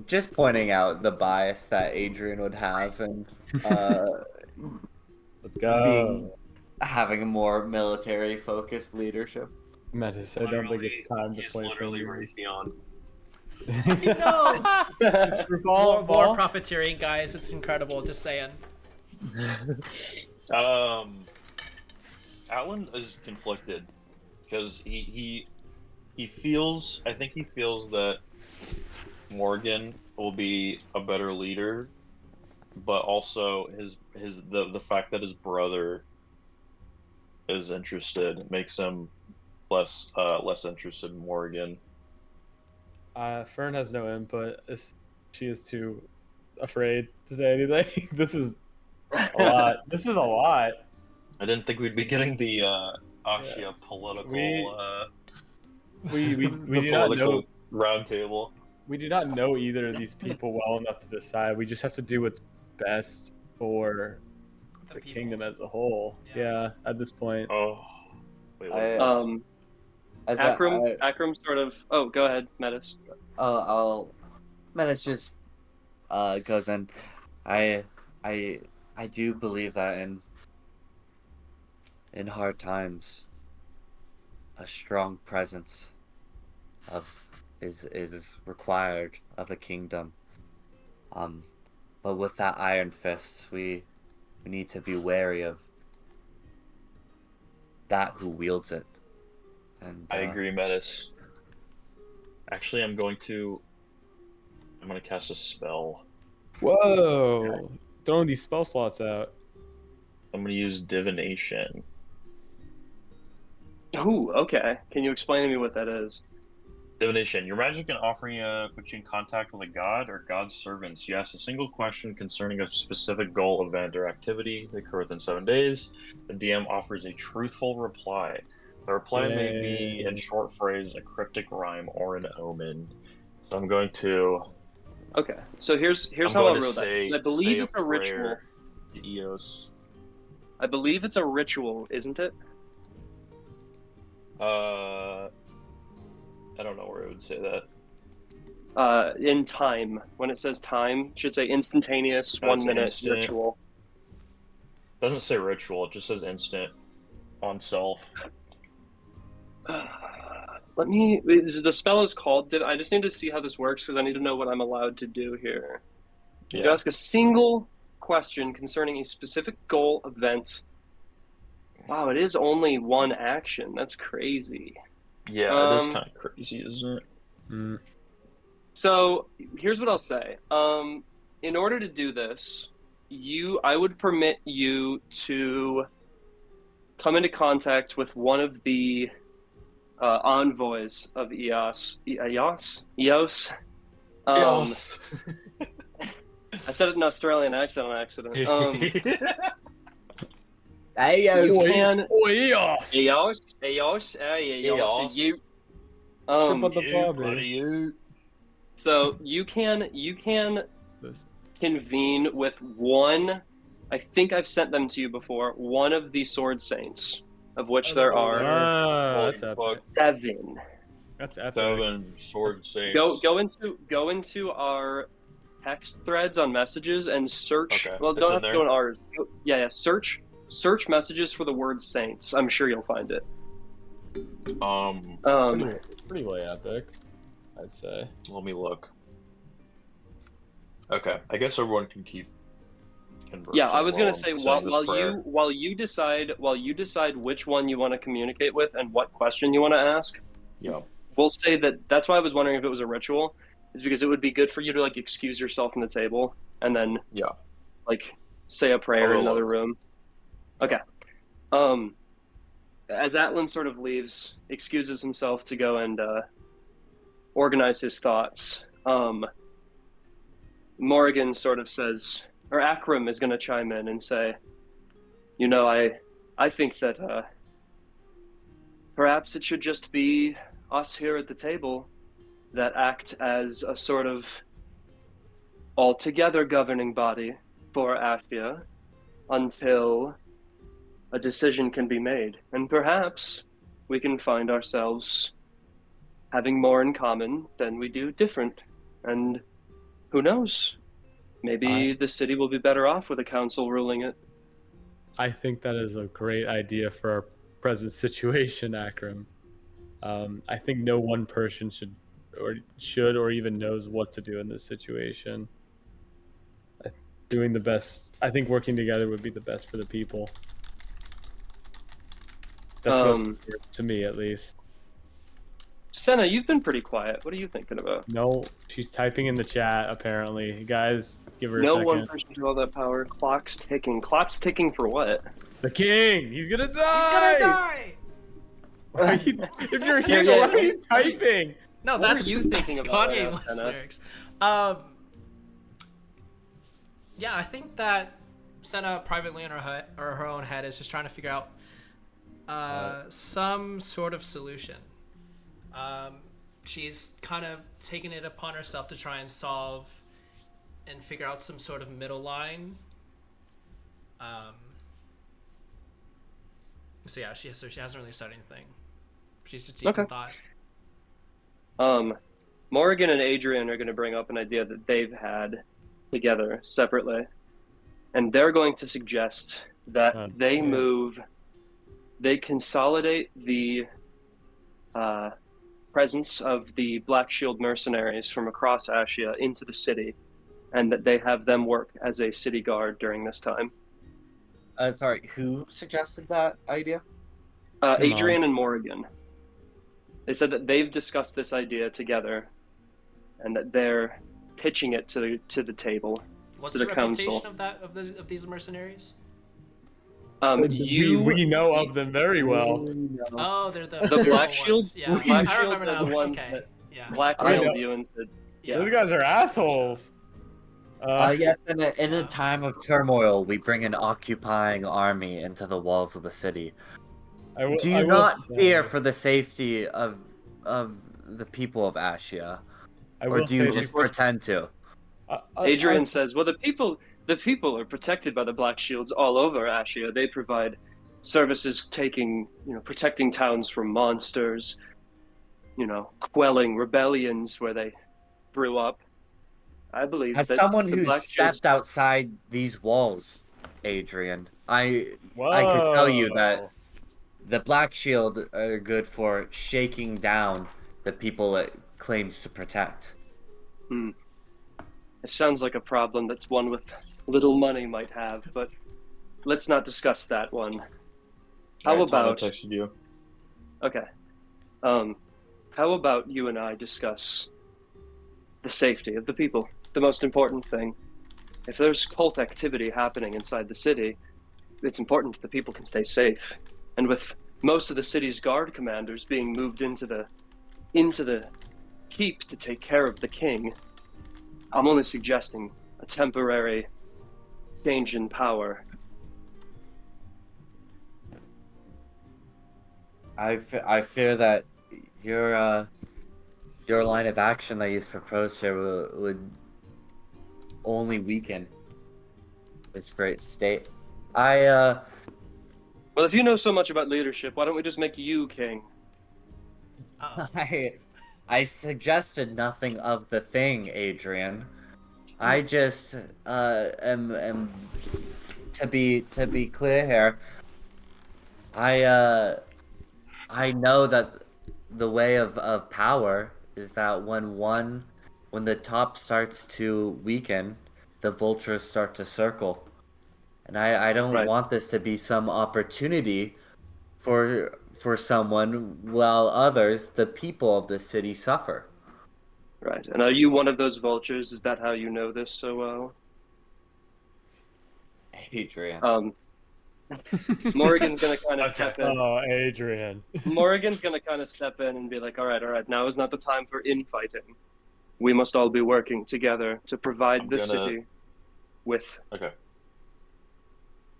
Just pointing out the bias that Adrian would have, and
let's go.
Having a more military-focused leadership.
Metis, I don't think it's time to play
literally Raytheon.
I know. More profiteering, guys. It's incredible. Just saying.
Atlan is conflicted because he feels. I think he feels that Morgan will be a better leader, but also the fact that his brother is interested makes him less interested in Morgan.
Fern has no input. She is too afraid to say anything. This is a lot. This is a lot.
I didn't think we'd be getting the Ascia political.
We do not know
roundtable.
We do not know either of these people well enough to decide. We just have to do what's best for the kingdom as a whole. Yeah, at this point.
Oh, wait,
Akram sort of. Oh, go ahead, Metis.
Metis just goes in. I do believe that in hard times, a strong presence is required of a kingdom, But with that iron fist, we need to be wary of that who wields it. And
I agree, Metis. Actually, I'm going to cast a spell.
Whoa! Throwing these spell slots out.
I'm going to use divination.
Ooh, okay. Can you explain to me what that is?
Divination. Your magic and offering put you in contact with a god or god's servants. You ask a single question concerning a specific goal, event, or activity that occur within 7 days. The DM offers a truthful reply. The reply may be in short phrase, a cryptic rhyme, or an omen. So I'm going to.
Okay, so here's
I'm
how I'll
going to
roll
say,
that. I believe
say
it's a ritual.
prayer to Eos.
I believe it's a ritual, isn't it?
I don't know where it would say that.
In time, when it says time, it should say instantaneous,
That's
1 minute
instant.
ritual.
Doesn't say ritual, it just says instant on self.
Let me. The spell is called. I just need to see how this works because I need to know what I'm allowed to do here. You ask a single question concerning a specific goal, event. Wow, it is only one action. That's crazy.
Yeah, it is kind of crazy, isn't it?
Mm.
So here's what I'll say. In order to do this, I would permit you to come into contact with one of the envoys of Eos. Eos.
Yes.
I said it in Australian accent on accident.
Hey,
You can.
Eos!
Eos.
Eos.
You.
Trip of the
You
Bobby.
bloody you.
So you can
This-
convene with one. I think I've sent them to you before. One of the sword saints, of which there are
Ah, that's
Holy
epic.
7.
That's epic.
7 sword
That's-
saints.
Go into our text threads on messages and search.
Okay,
Well,
it's
don't
in
have to
there?
go in ours. Yeah. Search messages for the word saints. I'm sure you'll find it.
Pretty epic, I'd say.
Let me look. Okay, I guess everyone can keep conversing.
Yeah, I was gonna say
saying this prayer.
while you decide which one you want to communicate with and what question you want to ask.
Yeah.
We'll say that's why I was wondering if it was a ritual, is because it would be good for you to like excuse yourself from the table and then like say a prayer in another room. Okay. As Atlan sort of leaves, excuses himself to go and organize his thoughts. Morrigan sort of says, or Akram is going to chime in and say, you know, I think that perhaps it should just be us here at the table that act as a sort of altogether governing body for Ascia until a decision can be made. And perhaps we can find ourselves having more in common than we do different. And who knows? Maybe the city will be better off with a council ruling it.
I think that is a great idea for our present situation, Akram. I think no one person should or even knows what to do in this situation. Doing the best, I think working together would be the best for the people. That's most important to me, at least.
Sena, you've been pretty quiet. What are you thinking about?
No, she's typing in the chat, apparently. Guys, give her a
No
second.
one person to all that power. Clock's ticking. Clock's ticking for what?
The king! He's gonna die!
He's gonna die!
If you're here, why are you typing?
No,
What
that's
are you thinking
that's
about
Kanye
right now,
West
Sena?
lyrics. Yeah, I think that Sena privately in her own head is just trying to figure out some sort of solution. She's kind of taken it upon herself to try and solve and figure out some sort of middle line. So she hasn't really said anything. She's just deep in thought.
Morrigan and Adrian are going to bring up an idea that they've had together separately, and they're going to suggest that they consolidate the presence of the Black Shield mercenaries from across Ascia into the city, and that they have them work as a city guard during this time.
Sorry, who suggested that idea?
Adrian and Morrigan. They said that they've discussed this idea together, and that they're pitching it to the table.
What's
to
the
the
reputation
council.
of these mercenaries?
We know of them very well.
Oh, they're the
The
terrible
Black
ones.
Shields.
Yeah,
Black
I remember
Shields are
now.
the ones
Okay,
that
yeah.
blackmailed you and said,
Yeah.
Those guys are assholes.
Yes, in a time of turmoil, we bring an occupying army into the walls of the city. Do you not fear for the safety of the people of Ascia? Or do you just pretend to?
Adrian says, well, the people are protected by the Black Shields all over Ascia. They provide services protecting towns from monsters, quelling rebellions where they brew up. I believe
As
that
someone
the
who's
Black
stepped
Shields...
outside these walls, Adrian, I could tell you that the Black Shield are good for shaking down the people it claims to protect.
It sounds like a problem that's one with little money might have, but let's not discuss that one. How about...
I texted you.
Okay. How about you and I discuss the safety of the people? The most important thing. If there's cult activity happening inside the city, it's important that the people can stay safe. And with most of the city's guard commanders being moved into the keep to take care of the king, I'm only suggesting a temporary change in power.
I fear that your line of action that you've proposed here would only weaken this great state.
Well, if you know so much about leadership, why don't we just make you king?
I suggested nothing of the thing, Adrian. I just am to be clear here. I know that the way of power is that when the top starts to weaken, the vultures start to circle. And I don't want this to be some opportunity for someone while others, the people of the city, suffer.
Right. And are you one of those vultures? Is that how you know this so well?
Adrian.
Morrigan's gonna kind of step in.
Oh, Adrian.
Morrigan's gonna kind of step in and be like, all right, now is not the time for infighting. We must all be working together to provide the city with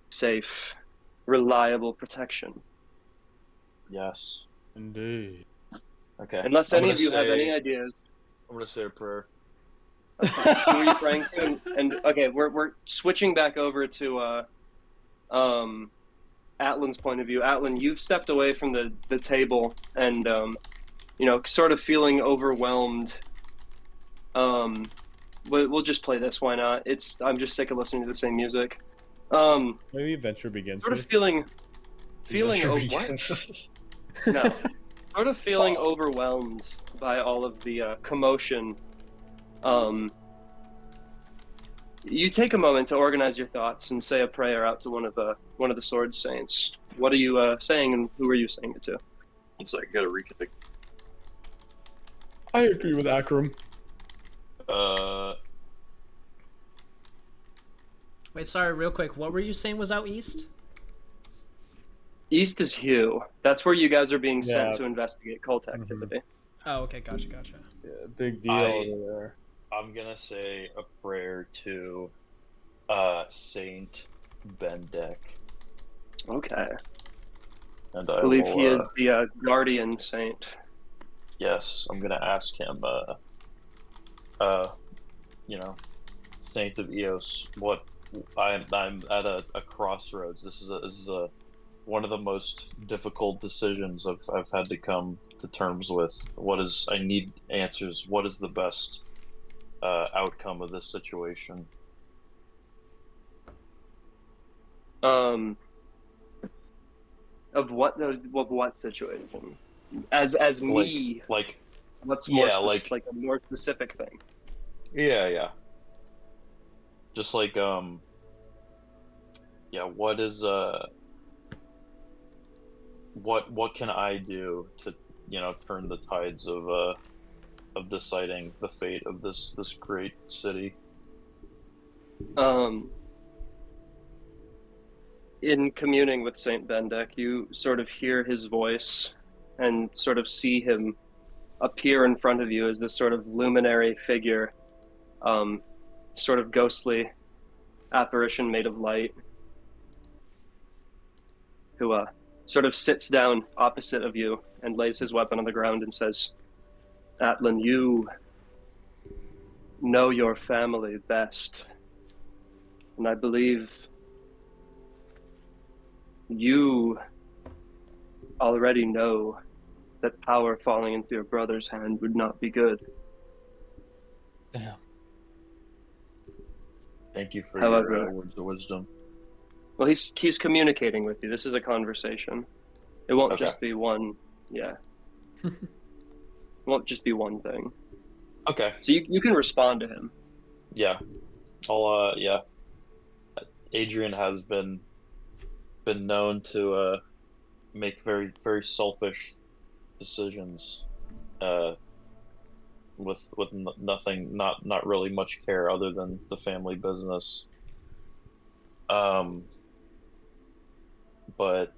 safe, reliable protection.
Yes.
Indeed.
Okay.
Unless any of you have any ideas.
I'm gonna say a prayer.
Okay. Who are you praying to? And okay, we're switching back over to Atlan's point of view. Atlan, you've stepped away from the table and sort of feeling overwhelmed. We'll just play this. Why not? I'm just sick of listening to the same music.
Maybe the adventure begins.
Sort of feeling No. Sort of feeling overwhelmed by all of the commotion. You take a moment to organize your thoughts and say a prayer out to one of the sword saints. What are you saying, and who are you saying it to?
It's like, gotta reconnect.
I agree with Akram.
Wait, sorry, real quick. What were you saying was out east?
East is Hugh. That's where you guys are being sent to investigate cult activity.
Oh, okay, gotcha.
Yeah, big deal over there.
I'm gonna say a prayer to Saint Bendek.
Okay.
And
I believe he is the guardian saint.
Yes, I'm gonna ask him, Saint of Eos, what I'm at a crossroads. This is a one of the most difficult decisions I've had to come to terms with. I need answers. What is the best outcome of this situation?
Of what situation? As me,
like
what's more like a more specific thing?
Yeah. just like yeah, what is what can I do to, you know, turn the tides of deciding the fate of this great city?
In communing with Saint Bendak, you sort of hear his voice and sort of see him appear in front of you as this sort of luminary figure, sort of ghostly apparition made of light, who sort of sits down opposite of you and lays his weapon on the ground and says, Atlan, you know your family best, and I believe you already know that power falling into your brother's hand would not be good.
Damn.
Thank you for
However,
your words of wisdom.
well, he's communicating with you. This is a conversation. It won't
Okay.
just be one. Yeah. It won't just be one thing.
Okay.
So you can respond to him.
Yeah. I'll yeah. Adrian has been known to make very selfish decisions with nothing, not really much care other than the family business. But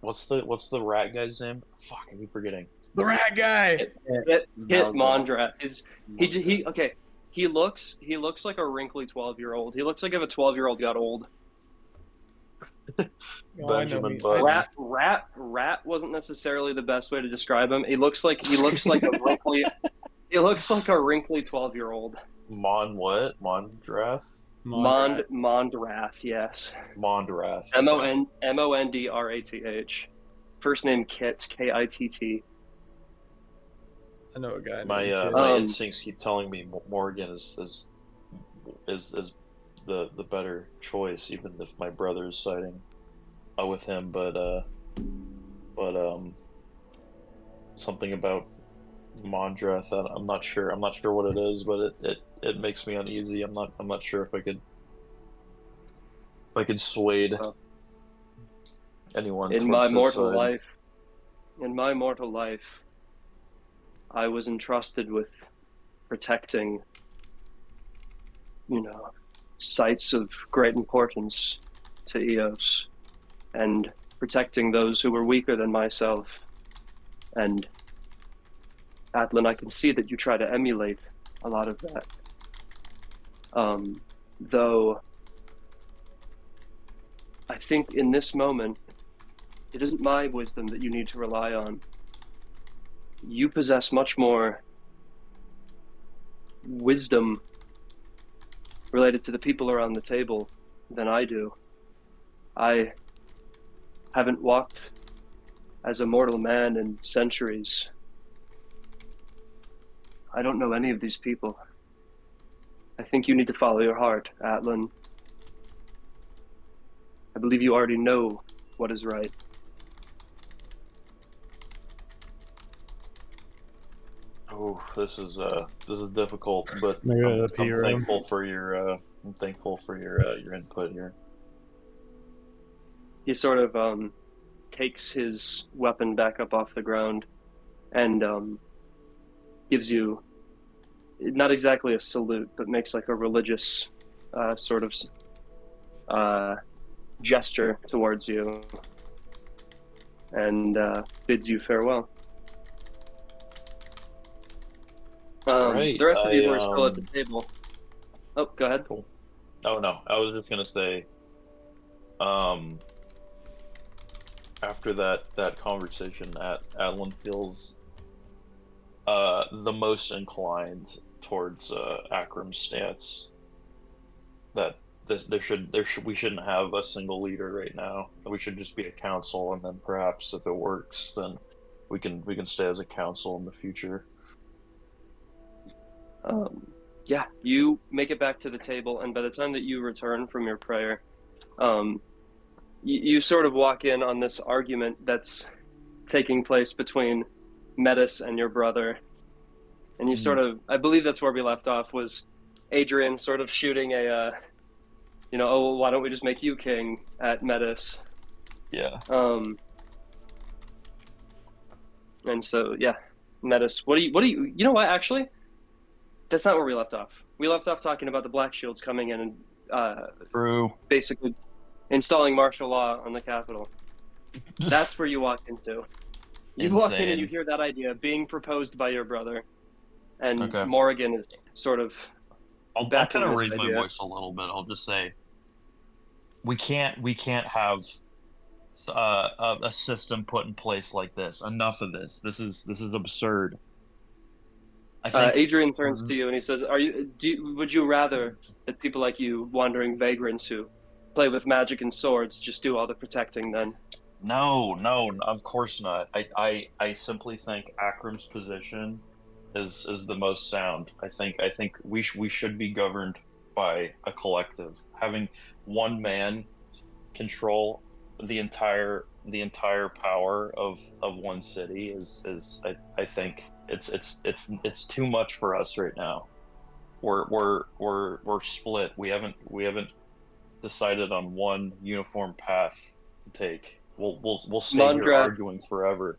what's the rat guy's name? Fuck, I keep forgetting.
The rat guy.
Hit
Maldra.
Mondra. He okay. He looks like a wrinkly 12-year-old. He looks like if a 12-year-old got old.
Benjamin
I-
Button.
Rat wasn't necessarily the best way to describe him. He looks like a wrinkly. He looks like a wrinkly 12-year-old.
What? Mondrath?
Mondrath, yes.
Mondrath.
Mondrath. First name Kit, Kitt.
I know a guy.
My
named Kid.
my instincts keep telling me Morgan is the better choice, even if my brother is siding with him. But something about Mondrath, I'm not sure. I'm not sure what it is, but it makes me uneasy. I'm not sure if I could sway anyone
In
towards
my
his
mortal
side.
life, I was entrusted with protecting, sites of great importance to Eos, and protecting those who were weaker than myself. And Atlan, I can see that you try to emulate a lot of that. Though I think in this moment, it isn't my wisdom that you need to rely on. You possess much more wisdom related to the people around the table than I do. I haven't walked as a mortal man in centuries. I don't know any of these people. I think you need to follow your heart, Atlan. I believe you already know what is right.
Oh, this is difficult, but
Maybe
I'm
the P room.
thankful for your your input here.
He sort of takes his weapon back up off the ground and gives you not exactly a salute, but makes like a religious sort of gesture towards you and bids you farewell.
Right,
the rest of you who are still at the table. Oh, go ahead.
Cool. Oh no, I was just gonna say, after that conversation, Atlan feels the most inclined towards Akram's stance. That we shouldn't have a single leader right now. We should just be a council, and then perhaps if it works, then we can stay as a council in the future.
Yeah, you make it back to the table, and by the time that you return from your prayer, you sort of walk in on this argument that's taking place between Metis and your brother, and you sort of, I believe that's where we left off, was Adrian sort of shooting a, oh, why don't we just make you king at Metis?
Yeah.
And so, yeah, Metis. You know what, actually? That's not where we left off. We left off talking about the Black Shields coming in and
True.
basically installing martial law on the capital. That's where you walk into. You walk in and you hear that idea being proposed by your brother, and Morrigan is sort of.
I'll kind of raise my voice a little bit. I'll just say, we can't have a system put in place like this. Enough of this. This is absurd. I think
Adrian turns to you and he says, would you rather that people like you, wandering vagrants who play with magic and swords, just do all the protecting then?
No, of course not. I simply think Akram's position is the most sound. I think we should be governed by a collective. Having one man control the entire power of one city is I think it's too much for us right now. We're split. We haven't decided on one uniform path to take. We'll stay here arguing forever.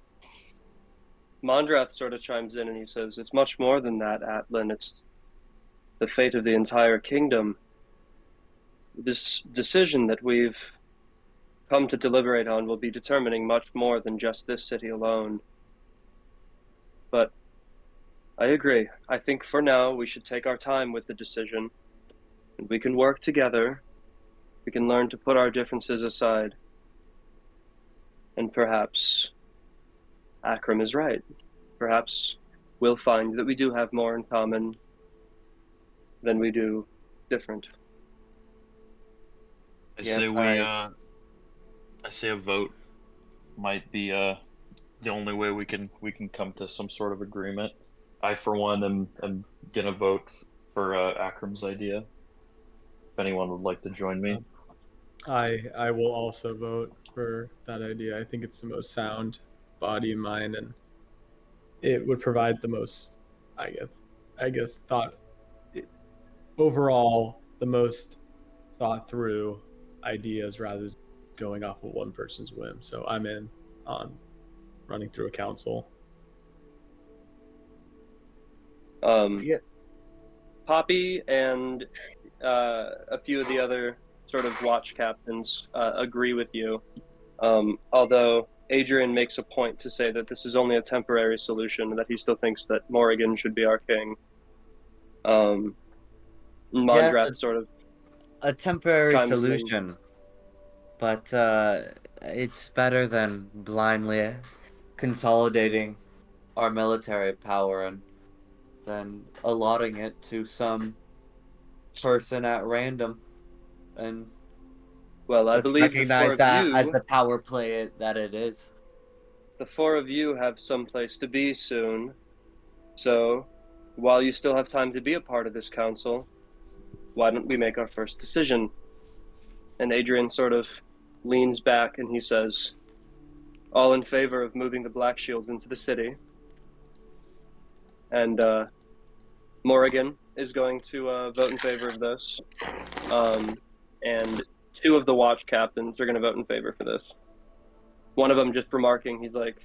Mondrath sort of chimes in and he says, "It's much more than that, Atlan. It's the fate of the entire kingdom. This decision that we've come to deliberate on will be determining much more than just this city alone. But I agree. I think for now we should take our time with the decision, and we can work together. We can learn to put our differences aside. And perhaps Akram is right. Perhaps we'll find that we do have more in common than we do different."
I say a vote might be the only way we can come to some sort of agreement. I, for one, am gonna vote for Akram's idea. If anyone would like to join me,
I will also vote for that idea. I think it's the most sound, body and mind, and it would provide the most, I guess overall the most thought through ideas rather than going off of one person's whim. So I'm in on running through a council.
Poppy and a few of the other sort of watch captains agree with you, although Adrian makes a point to say that this is only a temporary solution and that he still thinks that Morrigan should be our king. Mondrath sort of
a temporary solution, but it's better than blindly consolidating our military power and then allotting it to some person at random. And
well, I believe
recognize that as the power play that it is.
The four of you have someplace to be soon, so while you still have time to be a part of this council, why don't we make our first decision? And Adrian sort of leans back and he says, "All in favor of moving the Black Shields into the city?" And Morrigan is going to vote in favor of this. And two of the watch captains are going to vote in favor for this. One of them just remarking, he's like,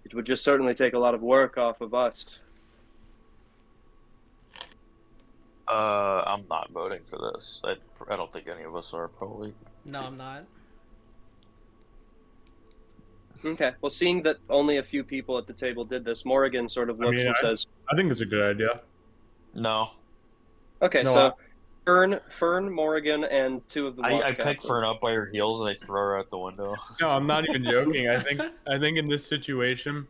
"It would just certainly take a lot of work off of us."
I'm not voting for this. I don't think any of us are, probably.
No, I'm not.
Okay, well, seeing that only a few people at the table did this, Morrigan sort of looks and says,
I think it's a good idea.
No.
Okay, so Fern, Morrigan, and two of the watch
I pick Fern up by her heels and I throw her out the window.
No, I'm not even joking. I think in this situation,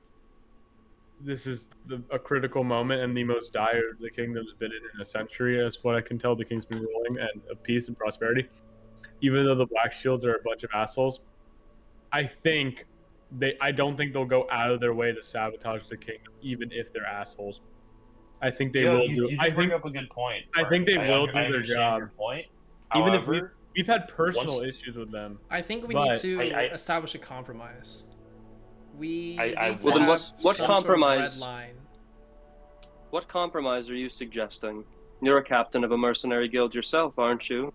this is a critical moment and the most dire the kingdom's been in a century, as what I can tell. The king's been ruling, and of peace and prosperity. Even though the Black Shields are a bunch of assholes, I don't think they'll go out of their way to sabotage the kingdom, even if they're assholes. I think they will do.
You bring up a good point.
I think they will do their job.
Your point.
Even if we've had personal issues with them.
I think we need to establish a compromise. We
well, then what compromise?
Sort of red line.
What compromise are you suggesting? You're a captain of a mercenary guild yourself, aren't you?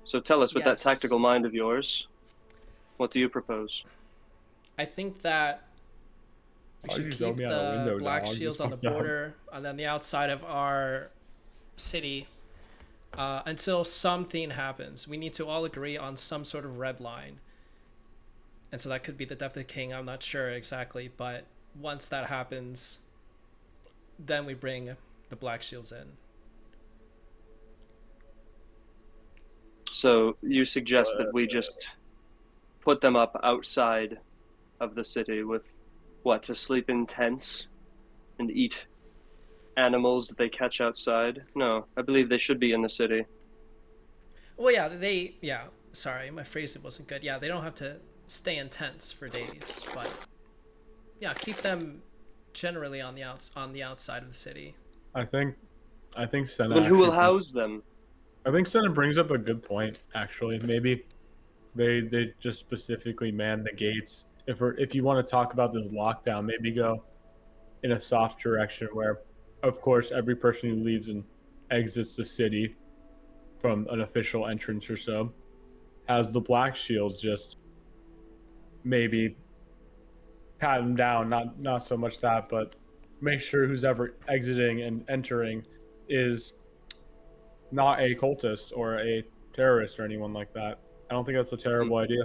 So tell us, with that
Yes.
tactical mind of yours, what do you propose?
I think that we
Why'd
should
you throw
keep
me out a
the
window,
black
dog?
shields
You
on the
fucked up.
border and then the outside of our city until something happens. We need to all agree on some sort of red line. And so that could be the death of the king. I'm not sure exactly, but once that happens, then we bring the black shields in.
So you suggest that we just put them up outside of the city with, what, to sleep in tents and eat animals that they catch outside? No, I believe they should be in the city.
Well, yeah, sorry, my phrasing wasn't good. Yeah, they don't have to stay in tents for days, but yeah, keep them generally on the outside of the city.
I think Sena.
Then who will
actually-
house them?
I think Sena brings up a good point. Actually, maybe they just specifically man the gates. If you want to talk about this lockdown, maybe go in a soft direction where, of course, every person who leaves and exits the city from an official entrance or so has the black shields just maybe pat them down. Not so much that, but make sure who's ever exiting and entering is not a cultist or a terrorist or anyone like that. I don't think that's a terrible idea.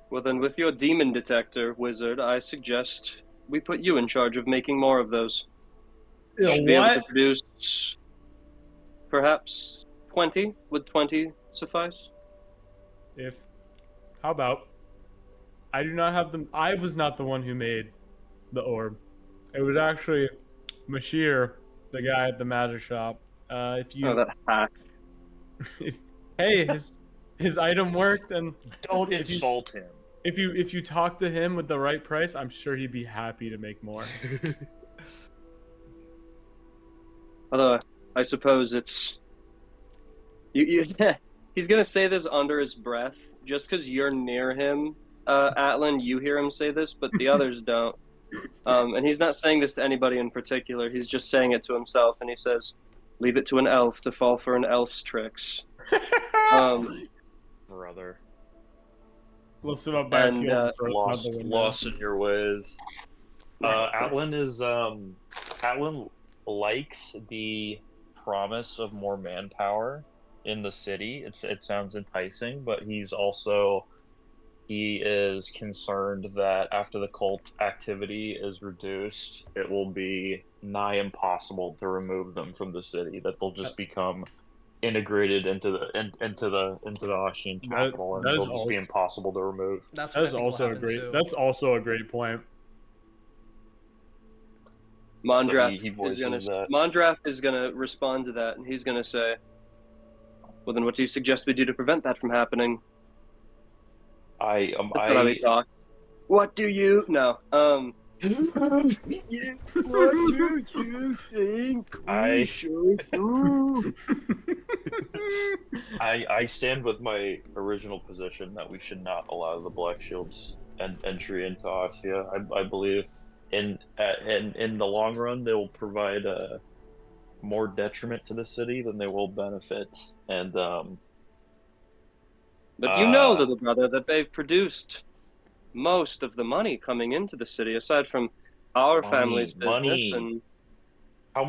Well, then, with your demon detector, wizard, I suggest we put you in charge of making more of those. You should be able to produce perhaps 20. Would 20 suffice?
How about I do not have them. I was not the one who made the orb. It was actually Mashir, the guy at the magic shop. If you
Oh, that hack.
hey, his item worked, and
Don't
If you-
insult him.
if you talk to him with the right price, I'm sure he'd be happy to make more.
Although, I suppose it's... He's gonna say this under his breath, just because you're near him, Atlan, you hear him say this, but the others don't. And he's not saying this to anybody in particular, he's just saying it to himself, and he says, leave it to an elf to fall for an elf's tricks.
Brother.
Lifts him up by his
And,
heels and throws him out
Lost,
the window.
lost in your ways. Atlan is Atlan likes the promise of more manpower in the city. It sounds enticing, but he is concerned that after the cult activity is reduced, it will be nigh impossible to remove them from the city. That they'll just become integrated into the Ascian capital, and
that is
they'll just be
also-
impossible to remove.
That's
That
what I
is
think will
also a
happen
great.
too.
That's also a great point.
Mondrath,
He voices that.
Mondrath is gonna respond to that, and he's gonna say, well then what do you suggest we do to prevent that from happening? That's not how we talk. What do you... No,
What do you think
I-
should do?
I stand with my original position that we should not allow the Black Shields entry into Ascia. I believe in the long run they will provide more detriment to the city than they will benefit. And
but you know, little brother, that they've produced most of the money coming into the city, aside from our family's business.
money.
And
how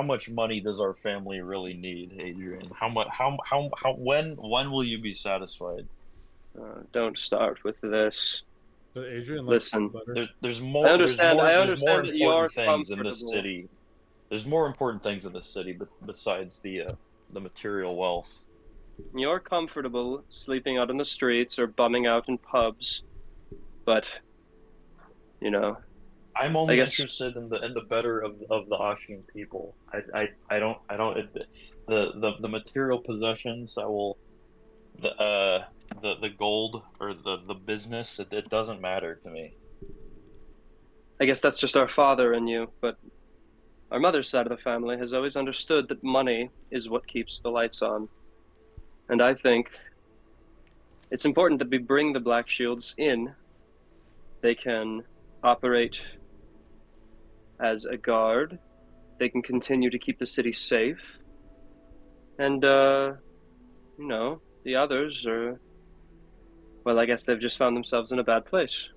much money does our family really need, Adrian? When will you be satisfied?
don't start with this.
But Adrian,
Listen.
There's more.
I understand
There's more
that you are
important things in this
comfortable.
city. There's more important things in this city, besides the material wealth.
You're comfortable sleeping out in the streets or bumming out in pubs, but you know,
I'm only
guess-
interested in the better of the Ascian people. I don't the material possessions. I will the gold or the business. It doesn't matter to me.
I guess that's just our father and you, but our mother's side of the family has always understood that money is what keeps the lights on. And I think it's important that we bring the Black Shields in. They can operate as a guard. They can continue to keep the city safe. And, you know, the others are, well, I guess they've just found themselves in a bad place.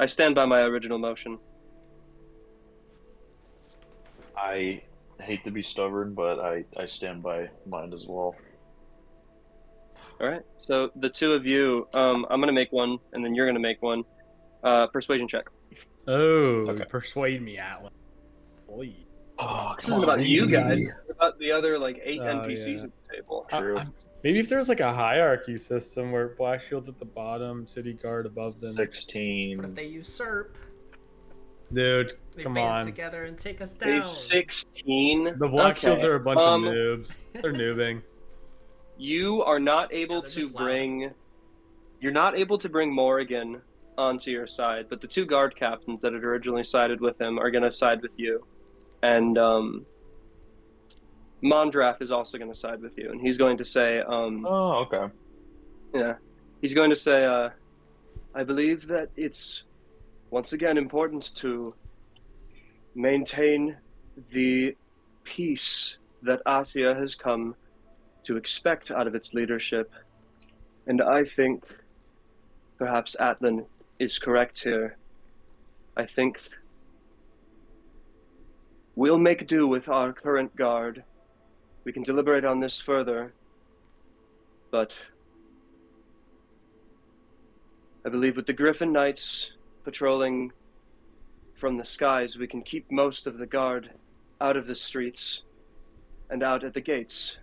I stand by my original motion.
I hate to be stubborn, but I stand by mine as well.
All right. So the two of you, I'm gonna make one, and then you're gonna make one. Persuasion check.
Oh,
Okay.
persuade me, Atlan. Boy.
Oh,
This
come
isn't
on,
about you guys.
baby.
This is about the other like 8
Oh,
NPCs
yeah.
at the table.
True.
Maybe if there's like a hierarchy system where Black Shield's at the bottom, City Guard above them.
16.
What if they usurp?
Dude,
They
come
band
on.
together and take us
A
down.
16.
The Black
Okay.
Shields are a bunch of noobs. They're noobing.
You are not able
they're
to
just loud.
bring. You're not able to bring Morrigan onto your side, but the two guard captains that had originally sided with him are going to side with you, and Mondrath is also going to side with you, and he's going to say,
Oh, okay.
yeah, he's going to say, I believe that it's once again important to maintain the peace that Ascia'S has come to expect out of its leadership. And I think perhaps Atlan is correct here. I think we'll make do with our current guard. We can deliberate on this further, but I believe with the Griffin Knights patrolling from the skies, we can keep most of the guard out of the streets and out at the gates.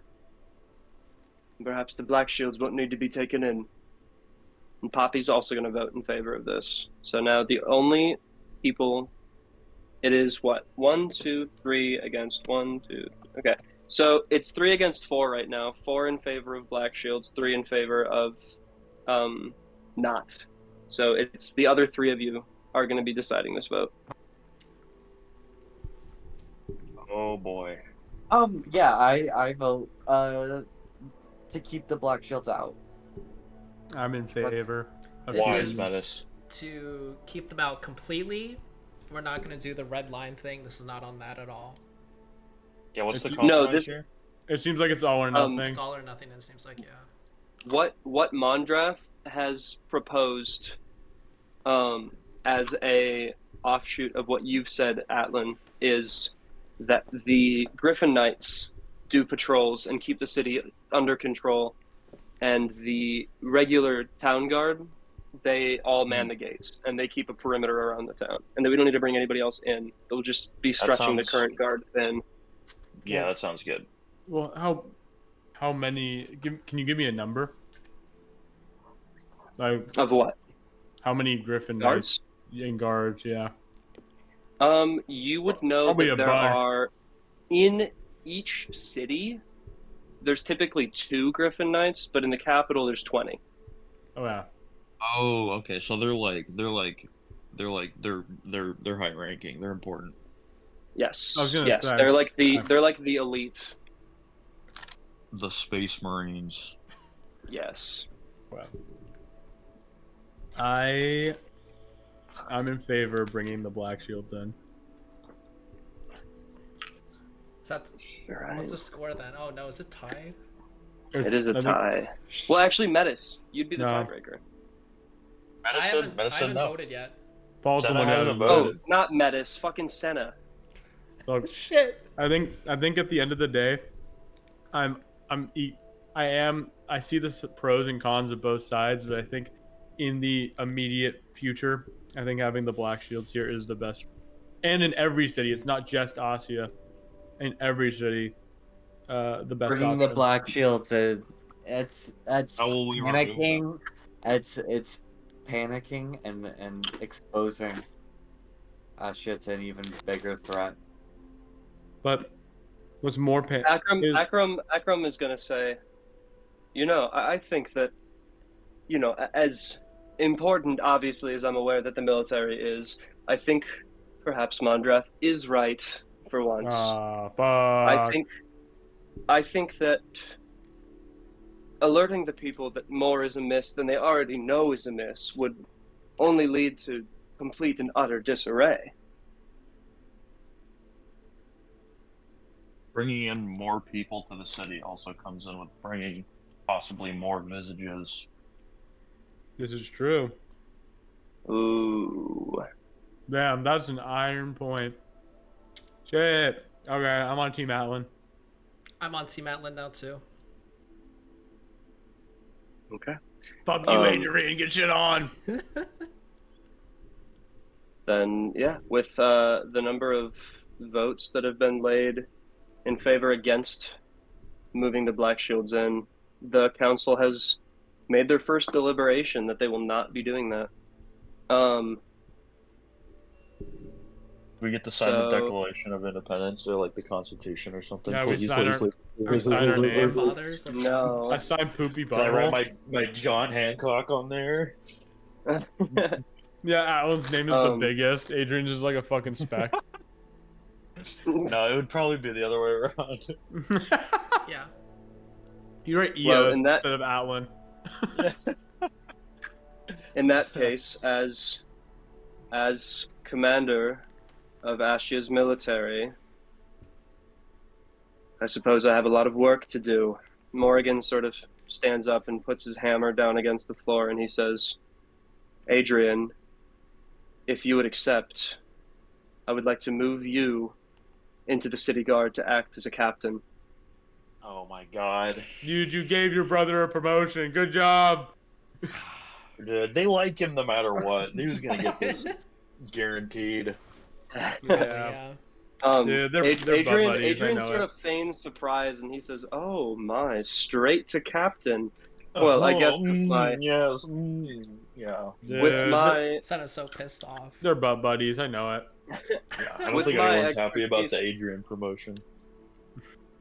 And perhaps the Black Shields won't need to be taken in. And Poppy's also going to vote in favor of this. So now the only people, it is what? 1, 2, 3 against 1, 2. Okay. So it's 3 against 4 right now. 4 in favor of Black Shields, 3 in favor of not. So it's the other 3 of you are going to be deciding this vote.
Oh boy.
Yeah, I vote to keep the Black Shields out.
I'm in favor. of
This
Why
keeping
is
is
them.
Metis?
to keep them out completely. We're not going to do the red line thing. This is not on that at all.
Yeah, what's the
No,
compromise
this-
here?
It seems like it's all or nothing.
It's all or nothing. It seems like, yeah.
What Mondrath has proposed as a offshoot of what you've said, Atlan, is that the Griffin Knights do patrols and keep the city under control, and the regular town guard, they all man the gates and they keep a perimeter around the town, and that we don't need to bring anybody else in. They'll just be stretching the
sounds-
current guard thin.
Yeah, that sounds good.
Well, how many? Can you give me a number? Like
Of what?
how many Griffin
Guards?
Knights in guards? Yeah.
You would know
Probably
that
a
there
bunch.
are, in each city, there's typically 2 Griffin Knights, but in the capital there's 20.
Oh yeah.
Oh, okay. So they're high ranking. They're important.
Yes.
I was gonna
Yes,
say.
they're like the elite.
The Space Marines.
Yes.
Well, I'm in favor of bringing the Black Shields in.
Is that,
Right.
what's the score then? Oh no, is it tied?
It is a
I think-
tie. Well, actually, Metis, you'd be the
No.
tiebreaker.
I haven't
Medicine, no.
voted yet.
Paul's the
Sena
one who
hasn't
hasn't
Oh,
voted.
not Metis, fucking Sena.
Look,
Shit.
I think at the end of the day, I see the pros and cons of both sides, but I think in the immediate future, I think having the Black Shields here is the best. And in every city, it's not just Ascia. In every city, the best
Bringing
option.
the Black Shields, it's
How will we remove them?
panicking. It's panicking and exposing Ascia to an even bigger threat.
But what's more pain?
Akram is going to say, you know, I think that, you know, as important, obviously, as I'm aware that the military is, I think perhaps Mondrath is right for once.
Fuck.
I think that alerting the people that more is amiss than they already know is amiss would only lead to complete and utter disarray.
bringing in more people to the city also comes in with bringing possibly more visages.
This is true.
Ooh.
Damn, that's an iron point. Shit. Okay, I'm on Team Atlan.
I'm on Team Atlan now too.
Okay.
Fuck you, Adrian. Get shit on.
Then, yeah, with the number of votes that have been laid in favor against moving the Black Shields in, the council has made their first deliberation that they will not be doing that.
We get to sign the
So-
Declaration of Independence or like the Constitution or something.
Yeah, we
please,
sign
please,
our-
please,
we
please,
sign
please,
our
please,
name.
please.
Fathers. Let's go.
No.
I signed Poopy
Can I
Butthole.
write my John Hancock on there?
Yeah, Atlan's name is the biggest. Adrian's just like a fucking speck.
No, it would probably be the other way around.
Yeah.
You write EOS
Well, in that-
instead of Atlan.
In that case, as commander of Ascia'S military, I suppose I have a lot of work to do. Morrigan sort of stands up and puts his hammer down against the floor, and he says, Adrian, if you would accept, I would like to move you into the city guard to act as a captain.
Oh my god.
You gave your brother a promotion. Good job.
Dude, they like him no matter what. He was gonna get this guaranteed.
Yeah. Dude, they're
Adrian,
bud buddies, I
Adrian
know
sort
it.
of feigns surprise, and he says, "Oh my, straight to captain." Well, I guess with my
yes, yeah.
Dude,
with my
Sena's so pissed off.
they're bud buddies. I know it.
Yeah, I don't
With
think
my
anyone's happy about the
expertise-
Adrian promotion.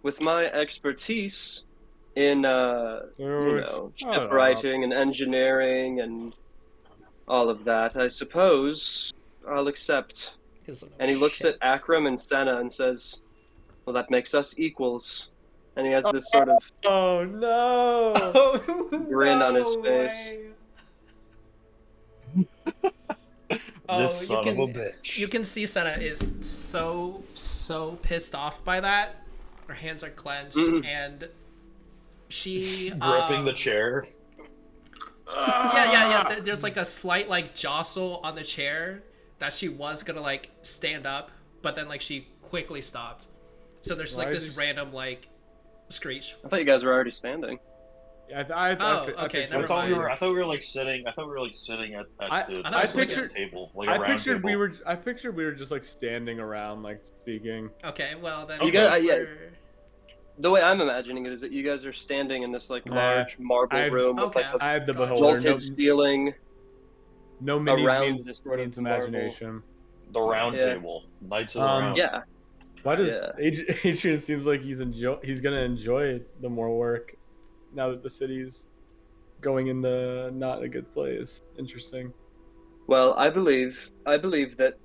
with my expertise in
Shut up.
shipwriting and engineering and all of that, I suppose I'll accept.
He doesn't know
And he looks
shit.
at Akram and Sena and says, "Well, that makes us equals." And he has this sort of
Oh no!
Oh,
grin on his
no
face.
way. Oh,
This son
you
of
can,
a bitch.
You can see Sena is so pissed off by that. Her hands are clenched, and she
Gripping the chair.
Yeah. There's like a slight like jostle on the chair that she was gonna like stand up, but then like she quickly stopped. So there's like
Why
this
did-
random like screech.
I thought you guys were already standing.
Yeah,
Okay,
I
never
thought we
mind.
were. I thought we were like sitting. I thought we were like sitting at the
I thought it was like
pictured-
table, like a
I
round
pictured we
table.
were. I pictured we were just like standing around, like speaking.
Okay, well then
You
got- yeah.
we're-
The way I'm imagining it is that you guys are standing in this like large marble
I-
room with
Okay.
like a
I had the
Gotcha.
beholder.
vaulted ceiling.
No minis
around
means,
this sort of
means
marble.
imagination.
The round
Yeah.
table, Knights of the
Um,
Round.
Yeah.
Why does
Yeah.
Adrian seems like he's gonna enjoy the more work now that the city's going in the not a good place. Interesting.
Well, I believe that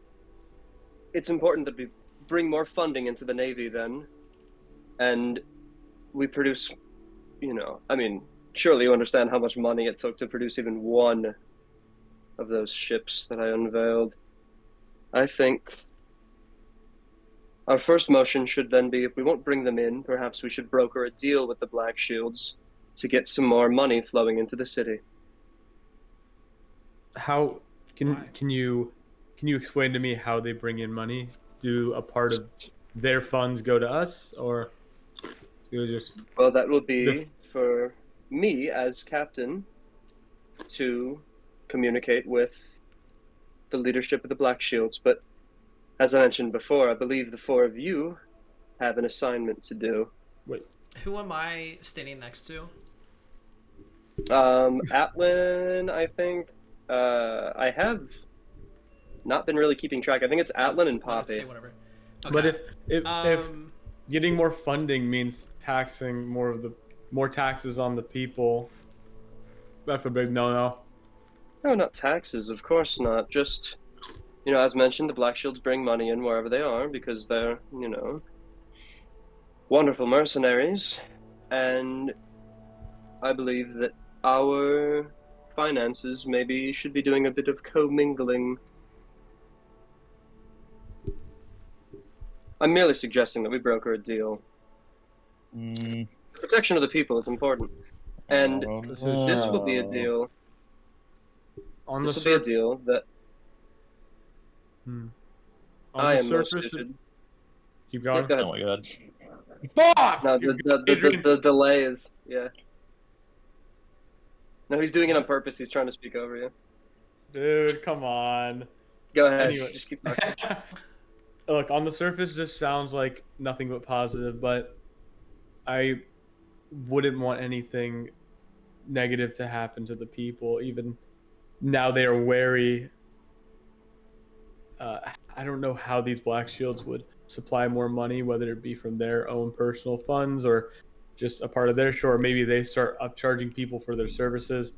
it's important that we bring more funding into the Navy then, and we produce, I mean, surely you understand how much money it took to produce even one of those ships that I unveiled. I think our first motion should then be, if we won't bring them in, perhaps we should broker a deal with the Black Shields to get some more money flowing into the city.
How
Why?
can you explain to me how they bring in money? Do a part of their funds go to us, or do it just?
Well, that will be
The-
for me as captain to communicate with the leadership of the Black Shields. But as I mentioned before, I believe the four of you have an assignment to do.
Who am I standing next to?
Atlan, I think. I have not been really keeping track. I think it's Atlan and
Let's say
Poppy.
whatever.
But
Okay.
if getting more funding means taxing more taxes on the people, that's a big no-no.
No, not taxes, of course not. Just, as mentioned, the Black Shields bring money in wherever they are because they're, wonderful mercenaries. And I believe that our finances maybe should be doing a bit of commingling. I'm merely suggesting that we broker a deal.
Mm,
The protection of the people is important, and this will be a deal.
On
This
the
will be a
surface,
deal that
on
I
the
am most
surface,
suited.
keep
Yeah,
going.
go ahead.
oh my god.
Fuck!
No,
Adrian.
the delay is yeah. No, he's doing it on purpose. He's trying to speak over you.
Dude, come on.
Go ahead.
Anyway.
Just keep talking.
Look, on the surface, this sounds like nothing but positive, but I wouldn't want anything negative to happen to the people. Even now, they are wary. I don't know how these Black Shields would supply more money, whether it be from their own personal funds or just a part of their show, or maybe they start upcharging people for their services.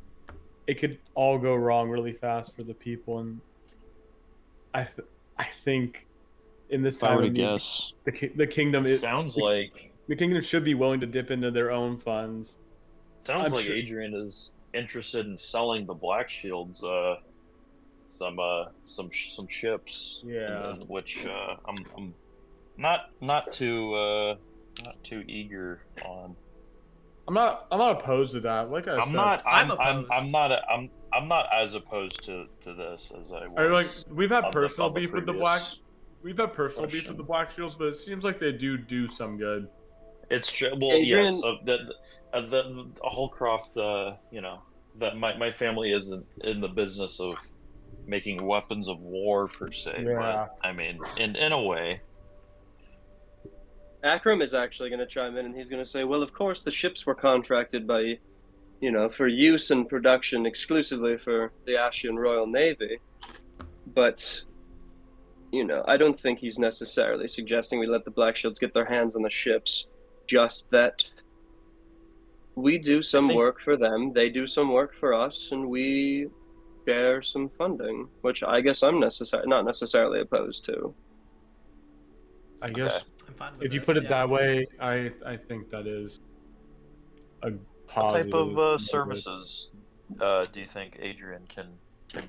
It could all go wrong really fast for the people, and I think in this
If I
time
were to
of need,
guess,
the kingdom is
sounds like
the kingdom should be willing to dip into their own funds.
sounds
I'm
like
sure-
Adrian is interested in selling the Black Shields some ships.
Yeah.
in which I'm not too eager on.
I'm not opposed to that. Like I
I'm
said,
not.
I'm
I'm not as opposed to this as I was.
I like we've had
on
personal
on
beef with the
previous
We've had personal beef with the
question.
Black Shields, but it seems like they do some good.
It's true. Well,
Adrian-
yes. The Holcroft. You know that my family isn't in the business of making weapons of war per se,
Yeah.
but I mean, in a way.
Akram is actually going to chime in, and he's going to say, "Well, of course, the ships were contracted by, for use and production exclusively for the Ascian Royal Navy, but." I don't think he's necessarily suggesting we let the Black Shields get their hands on the ships. Just that we do some work for them, they do some work for us, and we share some funding, which I guess I'm not necessarily opposed to.
I guess
I'm fine with
if you
this,
put it
yeah.
that way, I think that is a
What
positive.
type of
motive.
services do you think Adrian can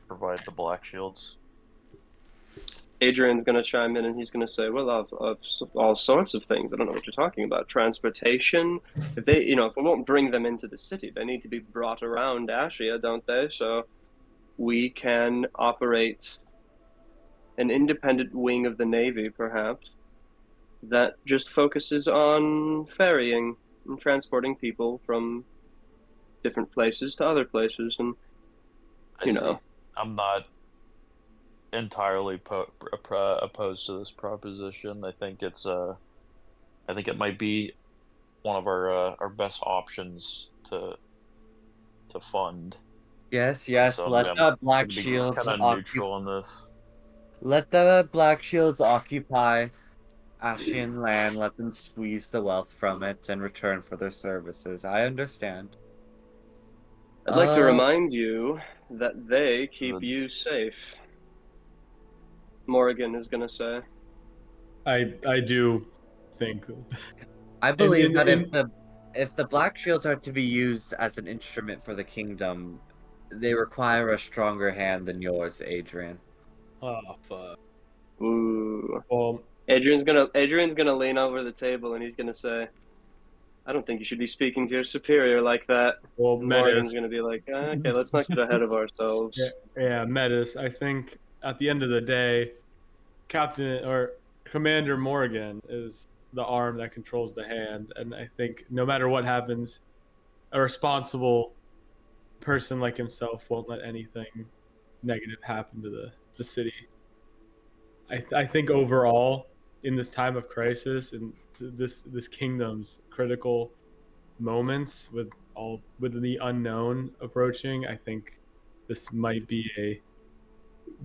provide the Black Shields?
Adrian's going to chime in and he's going to say, well, of all sorts of things. I don't know what you're talking about. Transportation. If we won't bring them into the city, they need to be brought around Ascia, don't they? So we can operate an independent wing of the Navy, perhaps, that just focuses on ferrying and transporting people from different places to other places. And,
I see. I'm not entirely opposed to this proposition. I think it might be one of our best options to fund.
Yes.
So
Let the Black Shields
kind of neutral on this.
Let the Black Shields occupy Ascian land. Let them squeeze the wealth from it in return for their services. I understand.
I'd like to remind you that they keep
Good.
you safe. Morrigan is going to say.
I do think.
I believe that if the Black Shields are to be used as an instrument for the kingdom, they require a stronger hand than yours, Adrian.
Oh fuck.
Ooh.
Well,
Adrian's gonna lean over the table and he's gonna say, "I don't think you should be speaking to your superior like that."
well,
And Morrigan's
Metis.
gonna be like, "Okay, let's not get ahead of ourselves."
Yeah, Metis. I think at the end of the day, Captain or Commander Morgan is the arm that controls the hand, and I think no matter what happens, a responsible person like himself won't let anything negative happen to the city. I think overall, in this time of crisis and this kingdom's critical moments with the unknown approaching, I think this might be a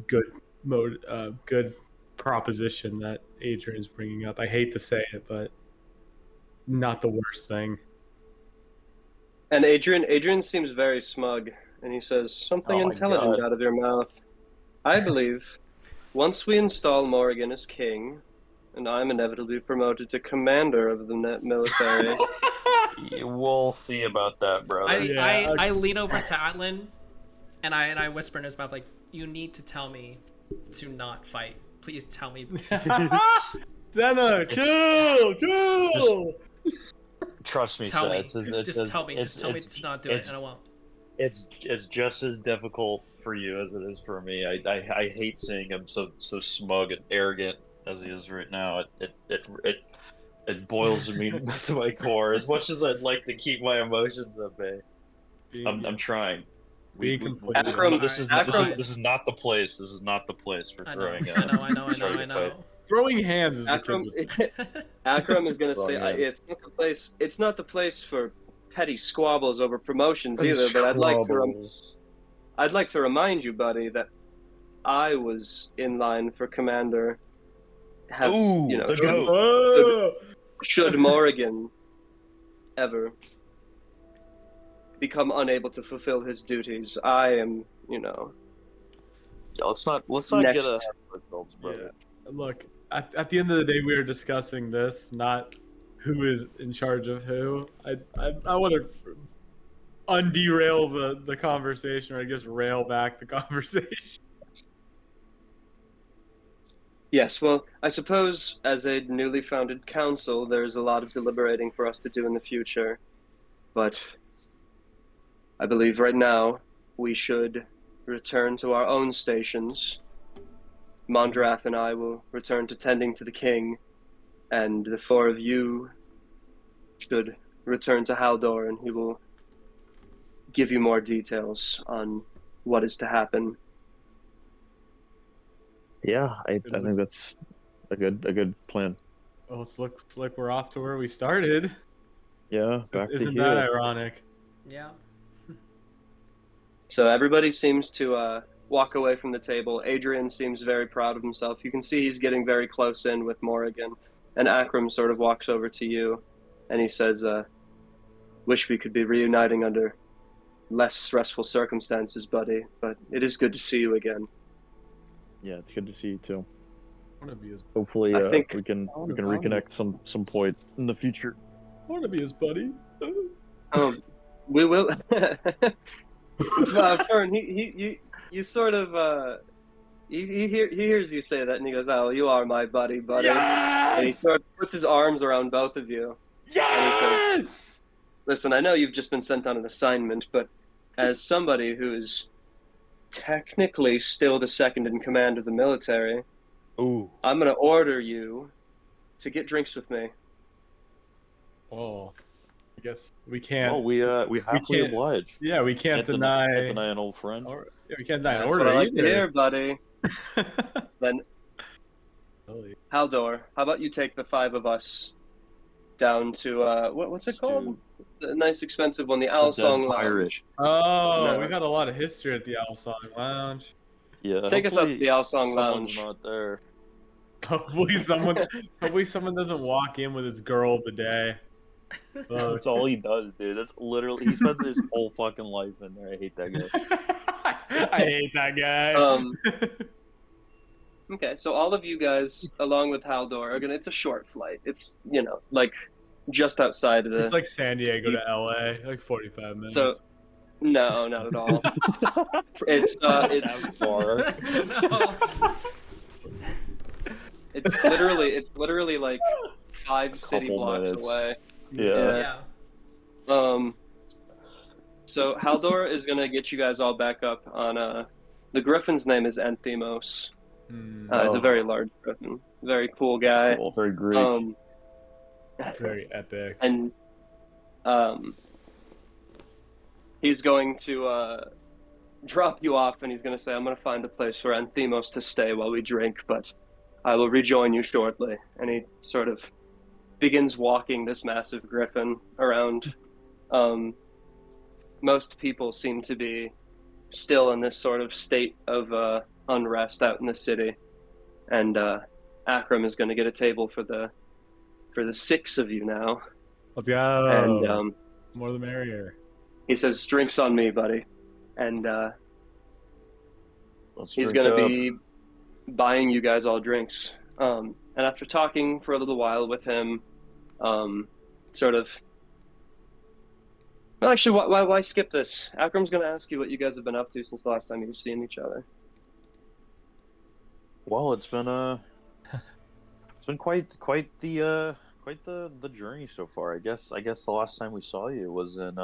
good proposition that Adrian's bringing up. I hate to say it, but not the worst thing.
And Adrian seems very smug, and he says something
Oh my
intelligent
God.
out of your mouth. I believe once we install Morrigan as king, and I'm inevitably promoted to commander of the military.
We'll see about that, brother.
I lean over to Atlan, and I whisper in his mouth like, "You need to tell me to not fight. Please tell me."
Sena, chill.
Trust me,
Tell
Seth.
me. Just tell me. Just tell me to not do it, and I won't.
It's just as difficult for you as it is for me. I hate seeing him so smug and arrogant as he is right now. It boils me to my core. As much as I'd like to keep my emotions at bay, I'm trying.
Being completely
Akram-
This is
Akram-
this is not the place. This is not the place for
I know.
throwing.
I know.
throwing hands is the
Akram,
kid was saying.
Akram is going to say,
Wrong
it's not the place. It's not the place for petty squabbles over promotions either. But I'd like to remind you, buddy, that I was in line for commander.
Ooh, the goat.
Oh!
Should Morrigan ever become unable to fulfill his duties, I am,
Yeah, let's not
Next.
get ahead of ourselves, brother.
Yeah. Look, at the end of the day, we are discussing this, not who is in charge of who. I want to underail the conversation, or I guess rail back the conversation.
Yes, well, I suppose as a newly founded council, there's a lot of deliberating for us to do in the future. But I believe right now we should return to our own stations. Mondrath and I will return to tending to the king, and the four of you should return to Haldor, and he will give you more details on what is to happen.
Yeah, I think that's a good plan.
Well, it looks like we're off to where we started.
Yeah, back to
Isn't
heel.
that ironic?
Yeah.
So everybody seems to walk away from the table. Adrian seems very proud of himself. You can see he's getting very close in with Morrigan. And Akram sort of walks over to you, and he says, wish we could be reuniting under less stressful circumstances, buddy, but it is good to see you again.
Yeah, it's good to see you too.
I want to be his.
Hopefully,
I think-
we can reconnect some point in the future.
I want to be his buddy.
We will. Fern, you sort of he hears you say that, and he goes, "Oh, you are my buddy, buddy."
Yes!
And he sort of puts his arms around both of you.
Yes!
Listen, I know you've just been sent on an assignment, but as somebody who's technically still the second in command of the military,
Ooh.
I'm going to order you to get drinks with me.
Oh, I guess we can't.
Well, we happily
can't-
oblige.
Yeah, we can't deny.
Can't deny an old friend.
Yeah, we can't deny an
That's
order
what I like to
either.
hear, buddy. Then,
Really?
Haldor, how about you take the five of us down to what's it called? The nice expensive one, the Owl Song Lounge.
Pirate.
Oh,
No.
we got a lot of history at the Owl Song Lounge.
Yeah.
Take us up to
hopefully
the Owl Song
someone's
Lounge.
not there.
Hopefully someone doesn't walk in with his girl of the day.
That's all he does, dude. That's literally he spends his whole fucking life in there. I hate that guy.
I hate that guy.
Okay, so all of you guys, along with Haldor, are gonna. It's a short flight. It's like just outside of the.
It's like San Diego to LA, like 45 minutes.
So, no, not at all. It's
far.
No.
it's literally like 5 city
Couple
blocks
minutes.
away.
Yeah.
Yeah.
So Haldor is gonna get you guys all back up on the Griffin's name is Anthemos. He's a very large Griffin, very cool guy.
Well, very Greek.
Very epic.
And he's going to drop you off, and he's going to say, I'm going to find a place for Anthemos to stay while we drink, but I will rejoin you shortly. And he sort of begins walking this massive griffin around. Most people seem to be still in this sort of state of unrest out in the city. And Akram is going to get a table for the 6 of you now.
Let's go.
And
more the merrier.
he says, drinks on me, buddy. And
Let's
he's
drink
going to
up.
be buying you guys all drinks. And after talking for a little while with him, sort of... Well, actually, why skip this? Akram's going to ask you what you guys have been up to since the last time you've seen each other.
Well, it's been quite the the journey so far. I guess the last time we saw you was in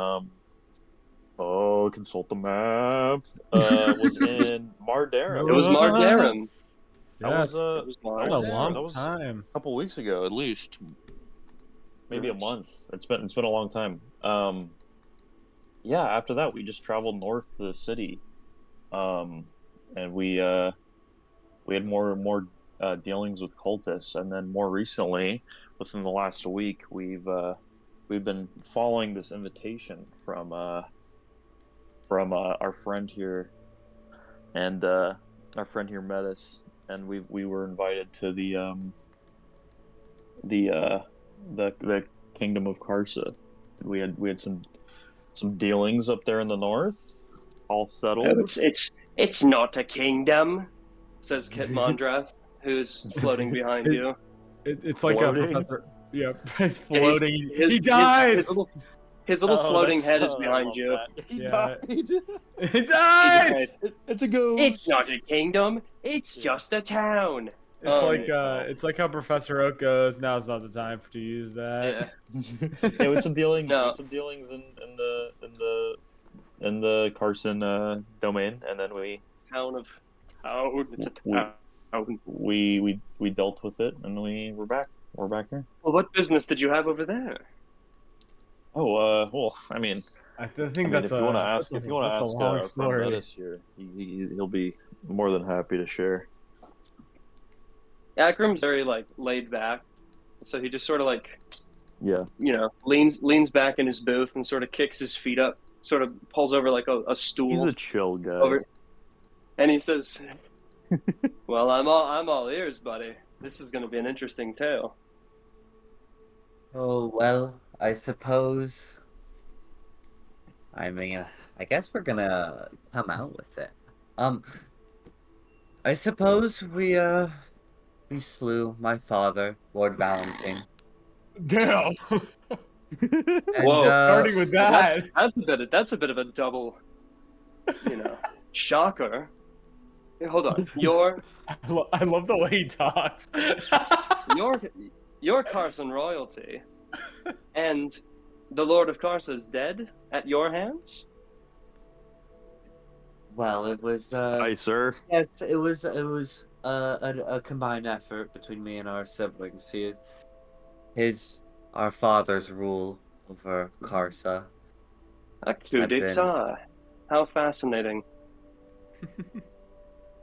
oh, consult the map. Was in Mardarum.
It was Mardarum.
That
Yeah,
was
It was
it's been a
Mardarum.
that
long
was
time.
a couple weeks ago at least. Maybe a
Yes.
month. It's been a long time. Yeah, after that we just traveled north to the city. And we had more dealings with cultists, and then more recently, within the last week, we've been following this invitation from our friend here, and our friend here Metis, and we were invited to the kingdom of Karsa. We had some dealings up there in the north, all settled.
It's not a kingdom, says Kit Mondrath, who's floating behind you.
It's like
Floating?
a professor. Yeah, he's
Yeah, he's-
floating.
his-
He died.
His little
Oh,
floating
that's
head is
I
behind
love
you.
that. He
Yeah.
died.
He
He
died.
died.
It's a ghost.
It's not a kingdom. It's
Yeah.
just a town.
It's like how Professor Oak goes. Now's not the time to use that.
Yeah.
Yeah, with some dealings.
No.
With some dealings in the Carson domain, and then
Town. It's a
we
town.
we dealt with it, and we're back. We're back here.
Well, what business did you have over there?
Oh, well, I mean,
think
if you want to ask,
that's a long
our friend
story.
Metis here, he'll be more than happy to share.
Akram's very laid back, so he just sort of
Yeah.
leans back in his booth and sort of kicks his feet up, sort of pulls over a stool.
He's a chill guy.
over, and he says, "Well, I'm all ears, buddy. This is going to be an interesting tale."
Oh, well, I suppose. I mean, I guess we're gonna come out with it. I suppose we slew my father, Lord Valentine.
Damn.
And,
Whoa,
Starting with that.
That's a bit of a double, shocker. Hey, hold on,
I love the way he talks.
your Carson royalty, and the Lord of Carson is dead at your hands.
well, it was
Hi, sir.
yes, it was a combined effort between me and our siblings. Our father's rule over Karsa.
A coup
Had been-
d'état. How fascinating.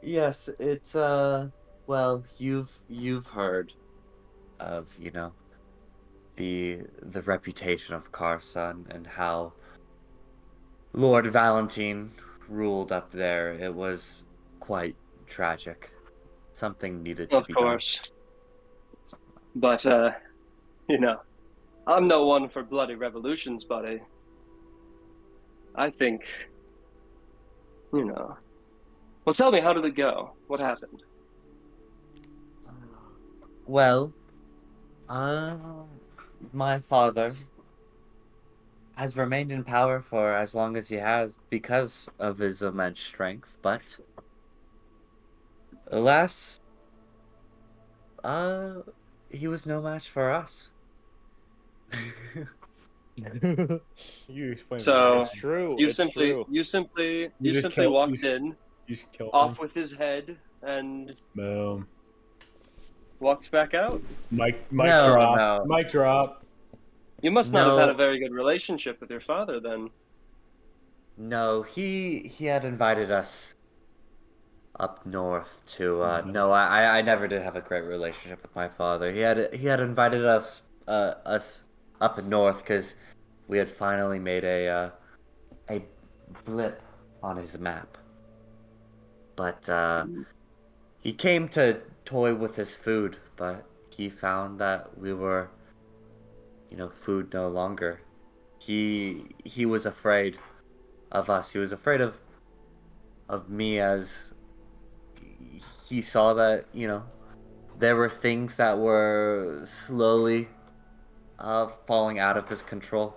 Yes, it's well, you've heard of, the reputation of Karsa and how Lord Valentine ruled up there. It was quite tragic. Something needed to
Of
be
course. But I'm no one for bloody revolutions, buddy. I think, Well, tell me, how did it go? What happened?
done. Well, my father has remained in power for as long as he has because of his immense strength, but alas, he was no match for us.
You explain.
So-
It's true.
You
it's
simply,
true.
you simply,
You
you
just
simply
killed-
walked
you-
in,
You should kill
off
him.
with his head, and
Boom.
walked back out.
Mic
No,
drop.
no.
Mic drop.
You must not have had
No.
a very good relationship with your father, then.
No, he had invited us up north to
Mhm.
no, I never did have a great relationship with my father. He had invited us up north because we had finally made a blip on his map. But he came to toy with his food, but he found that we were food no longer. He was afraid of us. He was afraid of me, as he saw that, there were things that were slowly falling out of his control.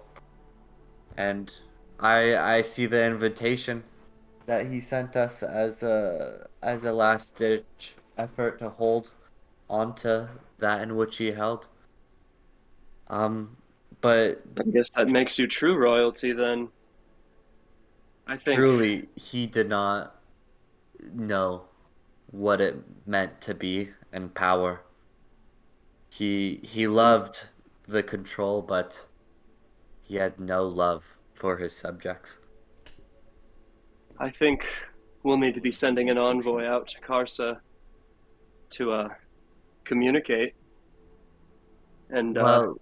And I see the invitation that he sent us as a last ditch effort to hold onto that in which he held. But
I guess that makes you true royalty then. I think.
truly, he did not know what it meant to be in power. He loved the control, but he had no love for his subjects.
I think we'll need to be sending an envoy out to Karsa to communicate and
Well,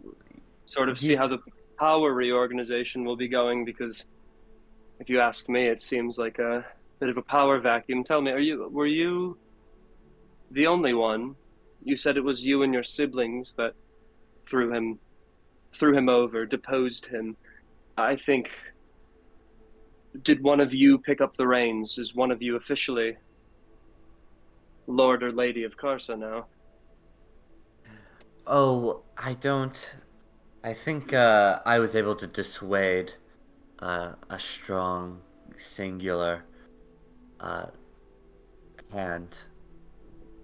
sort of see
he
how the power reorganization will be going, because if you ask me, it seems like a bit of a power vacuum. Tell me, were you the only one? You said it was you and your siblings that threw him over, deposed him. I think, did one of you pick up the reins? Is one of you officially Lord or Lady of Karsa now?
Oh, I don't. I think I was able to dissuade a strong, singular uh, hand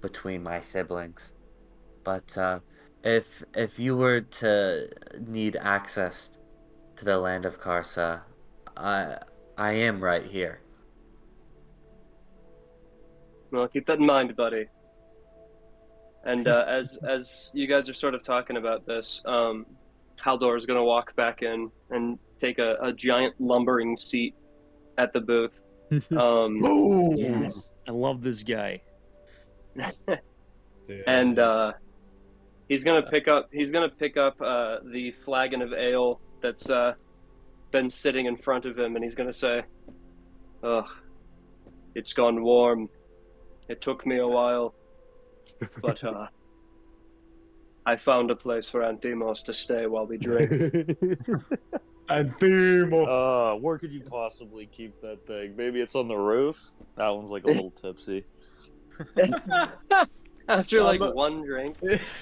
between my siblings. But if you were to need access to the land of Karsa, I I am right here.
Well, keep that in mind, buddy. And as you guys are sort of talking about this, Haldor is going to walk back in and take a giant lumbering seat at the booth.
Boom!
Yes, I love this guy.
And he's gonna pick up the flagon of ale that's been sitting in front of him, and he's gonna say, "Ugh, it's gone warm. It took me a while, but I found a place for Antimos to stay while we drink."
Antimos.
Where could you possibly keep that thing? Maybe it's on the roof? That one's like a little tipsy.
After like
I'm a-
one drink,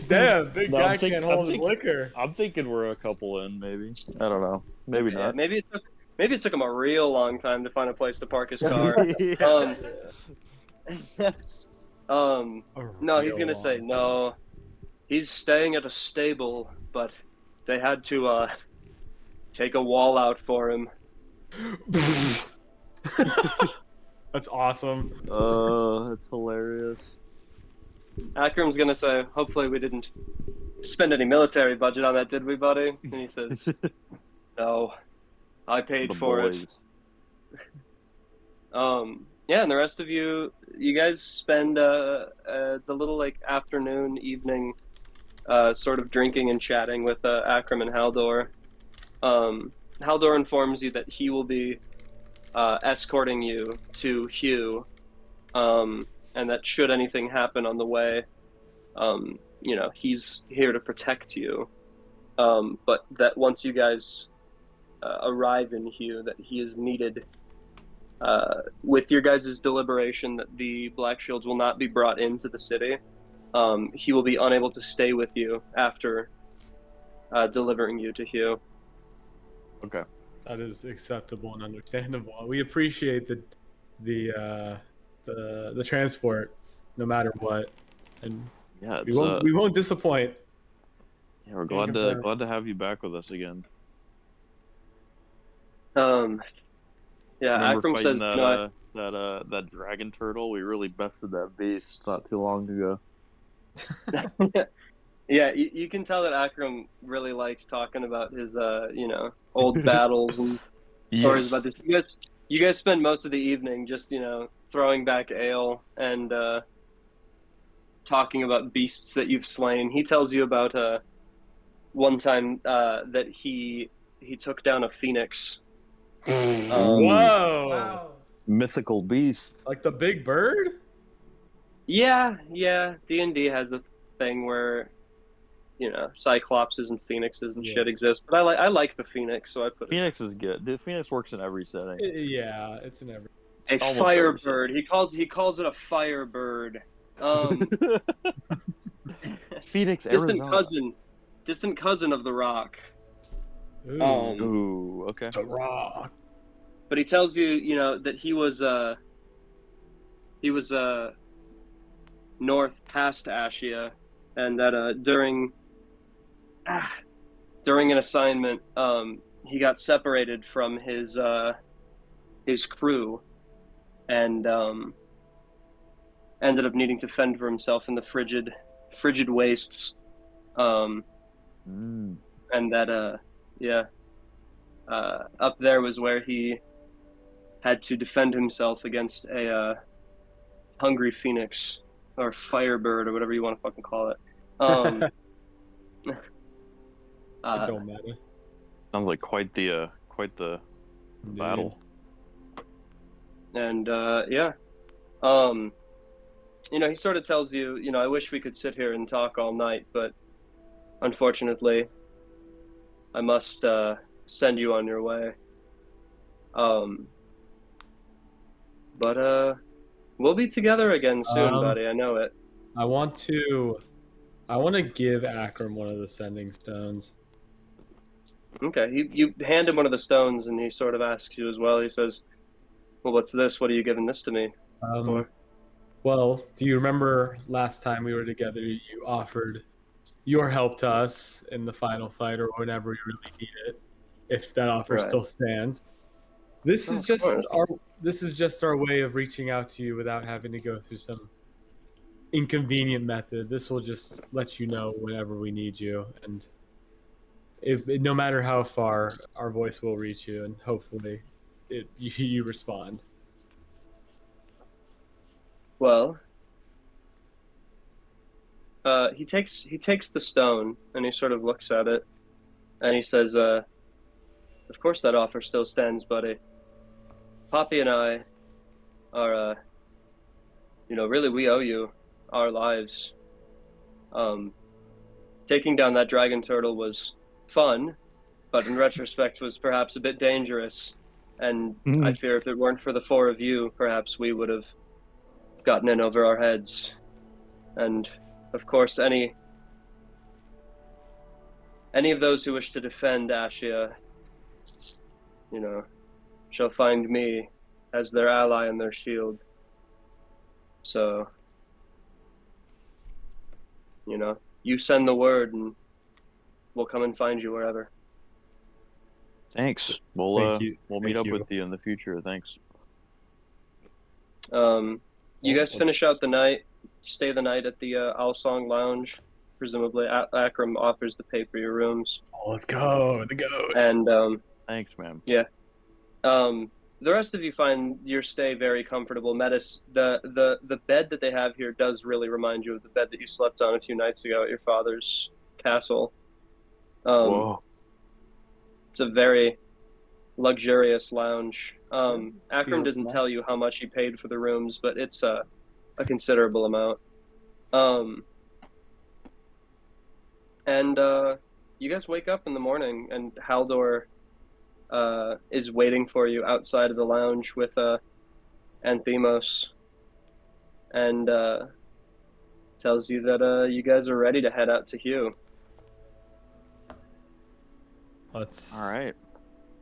Damn, big
No,
guy
I'm think-
can't
I'm
hold his
thinking-
liquor.
I'm thinking we're a couple in, maybe. I don't know. Maybe
yeah,
not.
maybe it took him a real long time to find a place to park his car. No, he's gonna say no. He's staying at a stable, but they had to take a wall out for him.
That's awesome.
It's hilarious.
Akram's gonna say, hopefully we didn't spend any military budget on that, did we, buddy? And he says, no, I paid
The
for
boys.
it. Yeah, and the rest of you guys spend the little like afternoon, evening, sort of drinking and chatting with Akram and Haldor. Haldor informs you that he will be escorting you to Hugh, and that should anything happen on the way, he's here to protect you. But that once you guys arrive in Hugh, that he is needed with your guys' deliberation that the Black Shields will not be brought into the city. He will be unable to stay with you after delivering you to Hugh.
Okay.
That is acceptable and understandable. We appreciate the transport, no matter what, and
Yeah,
we
it's
won't disappoint.
yeah, we're
Can't
glad
confirm.
to have you back with us again.
Yeah,
Remember
Akram
fighting
says,
that dragon turtle? We really bested that beast not too long ago.
yeah, you can tell that Akram really likes talking about his, old battles and stories about this. You guys spend most of the evening just, throwing back ale and talking about beasts that you've slain. He tells you about one time that he took down a phoenix.
Whoa!
Wow.
Mythical beast.
Like the big bird?
Yeah. D&D has a thing where cyclopses and phoenixes and
Yeah.
shit exist, but I like the phoenix, so I put it.
Phoenix is good. The Phoenix works in every setting.
Yeah, it's in every.
A
Almost every
firebird. He calls it a firebird.
Phoenix,
distant
Arizona.
cousin of the rock.
Ooh,
Ooh, okay.
the rock.
But he tells you, that he was north past Ascia, and that during during an assignment, he got separated from his crew and ended up needing to fend for himself in the frigid wastes.
Mm.
And that yeah, up there was where he had to defend himself against a hungry phoenix or firebird or whatever you want to fucking call it.
It
Uh,
don't matter.
Sounds like quite the
Indeed.
battle.
and yeah, he sort of tells you, I wish we could sit here and talk all night, but unfortunately, I must send you on your way. But we'll be together again soon, buddy. I know it.
I want to give Akram one of the sending stones.
Okay, you hand him one of the stones, and he sort of asks you as well. He says, "Well, what's this? What are you giving this to me for?"
Well, do you remember last time we were together? You offered your help to us in the final fight, or whenever we really need it. If that offer
Right.
still stands, this is just our way of reaching out to you without having to go through some inconvenient method. This will just let you know whenever we need you, and no matter how far, our voice will reach you, and hopefully, you respond.
Well, he takes the stone and he sort of looks at it, and he says, "Of course that offer still stands, buddy. Poppy and I are, really we owe you our lives. Taking down that dragon turtle was fun, but in retrospect was perhaps a bit dangerous. And I fear if it weren't for the four of you, perhaps we would have gotten in over our heads. And of course, any of those who wish to defend Ascia, shall find me as their ally and their shield. So, you send the word and we'll come and find you wherever."
Thanks.
Thank you.
We'll meet up with you in the future. Thanks.
You guys finish out the night, stay the night at the Owl Song Lounge. Presumably, Akram offers to pay for your rooms.
Oh, let's go. The goat.
And
Thanks, man.
yeah, the rest of you find your stay very comfortable. Metis, the bed that they have here does really remind you of the bed that you slept on a few nights ago at your father's castle.
Whoa.
It's a very luxurious lounge. Akram doesn't
nice.
tell you how much he paid for the rooms, but it's a considerable amount. And you guys wake up in the morning, and Haldor is waiting for you outside of the lounge with Anthemos, and tells you that you guys are ready to head out to Hugh.
Let's.
All right.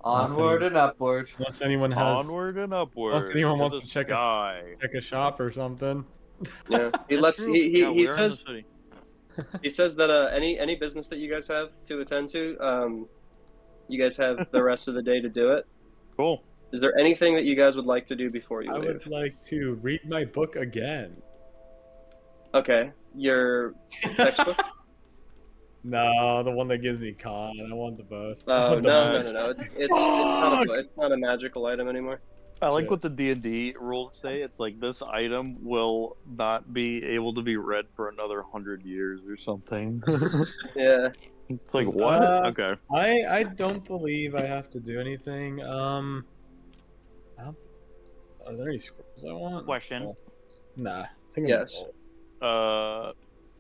Onward and upward.
Unless anyone has.
Onward and upward.
Unless anyone
to
wants
the
to check
sky.
check a shop or something.
Yeah, he
That's
lets
true.
he
Yeah, we are in
says
the city.
he says that any business that you guys have to attend to, you guys have the rest of the day to do it.
Cool.
Is there anything that you guys would like to do before you
I
leave?
would like to read my book again.
Okay, your textbook.
No, the one that gives me con. I want the best.
Oh
The
no.
most.
It's not a magical item anymore.
I like
Shit.
what the D&D rules say. It's like this item will not be able to be read for another 100 years or something.
Yeah.
It's like what? Okay.
I don't believe I have to do anything. Are there any scrolls I want?
Question.
Oh, nah. I think
Yes.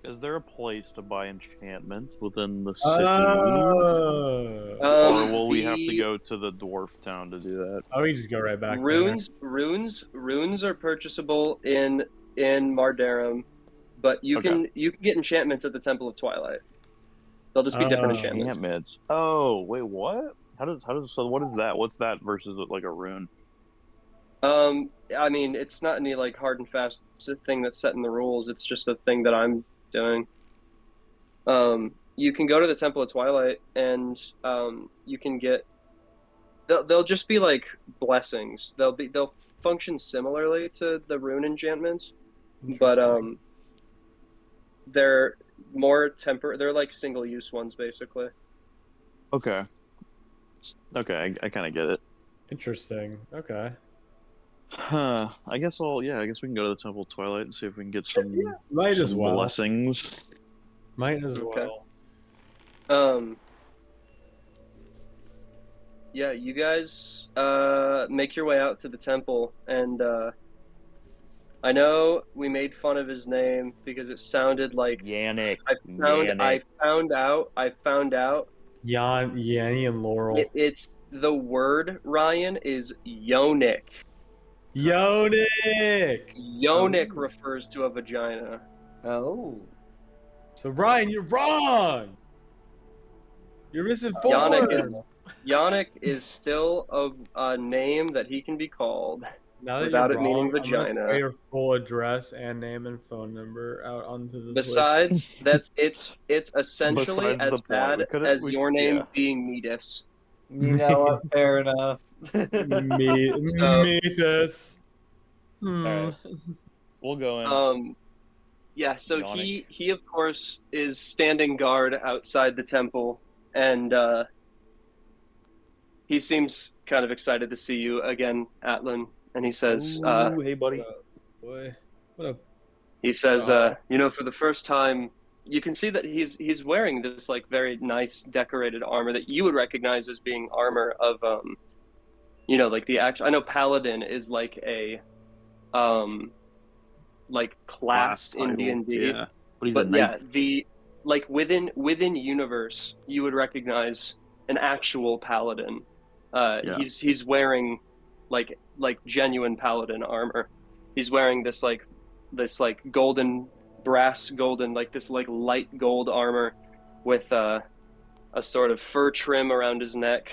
Is there a place to buy enchantments within the city?
Oh.
Or will we have to go to the dwarf town to do that?
Oh, we just go right back
Runes are purchasable in Mardarum, but you can get enchantments at the Temple of Twilight. They'll just be different enchantments.
Enchantments. Oh, wait, what? So what is that? What's that versus like a rune?
I mean, it's not any like hard and fast thing that's set in the rules. It's just a thing that I'm doing. you can go to the Temple of Twilight, and you can get. They'll just be like blessings. They'll function similarly to the rune enchantments, but
Interesting.
they're more They're like single use ones, basically.
Okay. Okay, I kind of get it.
Interesting. Okay.
Huh. I guess we can go to the Temple of Twilight and see if we can get some
Might as
some
well.
blessings.
Might as
Okay.
well.
Yeah, you guys make your way out to the temple, and I know we made fun of his name because it sounded like
Yannick.
I found out
Yanni and Laurel.
it's the word, Ryan, is yonic.
Yonic!
Yonic
Oh.
refers to a vagina.
Oh.
So Ryan, you're wrong. You're misinformed.
Yonic is still a name that he can be called
Now that
without
you're
it meaning
wrong, I'm gonna
vagina.
throw your full address and name and phone number out onto the
Besides, it's essentially
Besides the
as
point,
bad
we could've-
as
we-
your name
yeah.
being Metis.
You know what? Fair enough.
Metis.
Alright. We'll go in.
Yeah, so
Yonic.
he of course is standing guard outside the temple, and he seems kind of excited to see you again, Atlan, and he says,
Ooh, hey buddy.
Boy, what a
He says,
Oh.
for the first time, you can see that he's wearing this like very nice decorated armor that you would recognize as being armor of like the actual. I know paladin is like a like class in D&D.
Yeah. What are you,
But
the
yeah,
knight?
the like within universe, you would recognize an actual paladin.
Yeah.
He's wearing like genuine paladin armor. He's wearing this golden like this like light gold armor with a sort of fur trim around his neck.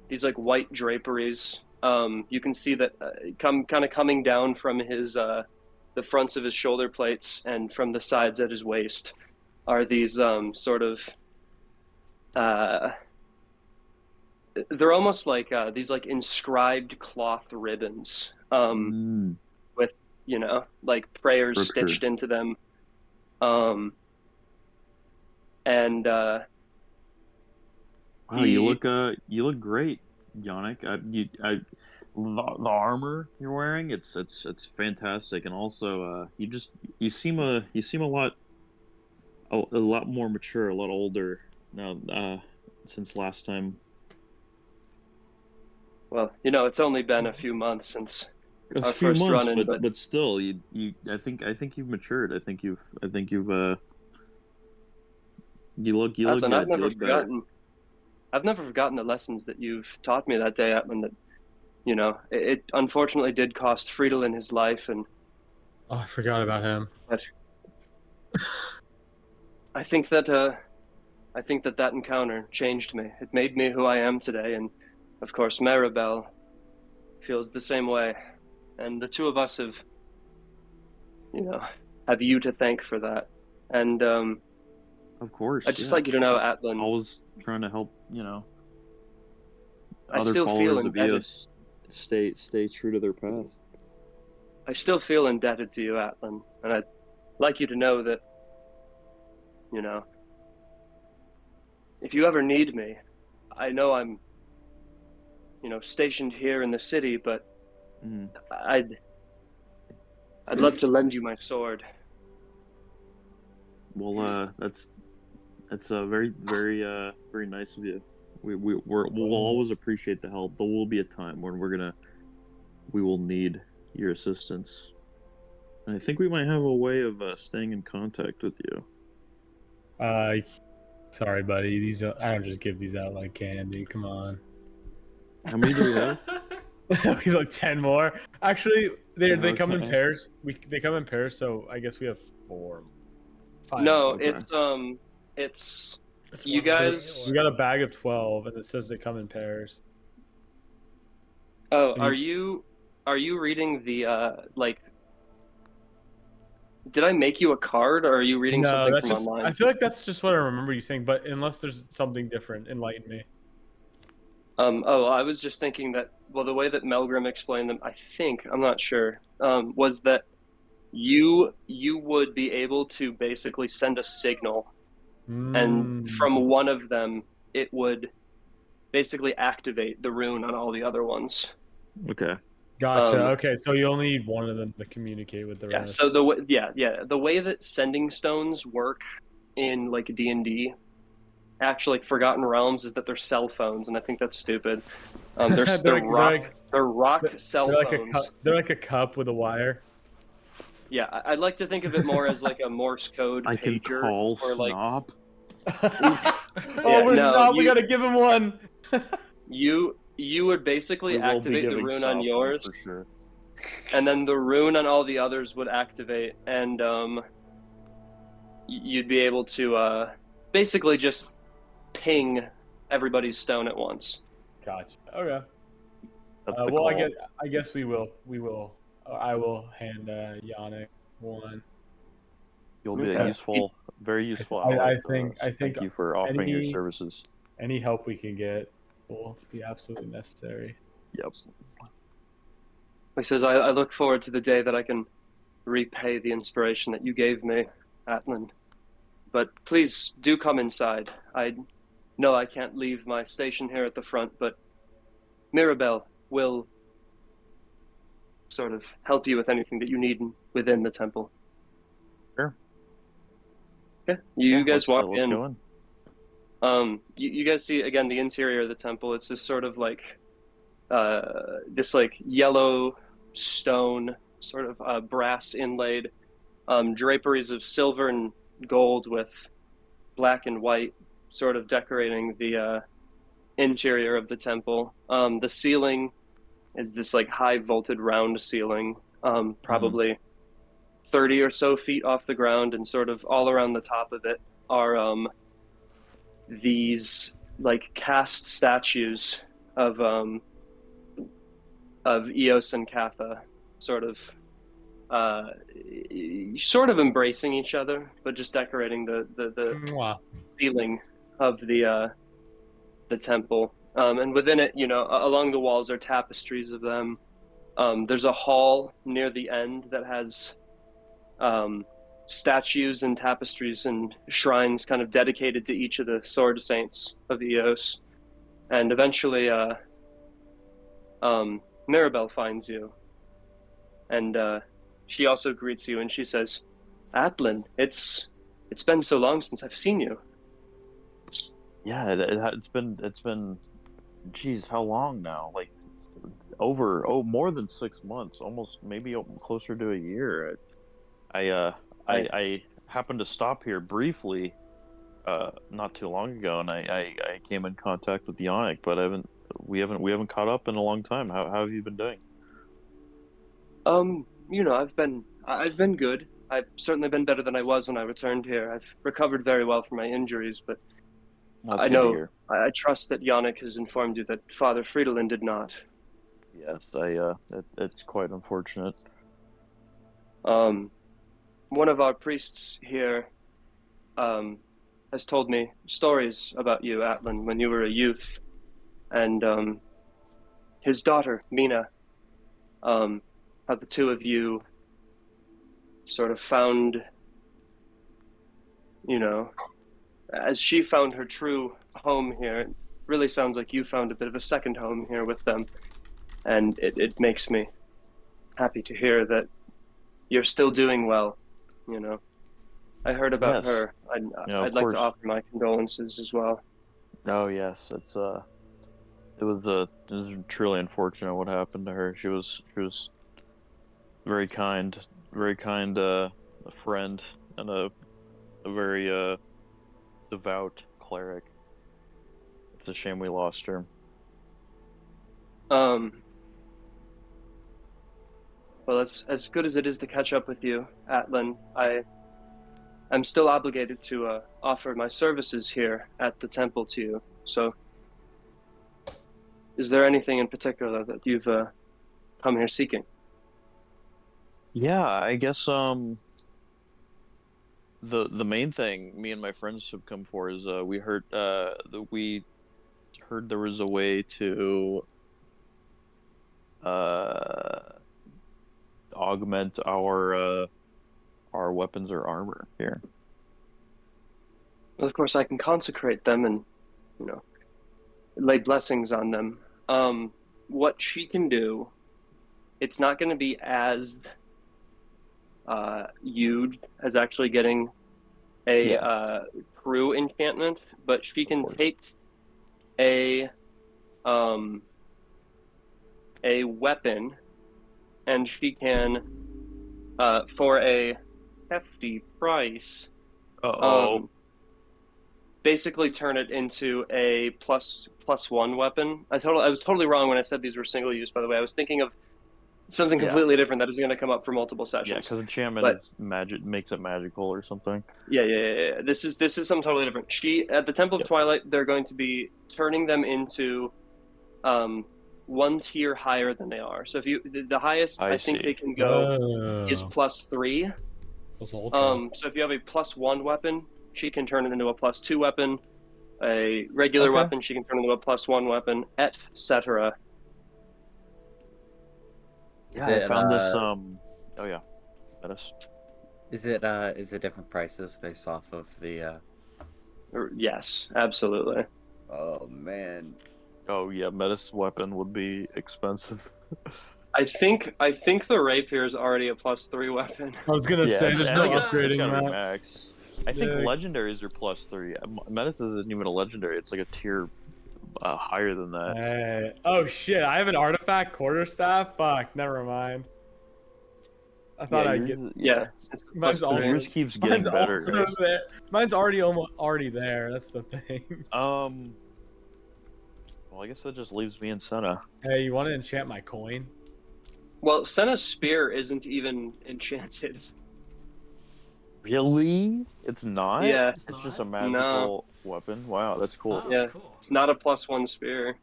These like white draperies. You can see that coming down from his the fronts of his shoulder plates and from the sides at his waist are these sort of they're almost like these like inscribed cloth ribbons with like prayers
Scripture.
stitched into them, and
Wow, you look great, Yannick. The armor you're wearing, it's fantastic, and also you seem a lot more mature, a lot older now since last time.
well, it's only been a few months since
A
our
few
first
months,
run-in,
but still, I think you've matured. I think you've you look good.
Atlan,
You look better.
I've never forgotten the lessons that you've taught me that day, Atlan. That it unfortunately did cost Fridolin his life, and
I forgot about him.
but I think that that encounter changed me. It made me who I am today, and of course, Maribel feels the same way, and the two of us have you to thank for that, and
Of course.
I'd just like you to know, Atlan.
Always trying to help,
I
other
still feel
followers of
indebted.
EOS stay true to their path.
I still feel indebted to you, Atlan, and I'd like you to know that, if you ever need me, I know I'm, stationed here in the city, but I'd love to lend you my sword.
Well, that's very very nice of you. We'll always appreciate the help. There will be a time when we will need your assistance. And I think we might have a way of staying in contact with you.
Sorry, buddy. I don't just give these out like candy. Come on.
How many do we have?
We like 10 more. Actually, they come in
Okay.
pairs. They come in pairs, so I guess we have 5.
No,
Okay.
it's
It's
you
one
guys.
way,
We
or-
got a bag of 12, and it says they come in pairs.
Oh,
And
are you reading the Did I make you a card, or are you reading
No,
something
that's
from
just.
online?
I feel like that's just what I remember you saying. But unless there's something different, enlighten me.
Oh, I was just thinking that, well, the way that Melgrim explained them, I think, I'm not sure, was that you would be able to basically send a signal, and
Mm,
from one of them, it would basically activate the rune on all the other ones.
Okay.
gotcha. Okay, so you only need one of them to communicate with the
Yeah,
rest.
so the way that sending stones work in like D&D, actually Forgotten Realms, is that they're cell phones, and I think that's stupid. They're rock cell
they're like a
phones.
cup. They're like a cup with a wire.
Yeah, I'd like to think of it more as like a Morse code
I can
pager,
call
or like
Snop.
Oh, where's
no,
Snob? We gotta give him one.
you would basically
We will be
activate the
giving
rune on
Snop
yours,
for sure.
and then the rune on all the others would activate, and you'd be able to basically just ping everybody's stone at once.
Gotcha. Okay.
That's the
Well,
call.
I guess we will. We will. I will hand Yannick one.
You'll be
Okay.
a useful, very useful
I
ally to
think.
us.
I think
Thank you for offering your
any
services.
any help we can get will be absolutely necessary.
Yep.
He says, I look forward to the day that I can repay the inspiration that you gave me, Atlan. But please do come inside. I know I can't leave my station here at the front, but Mirabelle will sort of help you with anything that you need within the temple.
Sure.
Yeah, you guys walk
let's
in.
go in.
You guys see again the interior of the temple. It's this sort of like this like yellow stone, sort of brass inlaid draperies of silver and gold with black and white, sort of decorating the interior of the temple. The ceiling is this like high vaulted round ceiling, probably 30 or so feet off the ground, and sort of all around the top of it are these like cast statues of Eos and Katha, sort of embracing each other, but just decorating the
Mwah.
ceiling of the temple. And within it, along the walls are tapestries of them. There's a hall near the end that has statues and tapestries and shrines kind of dedicated to each of the sword saints of Eos. And eventually, Mirabelle finds you, and she also greets you, and she says, "Atlan, it's been so long since I've seen you."
Yeah, it's been. Geez, how long now? Like more than 6 months, almost maybe closer to a year. I happened to stop here briefly, not too long ago, and I came in contact with Yannick, but we haven't caught up in a long time. How have you been doing?
I've been good. I've certainly been better than I was when I returned here. I've recovered very well from my injuries, but
That's
I
good to
know
hear.
I trust that Yannick has informed you that Father Fridolin did not.
Yes, it's quite unfortunate.
One of our priests here has told me stories about you, Atlan, when you were a youth, and his daughter, Mina, how the two of you sort of found, as she found her true home here, it really sounds like you found a bit of a second home here with them, and it makes me happy to hear that you're still doing well, you know. I heard about
Yes.
her.
Yeah,
I'd
of
like to
course.
offer my condolences as well.
Oh yes, it was truly unfortunate what happened to her. She was very kind a friend and a very devout cleric. It's a shame we lost her.
Um, well, as good as it is to catch up with you, Atlan, I'm still obligated to offer my services here at the temple to you. So, is there anything in particular that you've come here seeking?
Yeah, I guess the main thing me and my friends have come for is we heard there was a way to augment our weapons or armor here.
Well, of course, I can consecrate them and, you know, lay blessings on them. What she can do, it's not going to be as huge as actually getting a true enchantment, but she can take a weapon, and she can, for a hefty price, basically turn it into a plus one weapon. I was totally wrong when I said these were single use. By the way, I was thinking of something completely different that is going to come up for multiple sessions.
Yeah, because enchantment is magic, makes it magical or something.
Yeah. This is something totally different. At the Temple of Twilight, they're going to be turning them into one tier higher than they are. So if the highest I think they can go is +3. So if you have a +1 weapon, she can turn it into a +2 weapon. A regular weapon, she can turn into a +1 weapon, etc.
Yeah, I found this. Oh yeah, Metis.
Is it different prices based off of the?
Yes, absolutely.
Oh man.
Oh yeah, Metis weapon would be expensive.
I think the rapier is already a +3 weapon.
I was gonna say there's no upgrading that.
Max. I think legendaries are +3. Metis isn't even a legendary. It's like a tier higher than that.
Hey. Oh shit! I have an artifact quarterstaff. Fuck, never mind. I thought I'd get. Mine's also
yours keeps getting better.
There. Mine's already there. That's the thing.
Well, I guess that just leaves me and Sena.
Hey, you want to enchant my coin?
Well, Sena's spear isn't even enchanted.
Really? It's not?
Yeah.
It's just a magical weapon? Wow, that's cool.
Oh, yeah, cool. It's not a +1 spear.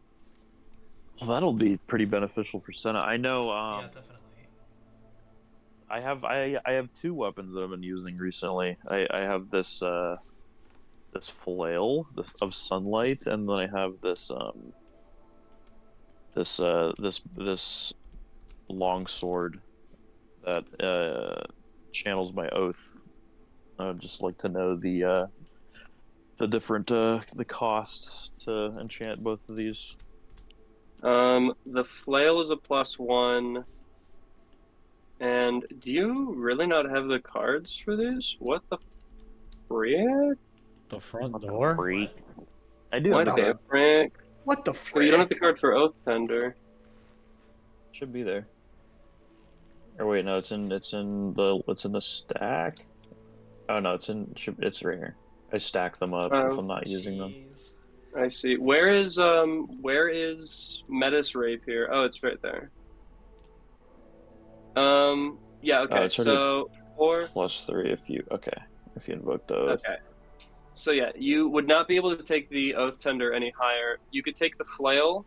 Well, that'll be pretty beneficial for Sena. I know,
yeah, definitely.
I have 2 weapons that I've been using recently. I have this this flail of sunlight, and then I have this this long sword that channels my oath. I'd just like to know the different the costs to enchant both of these.
The flail is a +1. And do you really not have the cards for these? What the frick?
The front door?
Freak. I do.
What the frick?
What the frick?
You don't have the card for Oath Tender.
Should be there. Or wait, no, it's in the stack. Oh no, it's right here. I stack them up if I'm not using them.
I see. Where is Metis Rapier? Oh, it's right there. Yeah, okay. So
+3 if you invoke those.
Okay. So yeah, you would not be able to take the Oath Tender any higher. You could take the flail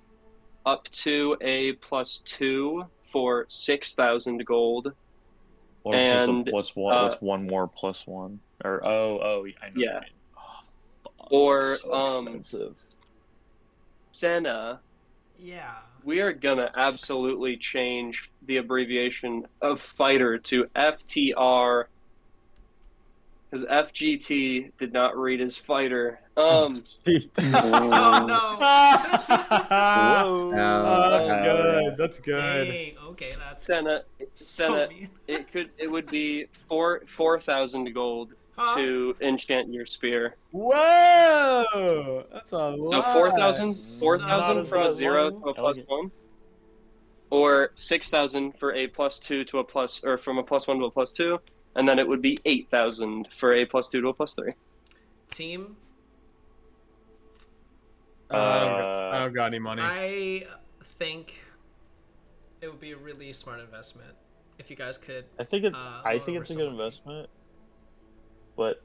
up to a +2 for 6,000 gold. And
what's one more +1? Or I know.
Yeah.
Oh, fuck,
or
so expensive.
Sena.
Yeah.
We are gonna absolutely change the abbreviation of fighter to FTR, because FGT did not read as fighter.
Oh no!
Whoa. That's good.
Dang. Okay, that's
Sena. It would be 4,000 gold to enchant your spear.
Whoa! That's a lot.
So 4,000 from a 0 to a +1, or 6,000 for a +2 to a plus, or from a +1 to a +2, and then it would be 8,000 for a +2 to a +3.
Team.
I don't got any money.
I think it would be a really smart investment if you guys could.
I think it's a good investment, but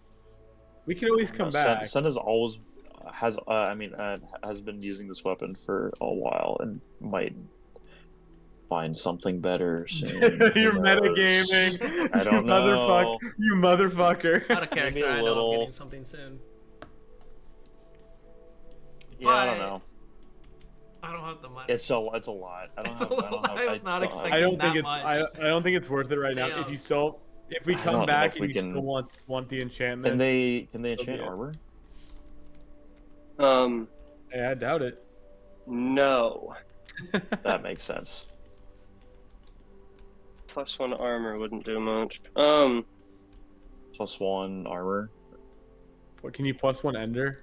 we can always come back.
Sena's has been using this weapon for a while and might find something better soon.
You're
Who knows?
metagaming.
I don't know.
You motherfucker.
Out of character,
Maybe a
I know I'm
little.
getting something soon.
Yeah, I
But
don't know.
I don't have the money.
It's a lot. I don't
It's
have.
a
I don't
lot.
have.
I was not
don't have-
expecting
I don't
that
think it's.
much.
I don't think it's worth it right now. If
Damn.
you still, if we
I
come
don't know
back
if
and
we
you
can-
still want the enchantment,
Can they
So be
enchant
it.
armor?
yeah, I doubt it.
No.
That makes sense.
+1 armor wouldn't do much.
+1 armor.
What can you +1 ender?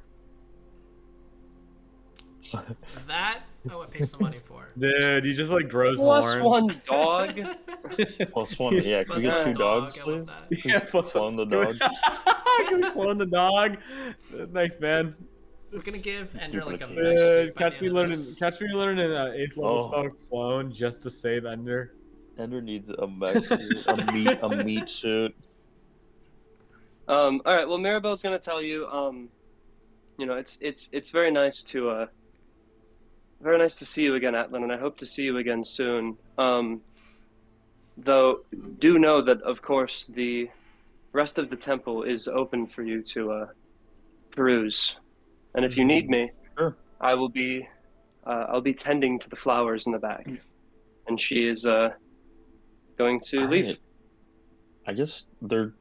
That I would pay some money for.
Dude, he just like grows horns.
+1 dog.
+1. Yeah, can we get
+1
2
dog,
dogs,
I love
please?
that.
Yeah, plus
Clone the dog.
Can we clone the dog? Thanks, man.
We're gonna give Ender like a
Duplicate.
mech suit
Dude,
by the
catch
end
me
of
learning.
this.
Catch me learning an 8th level
Oh.
spell clone just to save Ender.
Ender needs a mech suit, a meat suit.
All right. Well, Mirabelle's gonna tell you. You know, it's very nice to see you again, Atlan, and I hope to see you again soon. Though, do know that of course the rest of the temple is open for you to peruse, and if you need me,
Sure.
I will be. I'll be tending to the flowers in the back, and she is going to leave.
Alright. I guess I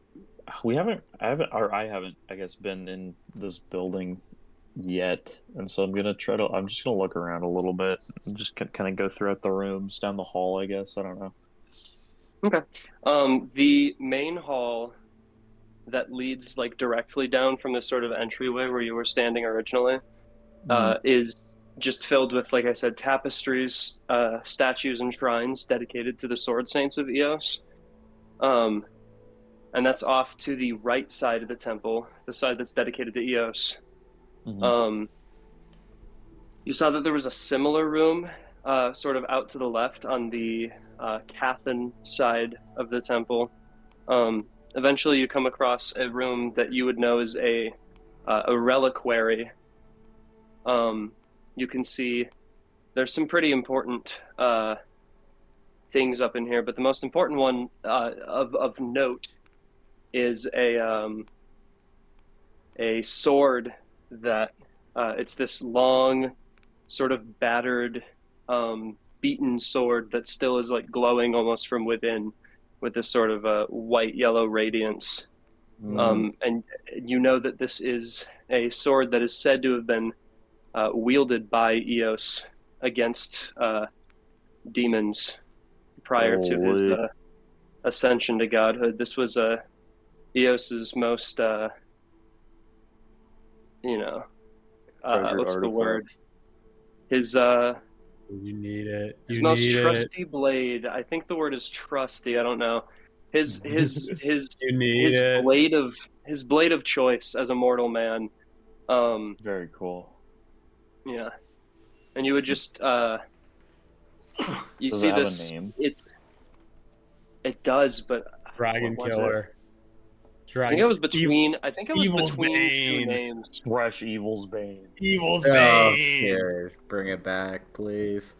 haven't, I guess, been in this building yet, and so I'm just gonna look around a little bit and just kind of go throughout the rooms, down the hall, I guess. I don't know.
Okay. The main hall that leads like directly down from this sort of entryway where you were standing originally is just filled with, like I said, tapestries, statues, and shrines dedicated to the sword saints of Eos. And that's off to the right side of the temple, the side that's dedicated to Eos.
Mhm.
You saw that there was a similar room, sort of out to the left on the Cathan side of the temple. Eventually, you come across a room that you would know is a reliquary. You can see there's some pretty important things up in here, but the most important one of note is a sword that it's this long, sort of battered, beaten sword that still is like glowing almost from within, with this sort of white yellow radiance. And you know that this is a sword that is said to have been wielded by Eos against demons prior to his
Holy.
ascension to godhood. This was Eos's most,
Treasured
what's the
artifact.
word? His
You need it.
his
You
most
need it.
trusty blade. I think the word is trusty. I don't know. His
You need it.
his blade of choice as a mortal man.
Very cool.
Yeah, and you would just you
Does
see
it have
this.
a name?
It does, but
Dragon
what was
Killer.
I
Dragon.
think it was between. I think it was
Evil's
between
Bane.
two names.
Fresh Evil's Bane.
Evil's
Oh,
Bane.
here, bring it back, please.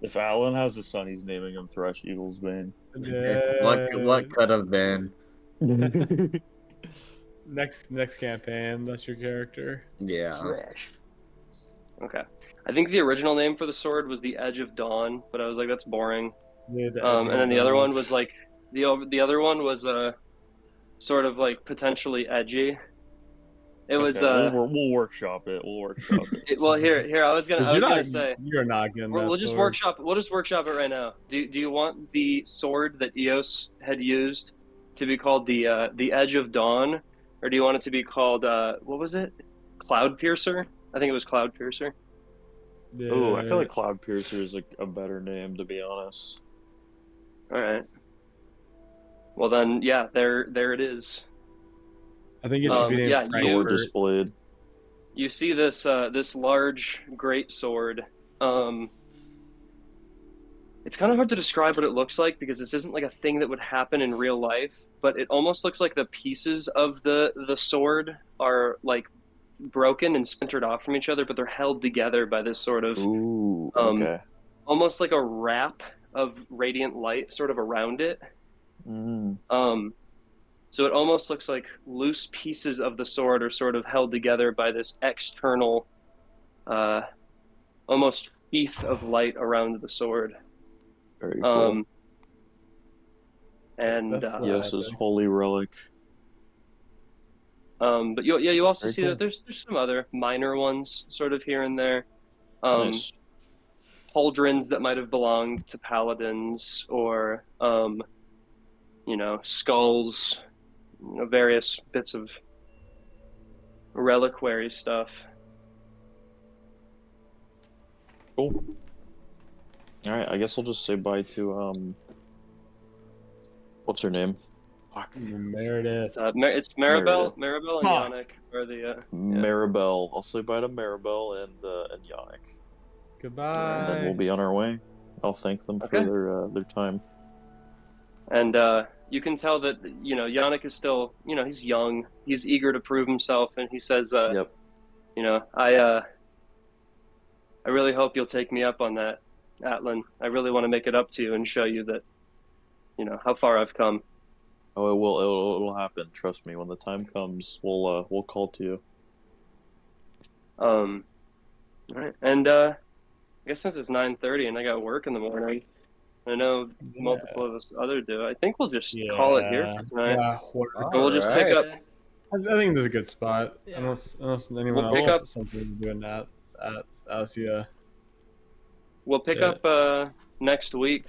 If Atlan has a son, he's naming him Thresh Evil's Bane.
What could have been?
Next campaign, that's your character.
Yeah.
Okay, I think the original name for the sword was the Edge of Dawn, but I was like, that's boring.
Yeah, the
And then the other
Edge
one was like the other one was sort of like potentially edgy. It was
we'll workshop it. We'll workshop it.
well here I was gonna say
you're not getting that
we'll just
sword.
workshop it right now. Do you want the sword that Eos had used to be called the Edge of Dawn, or do you want it to be called what was it? Cloud Piercer? I think it was Cloud Piercer.
Yeah.
Ooh, I feel like Cloud Piercer is a better name, to be honest.
All right. Well then, yeah, there it is.
I think it should be named
yeah,
Frankfurt.
Gorgeous blade.
You see this this large great sword. It's kind of hard to describe what it looks like because this isn't like a thing that would happen in real life, but it almost looks like the pieces of the sword are like broken and splintered off from each other, but they're held together by this sort of
Ooh, okay.
almost like a wrap of radiant light sort of around it. So it almost looks like loose pieces of the sword are sort of held together by this external, almost sheath of light around the sword.
Very cool.
And
That's
Yos's holy relic.
but you also
Very
see
cool.
that there's some other minor ones sort of here and there.
Nice.
Pauldrons that might have belonged to paladins, or skulls, various bits of reliquary stuff.
Cool. All right, I guess I'll just say bye to what's her name? Fuck.
Meredith.
It's Maribel.
Meredith.
Maribel and Yannick are the
Maribel. I'll say bye to Maribel and Yannick.
Goodbye.
And then we'll be on our way. I'll thank them
Okay.
for their time.
And you can tell that Yannick is still he's young, he's eager to prove himself, and he says,
Yep.
I really hope you'll take me up on that, Atlan. I really want to make it up to you and show you that how far I've come.
Oh, it will happen. Trust me. When the time comes, we'll call to you.
All right, and I guess since it's 9:30 and I got work in the morning, I know multiple of us other do. I think we'll just call it here for tonight.
Yeah,
We'll just pick up.
I think this is a good spot.
Yeah.
Unless anyone
We'll
else
pick
wants
up-
something to do in that at Ascia.
We'll pick
Yeah.
up next week